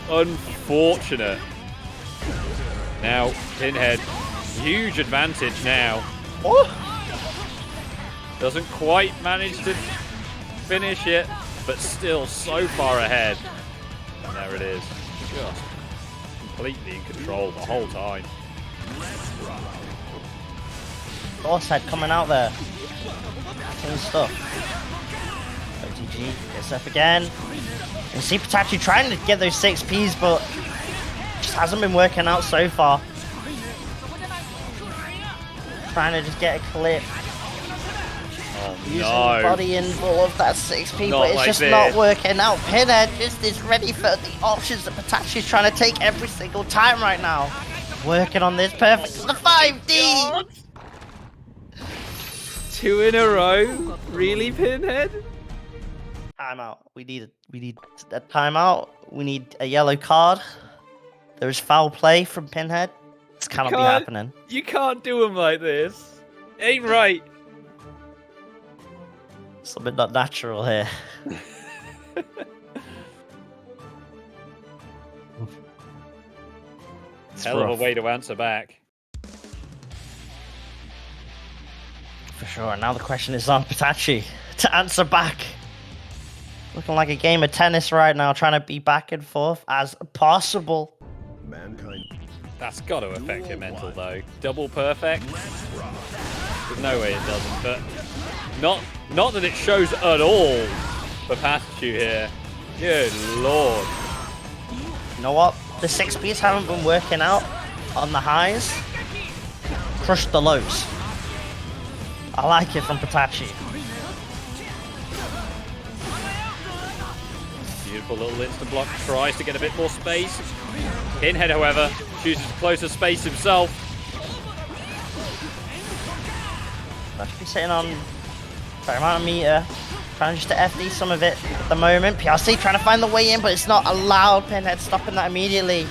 unfortunate. Now, Pinhead, huge advantage now. Oh! Doesn't quite manage to finish it, but still so far ahead. And there it is. Just completely in control the whole time. Horsehead coming out there. Clean stuff. OTG gets up again. You see Patachu trying to get those 6Ps, but just hasn't been working out so far. Trying to just get a clip. Oh Using no. the body in all of that 6P, Not but it's like just this. not working out. Pinhead just is ready for the options that Patachu's trying to take every single time right now. Working on this perfect. The 5D! God. 2 in a row? Really, Pinhead? Timeout. We need a timeout. We need a yellow card. There is foul play from Pinhead. This cannot be happening. You can't do them like this. Ain't right. Something not natural here. Hell of rough. a way to answer back. For sure. Now the question is on Patachu to answer back. Looking like a game of tennis right now, trying to be back and forth as possible. Mankind. That's got to affect your mental though. Double perfect? There's no way it doesn't, but not that it shows at all for Patachu here. Good lord. You know what? The 6Ps haven't been working out on the highs. Crush the lows. I like it from Patachu. Beautiful little instant block. Tries to get a bit more space. Pinhead, however, chooses closer space himself. I should be sitting on a fair amount of meter. Trying just to FD some of it at the moment. PRC trying to find the way in, but it's not allowed. Pinhead stopping that immediately.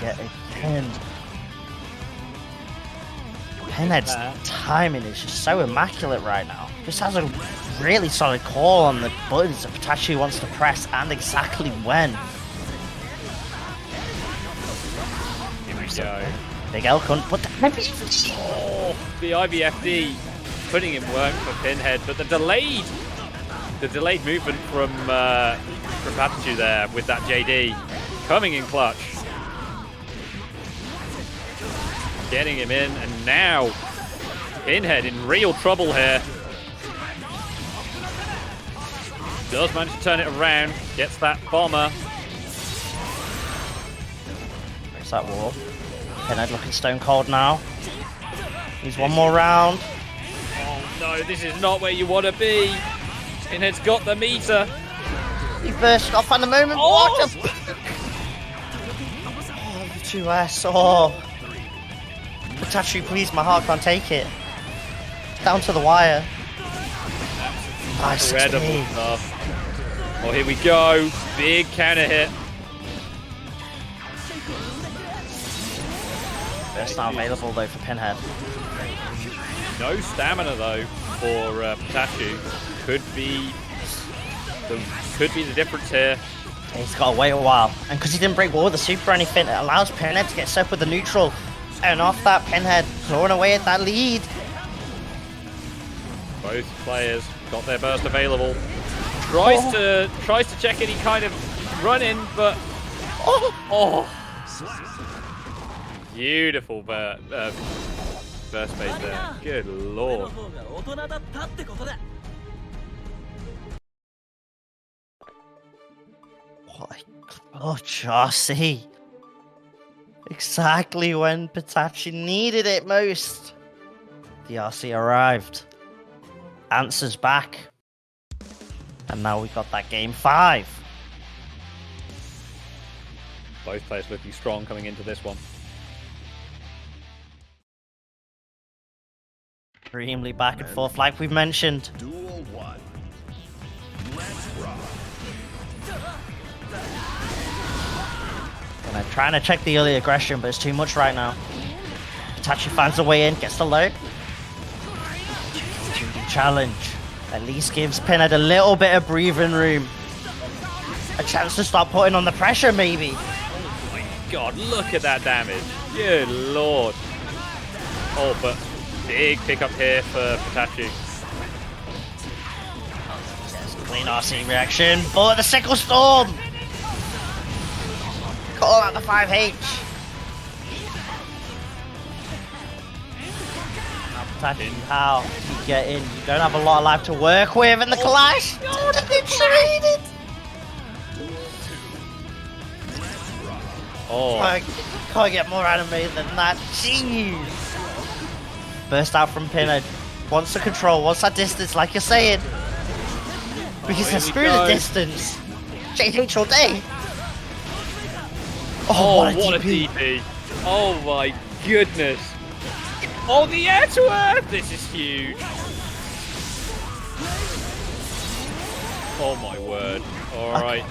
Get it pinned. Pinhead's timing is just so immaculate right now. Just has a really solid call on the buttons that Patachi wants to press and exactly when. Here we go. Big L cunt, but The IVFD putting in work for Pinhead, but the delayed movement from Patachi there with that JD coming in clutch. Getting him in, and now Pinhead in real trouble here. Does manage to turn it around, gets that bomber. There's that wall. Pinhead looking stone cold now. He's one more round. Oh no, this is not where you want to be. Pinhead's got the meter. He burst off at the moment. Oh! What the 2S. Oh. Patachi, please, my heart can't take it. Down to the wire. Nice. Incredible stuff. Oh, here we go. Big counter hit. Burst now available though for Pinhead. No stamina though for Patachi. Could be the difference here. He's got to wait a while, and because he didn't break wall with the super or anything, it allows Pinhead to get set with the neutral, and off that Pinhead clawing away at that lead. Both players got their burst available. Tries to check any kind of run in, but beautiful burst base there. Good lord. What a clutch RC. Exactly when Patachi needed it most. The RC arrived. Answers back. And now we got that game 5. Both players looking strong coming into this one. Extremely back and forth like we've mentioned. Duel 1. Let's rock. And I'm trying to check the early aggression, but it's too much right now. Patachi finds a way in, gets the load. 2D challenge. At least gives Pinhead a little bit of breathing room. A chance to start putting on the pressure, maybe. Oh my god, look at that damage. Good lord. Oh, but big pickup here for Patachi. Yes, clean RC reaction, but the Sickle Storm! Call out the 5H. Now Patachi, how do you get in? You don't have a lot of life to work with, and the clash! Oh, they traded! Oh, I can't get more animated than that. Jeez! Burst out from Pinhead. Wants the control, wants that distance, like you're saying. Because here they're we screw the go. distance. JH all day. oh, what a what a DP. DP. Oh my goodness. Oh, the air to earth. This is huge. Oh my word. Alright.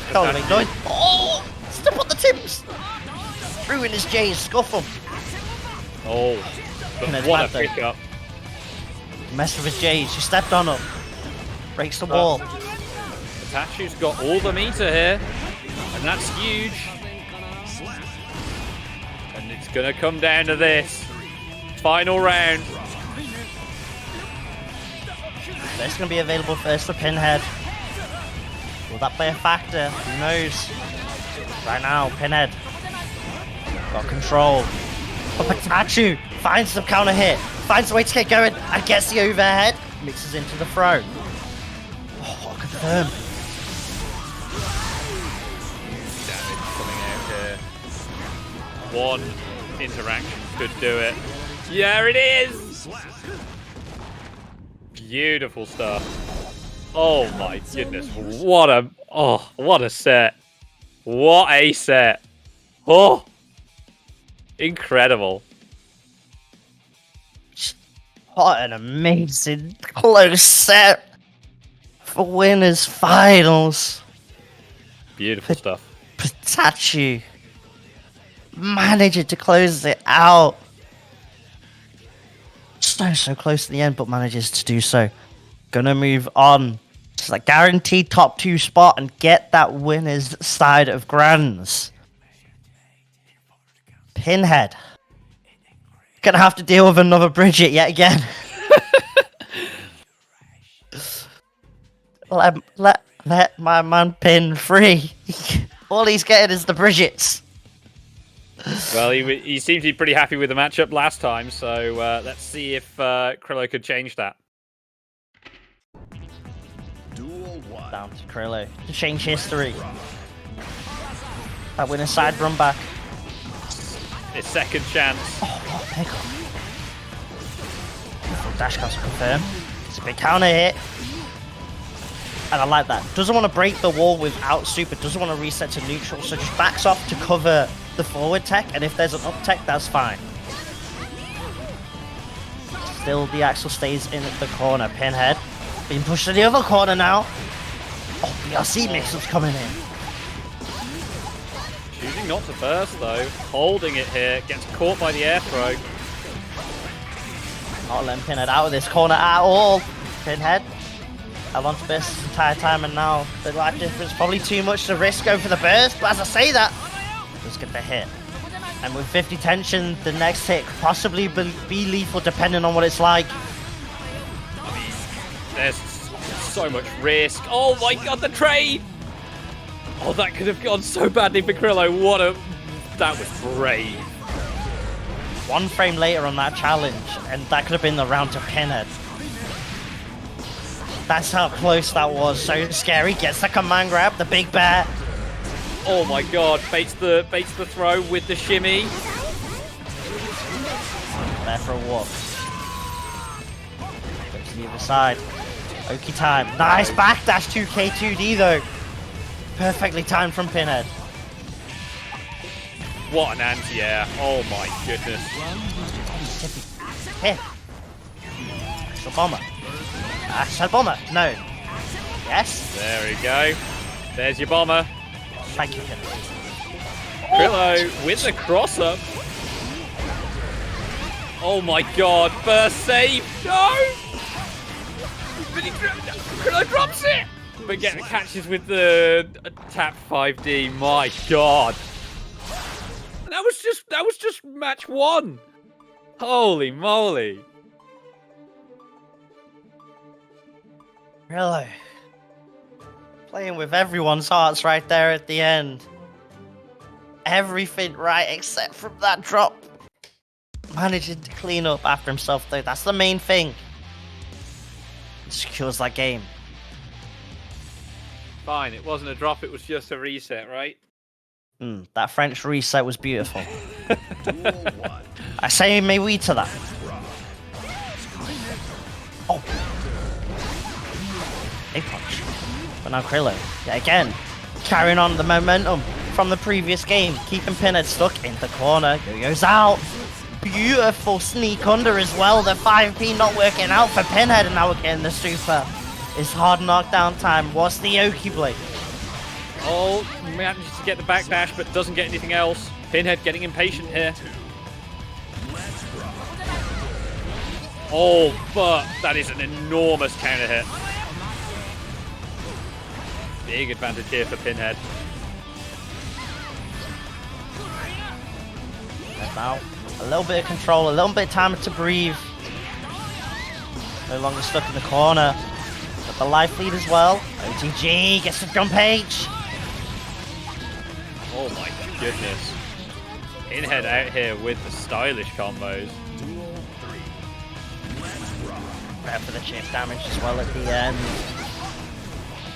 Can't make noise. Oh! Step on the tips! Ruin his J's, scuff him. Oh, but Pinhead's what a mad though. pickup. Mess with his J's, you stepped on him. Breaks the wall. Patachi's got all the meter here, and that's huge. And it's gonna come down to this. Final round. This gonna be available first for Pinhead. Will that play a factor? Who knows? Right now, Pinhead got control. But Patachi finds the counter hit, finds a way to get going, and gets the overhead. Mixes into the throw. Oh, confirm. Damage coming out here. One interaction could do it. Yeah, it is! Beautiful stuff. Oh my goodness. What a set. What a set. Oh! Incredible. What an amazing close set for winners finals. Beautiful stuff. Pitachi managing to close it out. So close to the end, but manages to do so. Gonna move on to the guaranteed top 2 spot and get that winner's side of Grands. Pinhead. Gonna have to deal with another Bridget yet again. let my man Pin free. All he's getting is the Bridgets. Well, he seemed to be pretty happy with the matchup last time, so let's see if Krillo could change that. Duel 1. Down to Krillo to change history. That winner side run back. His second chance. Oh, what a pickup. Dash cost confirmed. It's a big counter hit. And I like that. Doesn't want to break the wall without super. Doesn't want to reset to neutral. So just backs off to cover the forward tech. And if there's an up tech, that's fine. Still, the axle stays in the corner. Pinhead being pushed to the other corner now. Oh, BRC mix-up's coming in. Choosing not to burst, though. Holding it here. Gets caught by the air throw. Not letting Pinhead out of this corner at all. Pinhead. I want to burst this entire time, and now the life difference probably too much to risk going for the burst. But as I say that, just get the hit. And with 50 tension, the next hit could possibly be lethal depending on what it's like. I mean, there's so much risk. Oh my god, the trade! Oh, that could have gone so badly for Krillo. That was brave. 1 frame later on that challenge, and that could have been the round to Pinhead. That's how close that was. So scary. Gets the command grab, the big bear. Oh my god, baits the throw with the shimmy. There for a walk. Goes to the other side. Oki time. Nice backdash 2K2D though. Perfectly timed from Pinhead. What an anti-air. Oh my goodness. Hit. Axel bomber. Axel bomber. No. Yes. There we go. There's your bomber. Thank you, Pinhead. Krillo with the cross up. Oh my god. Burst save. No! But Krillo drops it. But catches with the tap 5D. My god. That was just match 1. Holy moly. Really? Playing with everyone's hearts right there at the end. Everything right except from that drop. Managing to clean up after himself though. That's the main thing. Secures that game. Fine, it wasn't a drop, it was just a reset, right? That French reset was beautiful. Duel 1. I say may we to that. Oh. Big punch. But now Krillo, yet again, carrying on the momentum from the previous game, keeping Pinhead stuck in the corner. Goes out. Beautiful sneak under as well. The 5P not working out for Pinhead, and now we're getting the super. It's hard knockdown time. What's the Oki Blade? Oh, manages to get the backdash, but doesn't get anything else. Pinhead getting impatient here. Oh, but that is an enormous counter hit. Big advantage here for Pinhead. Now, a little bit of control, a little bit of time to breathe. No longer stuck in the corner. Got the life lead as well. OTG gets the jump H. Oh my goodness. Pinhead out here with the stylish combos. Duel 3. Let's rock. Grab for the chip damage as well at the end.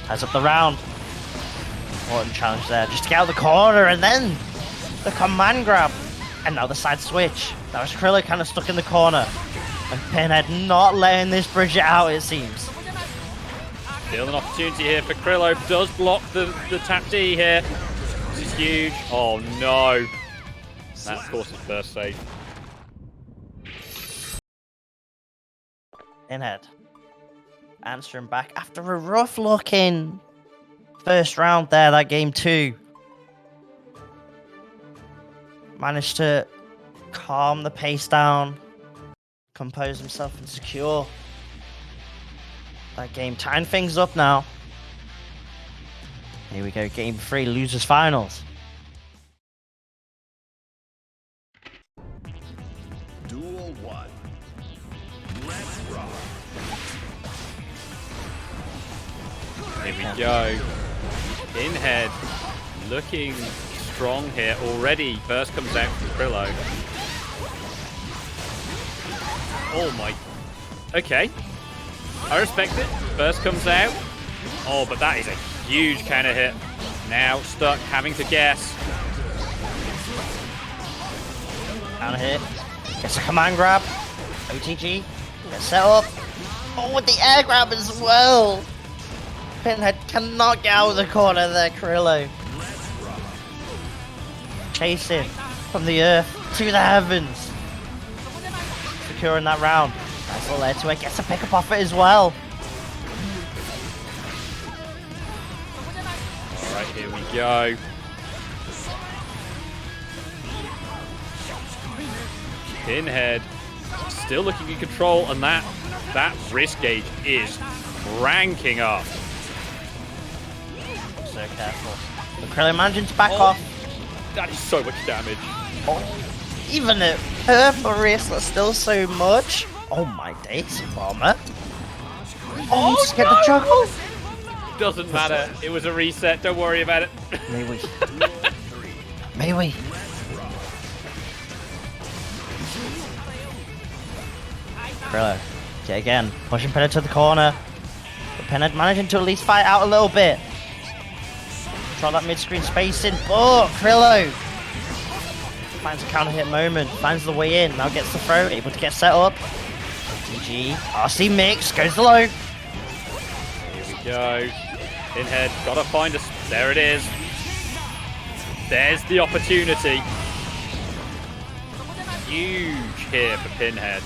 Ties up the round. Important challenge there. Just to get out of the corner and then the command grab. And now the side switch. That was Krillo kind of stuck in the corner. And Pinhead not letting this Bridget out, it seems. Still an opportunity here for Krillo. Does block the tap D here. This is huge. Oh no. That, of course, is first save. Pinhead answering back after a rough looking first round there, that game 2. Managed to calm the pace down, compose himself and secure that game. Tying things up now. Here we go, game 3, losers finals. Duel 1. Let's rock. Here we go. Pinhead looking strong here already. Burst comes out from Krillo. Oh my. Okay. I respect it. Burst comes out. Oh, but that is a huge counter hit. Now stuck, having to guess. Counter hit. Gets a command grab. OTG. Gets set up. Oh, with the air grab as well. Pinhead cannot get out of the corner there, Krillo. Chasing from the earth to the heavens. Securing that round. Nice little air to it. Gets a pick up off it as well. Alright, here we go. Pinhead still looking in control, and that wrist gauge is ranking up. So careful. But Krillo managing to back off. That is so much damage. Oh, even at purple wrist, that's still so much. Oh my days, Bomber. Oh, you just get the chuckle. Doesn't matter. It was a reset. Don't worry about it. May we? May we? Krillo, yet again, pushing Pinhead to the corner. But Pinhead managing to at least fight out a little bit. Try that mid-screen spacing. Oh, Krillo finds a counter hit moment, finds the way in, now gets the throw, able to get set up. GG. RC mix, goes the low. Here we go. Pinhead, gotta find us. There it is. There's the opportunity. Huge here for Pinhead.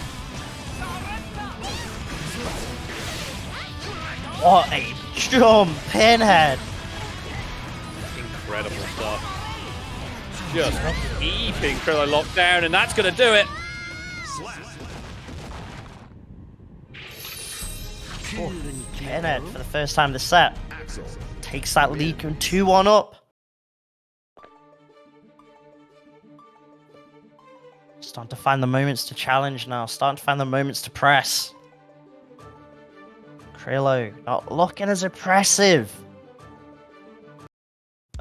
What a jump, Pinhead. Incredible stuff. Just keeping Krillo locked down, and that's gonna do it. Oh, Pinhead, for the first time this set, takes that lead and 2-1 up. Starting to find the moments to challenge now, starting to find the moments to press. Krillo not looking as impressive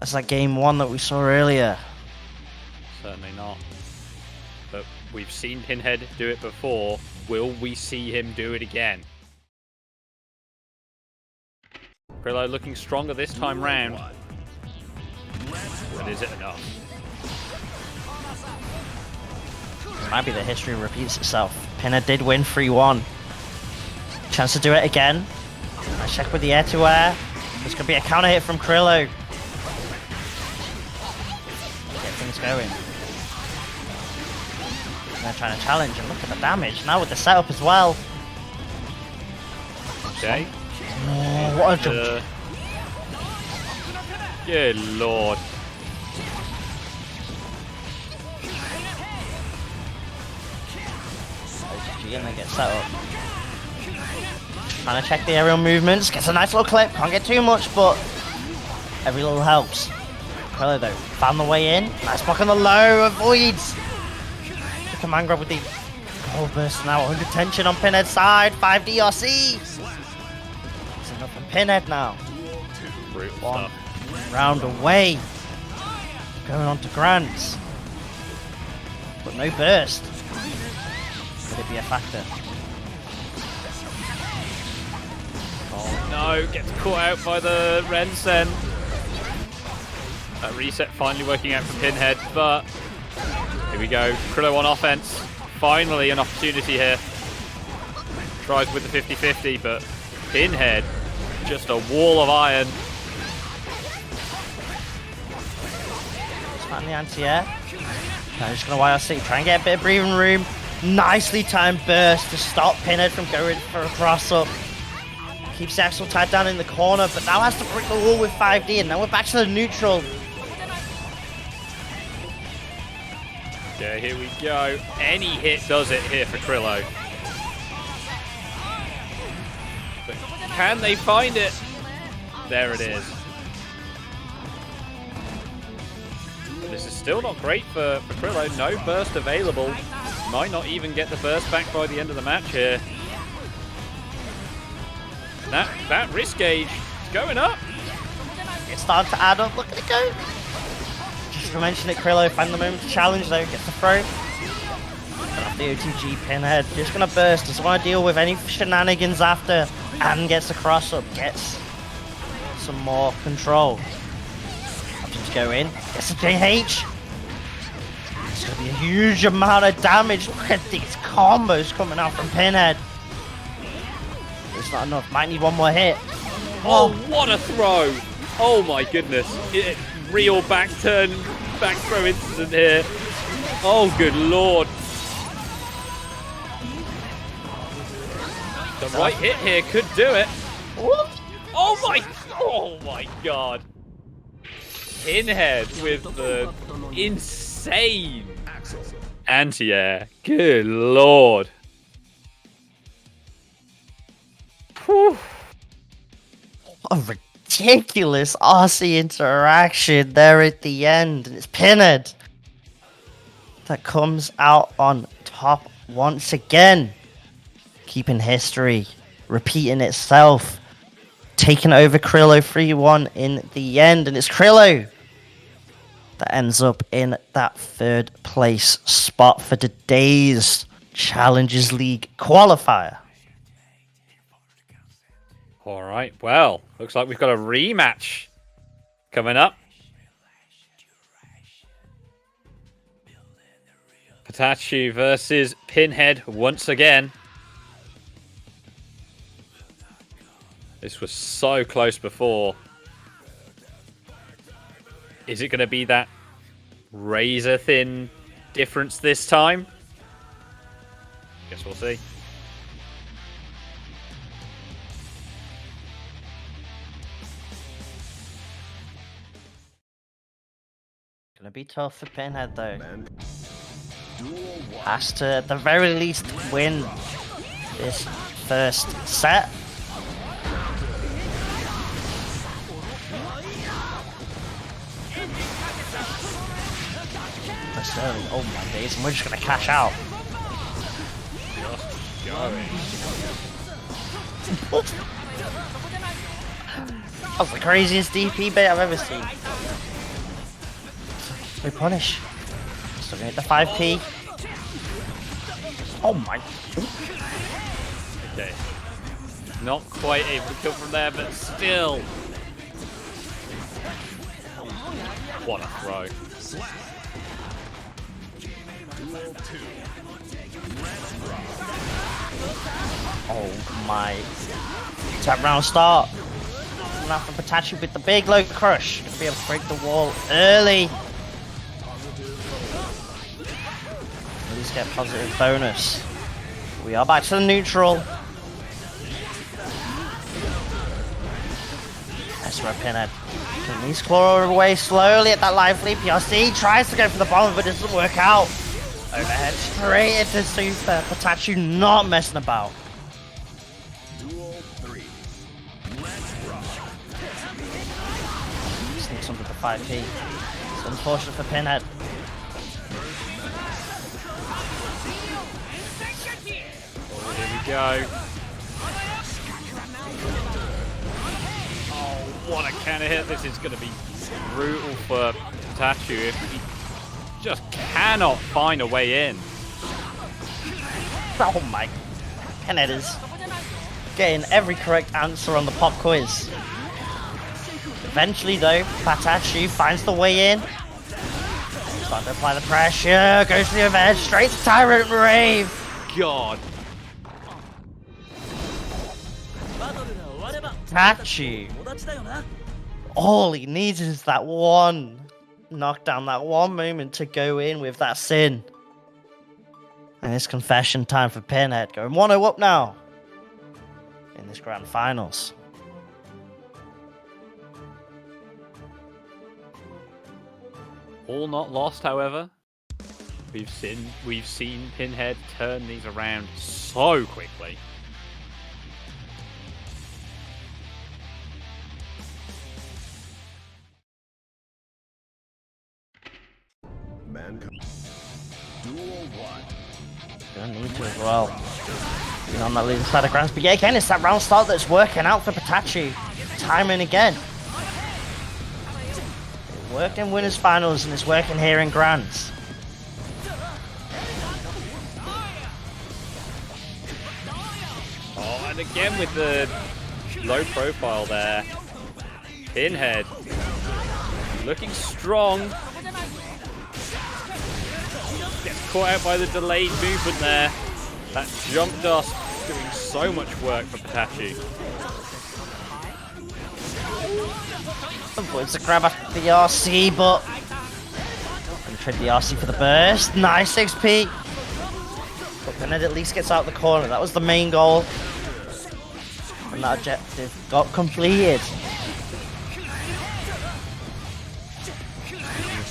as that game 1 that we saw earlier. Certainly not. But we've seen Pinhead do it before. Will we see him do it again? Krillo looking stronger this time round. But is it enough? Might be the history repeats itself. Pinhead did win 3-1. Chance to do it again. Nice check with the air to air. There's going to be a counter hit from Krillo. Get things going. And they're trying to challenge, and look at the damage. Now with the setup as well. Okay. Oh, what a jump. Good lord. And then get set up. Trying to check the aerial movements. Gets a nice little clip. Can't get too much, but every little helps. Krillo though, found the way in. Nice block on the low. Avoids. The command grab with the gold burst now. 100 tension on Pinhead's side. 5 DRC. It's enough for Pinhead now. Brutal One stuff. round away. Going on to Grants. But no burst. Could it be a factor? Oh no, gets caught out by the Rensen. That reset finally working out for Pinhead, but here we go. Krillo on offense. Finally an opportunity here. Tries with the 50-50, but Pinhead, just a wall of iron. Smack the anti-air. Now just gonna YRC, try and get a bit of breathing room. Nicely timed burst to stop Pinhead from going for a cross-up. Keeps Axel tied down in the corner, but now has to break the wall with 5D, and now we're back to the neutral. Yeah, here we go. Any hit does it here for Krillo. But can they find it? There it is. This is still not great for Krillo. No burst available. Might not even get the burst back by the end of the match here. That risk gauge is going up. It's starting to add up. Look at it go. Just to mention it, Krillo found the moment to challenge though. Gets the throw. Off the OTG Pinhead. Just gonna burst. Doesn't want to deal with any shenanigans after. And gets the cross up. Gets some more control. Options to go in. Gets the JH. It's gonna be a huge amount of damage. Look at these combos coming out from Pinhead. It's not enough. Might need one more hit. Oh, what a throw! Oh my goodness. Real back turn, back throw incident here. Oh, good lord. The right hit here could do it. Oh my god. Pinhead with the insane anti-air. Good lord. Whew. A ridiculous RC interaction there at the end, and it's Pinhead that comes out on top once again, keeping history repeating itself, taking over Krillo 3-1 in the end, and it's Krillo that ends up in that third place spot for today's Challengers League qualifier. All right, well, looks like we've got a rematch coming up. Patachu versus Pinhead once again. This was so close before. Is it going to be that razor-thin difference this time? Guess we'll see. Gonna be tough for Pinhead though. Has to, at the very least, win this first set. Oh my days, and we're just gonna cash out. That was the craziest DP bait I've ever seen. We punish. Still gonna hit the 5P. Oh my. Okay. Not quite able to kill from there, but still. What a throw. Oh my. Tap round start. Now from Patachu with the big low crush. Gonna be able to break the wall early. At least get positive bonus. We are back to the neutral. That's where Pinhead can at least claw away slowly at that lively. PRC tries to go for the bomb, but it doesn't work out. Overhead straight into super. Patachu not messing about. Duel 3. Let's rock. Sneaks under the 5P. It's unfortunate for Pinhead. Oh, here we go. Oh, what a can of hit. This is going to be brutal for Patachu if he just cannot find a way in. Oh my. Pinhead is getting every correct answer on the pop quiz. Eventually though, Patachu finds the way in. Starting to apply the pressure, goes to the overhead, straight to Tyrant Rave. God. Patachu. All he needs is that one knockdown, that one moment to go in with that sin. And it's confession time for Pinhead, going 1-0 up now in this grand finals. All not lost, however. We've seen Pinhead turn these around so quickly. Mankind. Duel 1. Gonna need to as well. Being on that losing side of Grands. But yeah, again, it's that round start that's working out for Patachi. Time and again. It worked in winners finals and it's working here in Grands. Oh, and again with the low profile there. Pinhead looking strong. Gets caught out by the delayed movement there. That jump dust doing so much work for Patachi. Avoids the grab after the RC, but gonna trade the RC for the burst. Nice XP. But Pinhead at least gets out the corner. That was the main goal. And that objective got completed.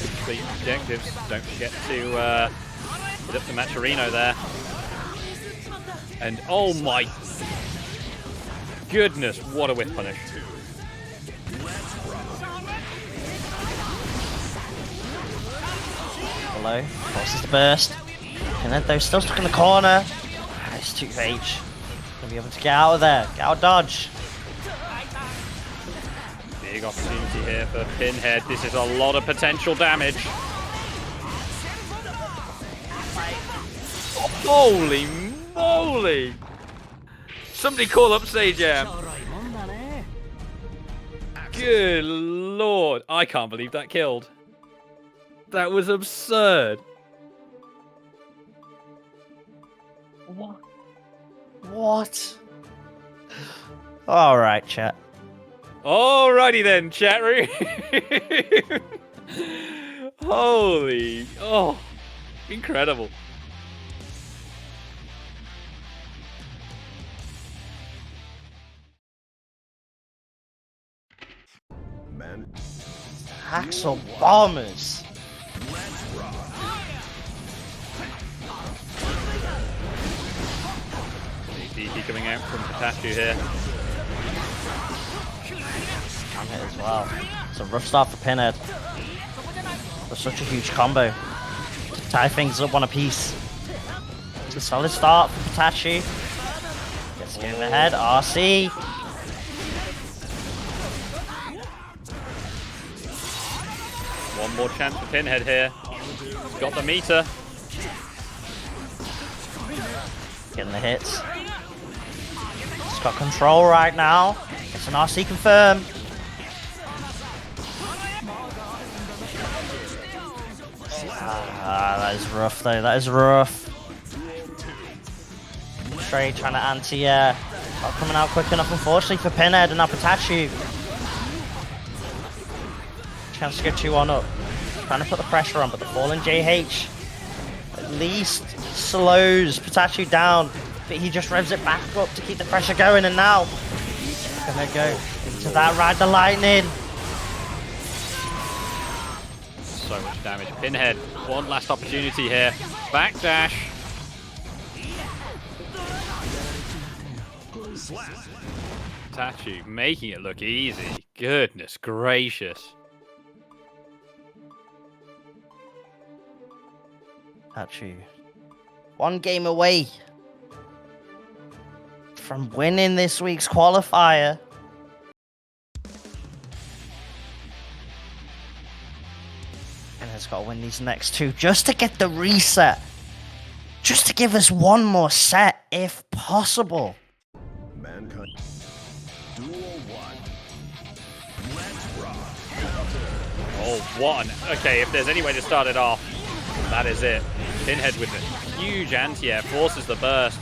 Complete objectives. Don't forget to hit up the Maturino there. And oh my goodness, what a whiff punish. Below, forces the burst. Pinhead though still stuck in the corner. Nice 2H. Gonna be able to get out of there. Get out dodge. Big opportunity here for Pinhead. This is a lot of potential damage. Holy moly! Somebody call up Sajam. Good lord. I can't believe that killed. That was absurd. What? Alright, chat. Alrighty then, chat room. Holy, oh, incredible. Man. Axel Bombers. DT coming out from Patachi here. Can hit as well. It's a rough start for Pinhead. There's such a huge combo. To tie things up one apiece. It's a solid start for Patachi. Gets it in the head. RC. One more chance for Pinhead here. He's got the meter. Getting the hits. He's got control right now. It's an RC confirm. That is rough though. That is rough. Trey trying to anti-air. Not coming out quick enough, unfortunately, for Pinhead and now Patachi. Chance to get 2-1 up. Trying to put the pressure on, but the fallen JH at least slows Patachi down. But he just revs it back up to keep the pressure going, and now he's gonna go into that ride the lightning. So much damage. Pinhead, one last opportunity here. Backdash. Patachi making it look easy. Goodness gracious. Patachi, one game away from winning this week's qualifier. And has got to win these next two just to get the reset. Just to give us one more set, if possible. Mankind. Duel 1. Let's rock. Oh, one. Okay, if there's any way to start it off, that is it. Pinhead with a huge anti-air forces the burst.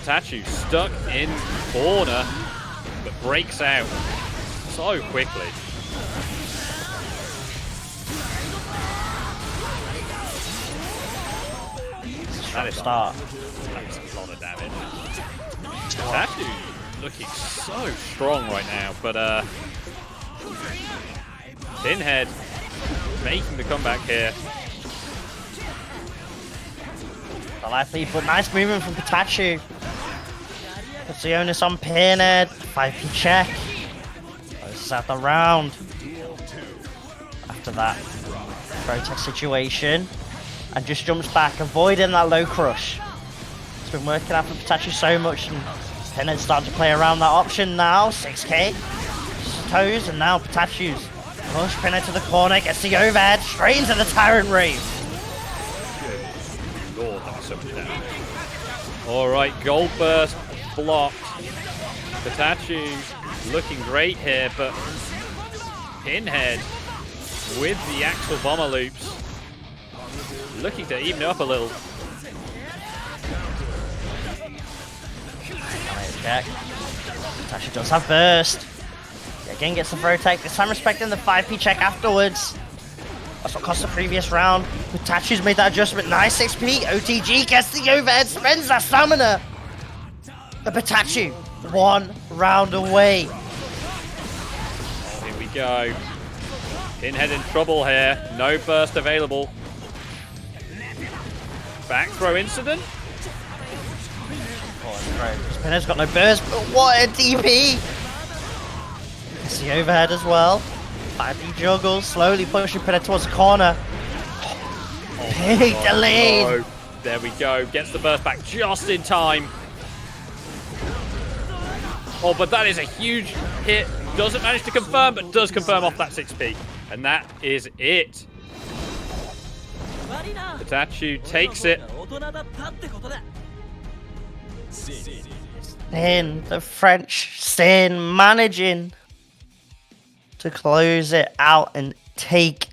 Patachi stuck in corner, but breaks out so quickly. strong start. That's a lot of damage. Tattoo looking so strong right now, but Pinhead making the comeback here. Likely, but nice movement from Pikachu. Puts the onus on Pinhead. 5p check. Closes out the round. After that protest situation. And just jumps back, avoiding that low crush. It's been working out for Pikachu so much, and Pinhead's starting to play around that option now. 6k. Toes, and now Pikachu's push Pinhead to the corner, gets the overhead, straight into the Tyrant Rave. Lord, that was so much damage. Alright, Gold Burst blocked. Pikachu looking great here, but Pinhead with the Axel Bomber loops. Looking to even it up a little. Check. Pikachu does have burst. Again gets the throw tech, this time respecting the 5p check afterwards. That's what cost the previous round. Pikachu's made that adjustment. Nice 6p. OTG gets the overhead, spends that stamina. The Pikachu, 1 round away. Oh, here we go. Pinhead in trouble here. No burst available. Back throw incident. Pinhead's got no burst, but what a DP! Gets the overhead as well. 5p juggles, slowly pushing Pinhead towards the corner. Big delay! No. There we go. Gets the burst back just in time. Oh, but that is a huge hit. Doesn't manage to confirm, but does confirm off that 6p. And that is it. Pikachu takes it. Sin, the French Sin, managing to close it out and take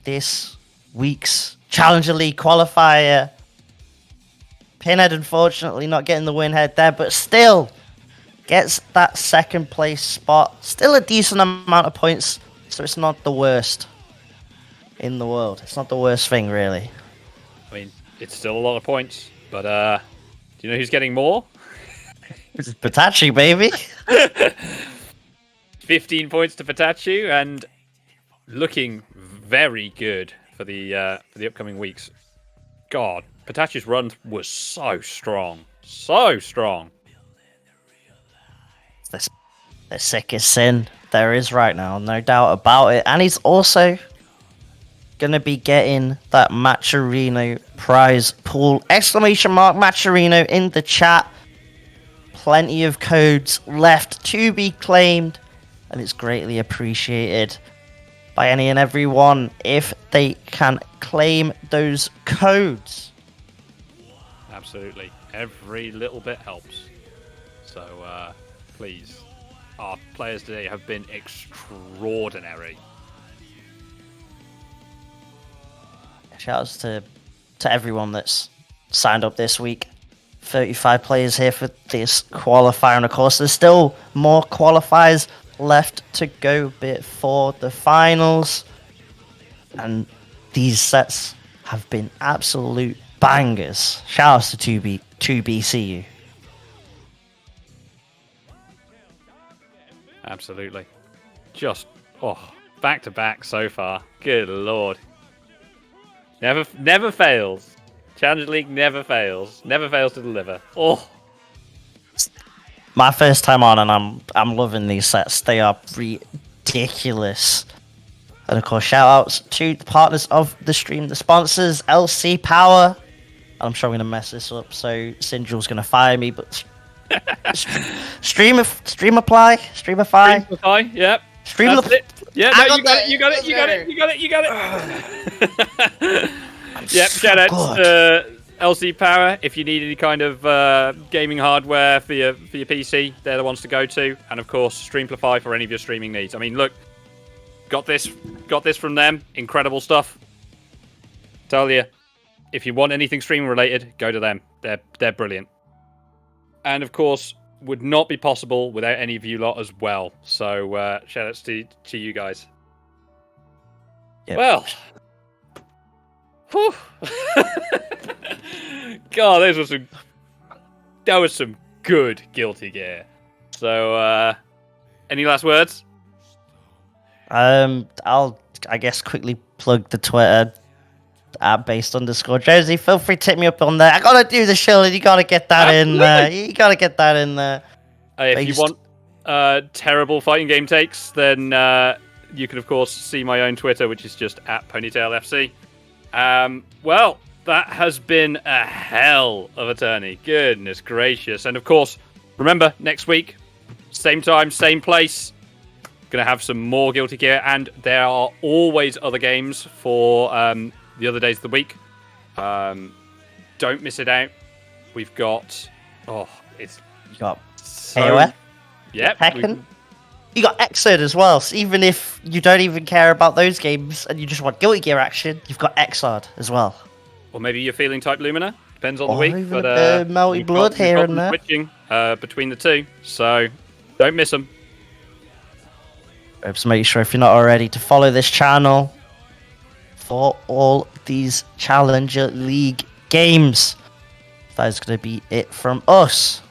this week's Challenger League qualifier. Pinhead unfortunately not getting the win head there, but still gets that second place spot. Still a decent amount of points, so it's not the worst in the world. It's not the worst thing, really. I mean, it's still a lot of points, but do you know who's getting more? It's Pikachu, baby. 15 points to Pikachu, and looking very good for the upcoming weeks. God, Pikachu's run was so strong, so strong. The sickest Sin there is right now, no doubt about it. And he's also gonna be getting that Matcherino prize pool. Exclamation mark Matcherino in the chat. Plenty of codes left to be claimed, and it's greatly appreciated by any and everyone if they can claim those codes. Absolutely, every little bit helps. So please, our players today have been extraordinary. Shoutouts to everyone that's signed up this week. 35 players here for this qualifier, and of course there's still more qualifiers left to go before the finals, and these sets have been absolute bangers. Shoutouts to 2BCU. Absolutely, just back to back so far. Good lord, never fails. Challenger League never fails to deliver. Oh, my first time on, and I'm loving these sets. They are ridiculous. And of course, shout outs to the partners of the stream, the sponsors, LC Power. I'm sure I'm going to mess this up, so Sinjal's going to fire me, but Streamify, yep. That's it. Yeah, no, you got it. Yep, shout out to LC Power if you need any kind of gaming hardware for your PC. They're the ones to go to, and of course Streamplify for any of your streaming needs. I mean, look, got this from them. Incredible stuff. Tell you, if you want anything streaming related, go to them. They're brilliant. And of course, would not be possible without any of you lot as well. So shout outs to you guys. Yep. Well. Whew. God, that was some good Guilty Gear. So, any last words? I'll, I guess, quickly plug the Twitter at @based_Josie. Feel free to hit me up on there. I gotta do the show, and you gotta get that in there. You gotta get that in there. If you want terrible fighting game takes, then you can, of course, see my own Twitter, which is just @PonytailFC. Well, that has been a hell of a tourney. Goodness gracious. And, of course, remember, next week, same time, same place, going to have some more Guilty Gear, and there are always other games for the other days of the week. Don't miss it out. We've got... Oh, it's... You got so... AOF? Yep. Tekken? You got Xrd as well, so even if you don't even care about those games and you just want Guilty Gear action, you've got Xrd as well. Or maybe you're feeling Type Lumina. Depends on the Or week. even But a Melty we've Blood got here and them there. switching between the two, so don't miss them. So make sure, if you're not already, to follow this channel for all these Challenger League games. That is going to be it from us.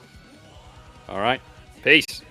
All right. Peace.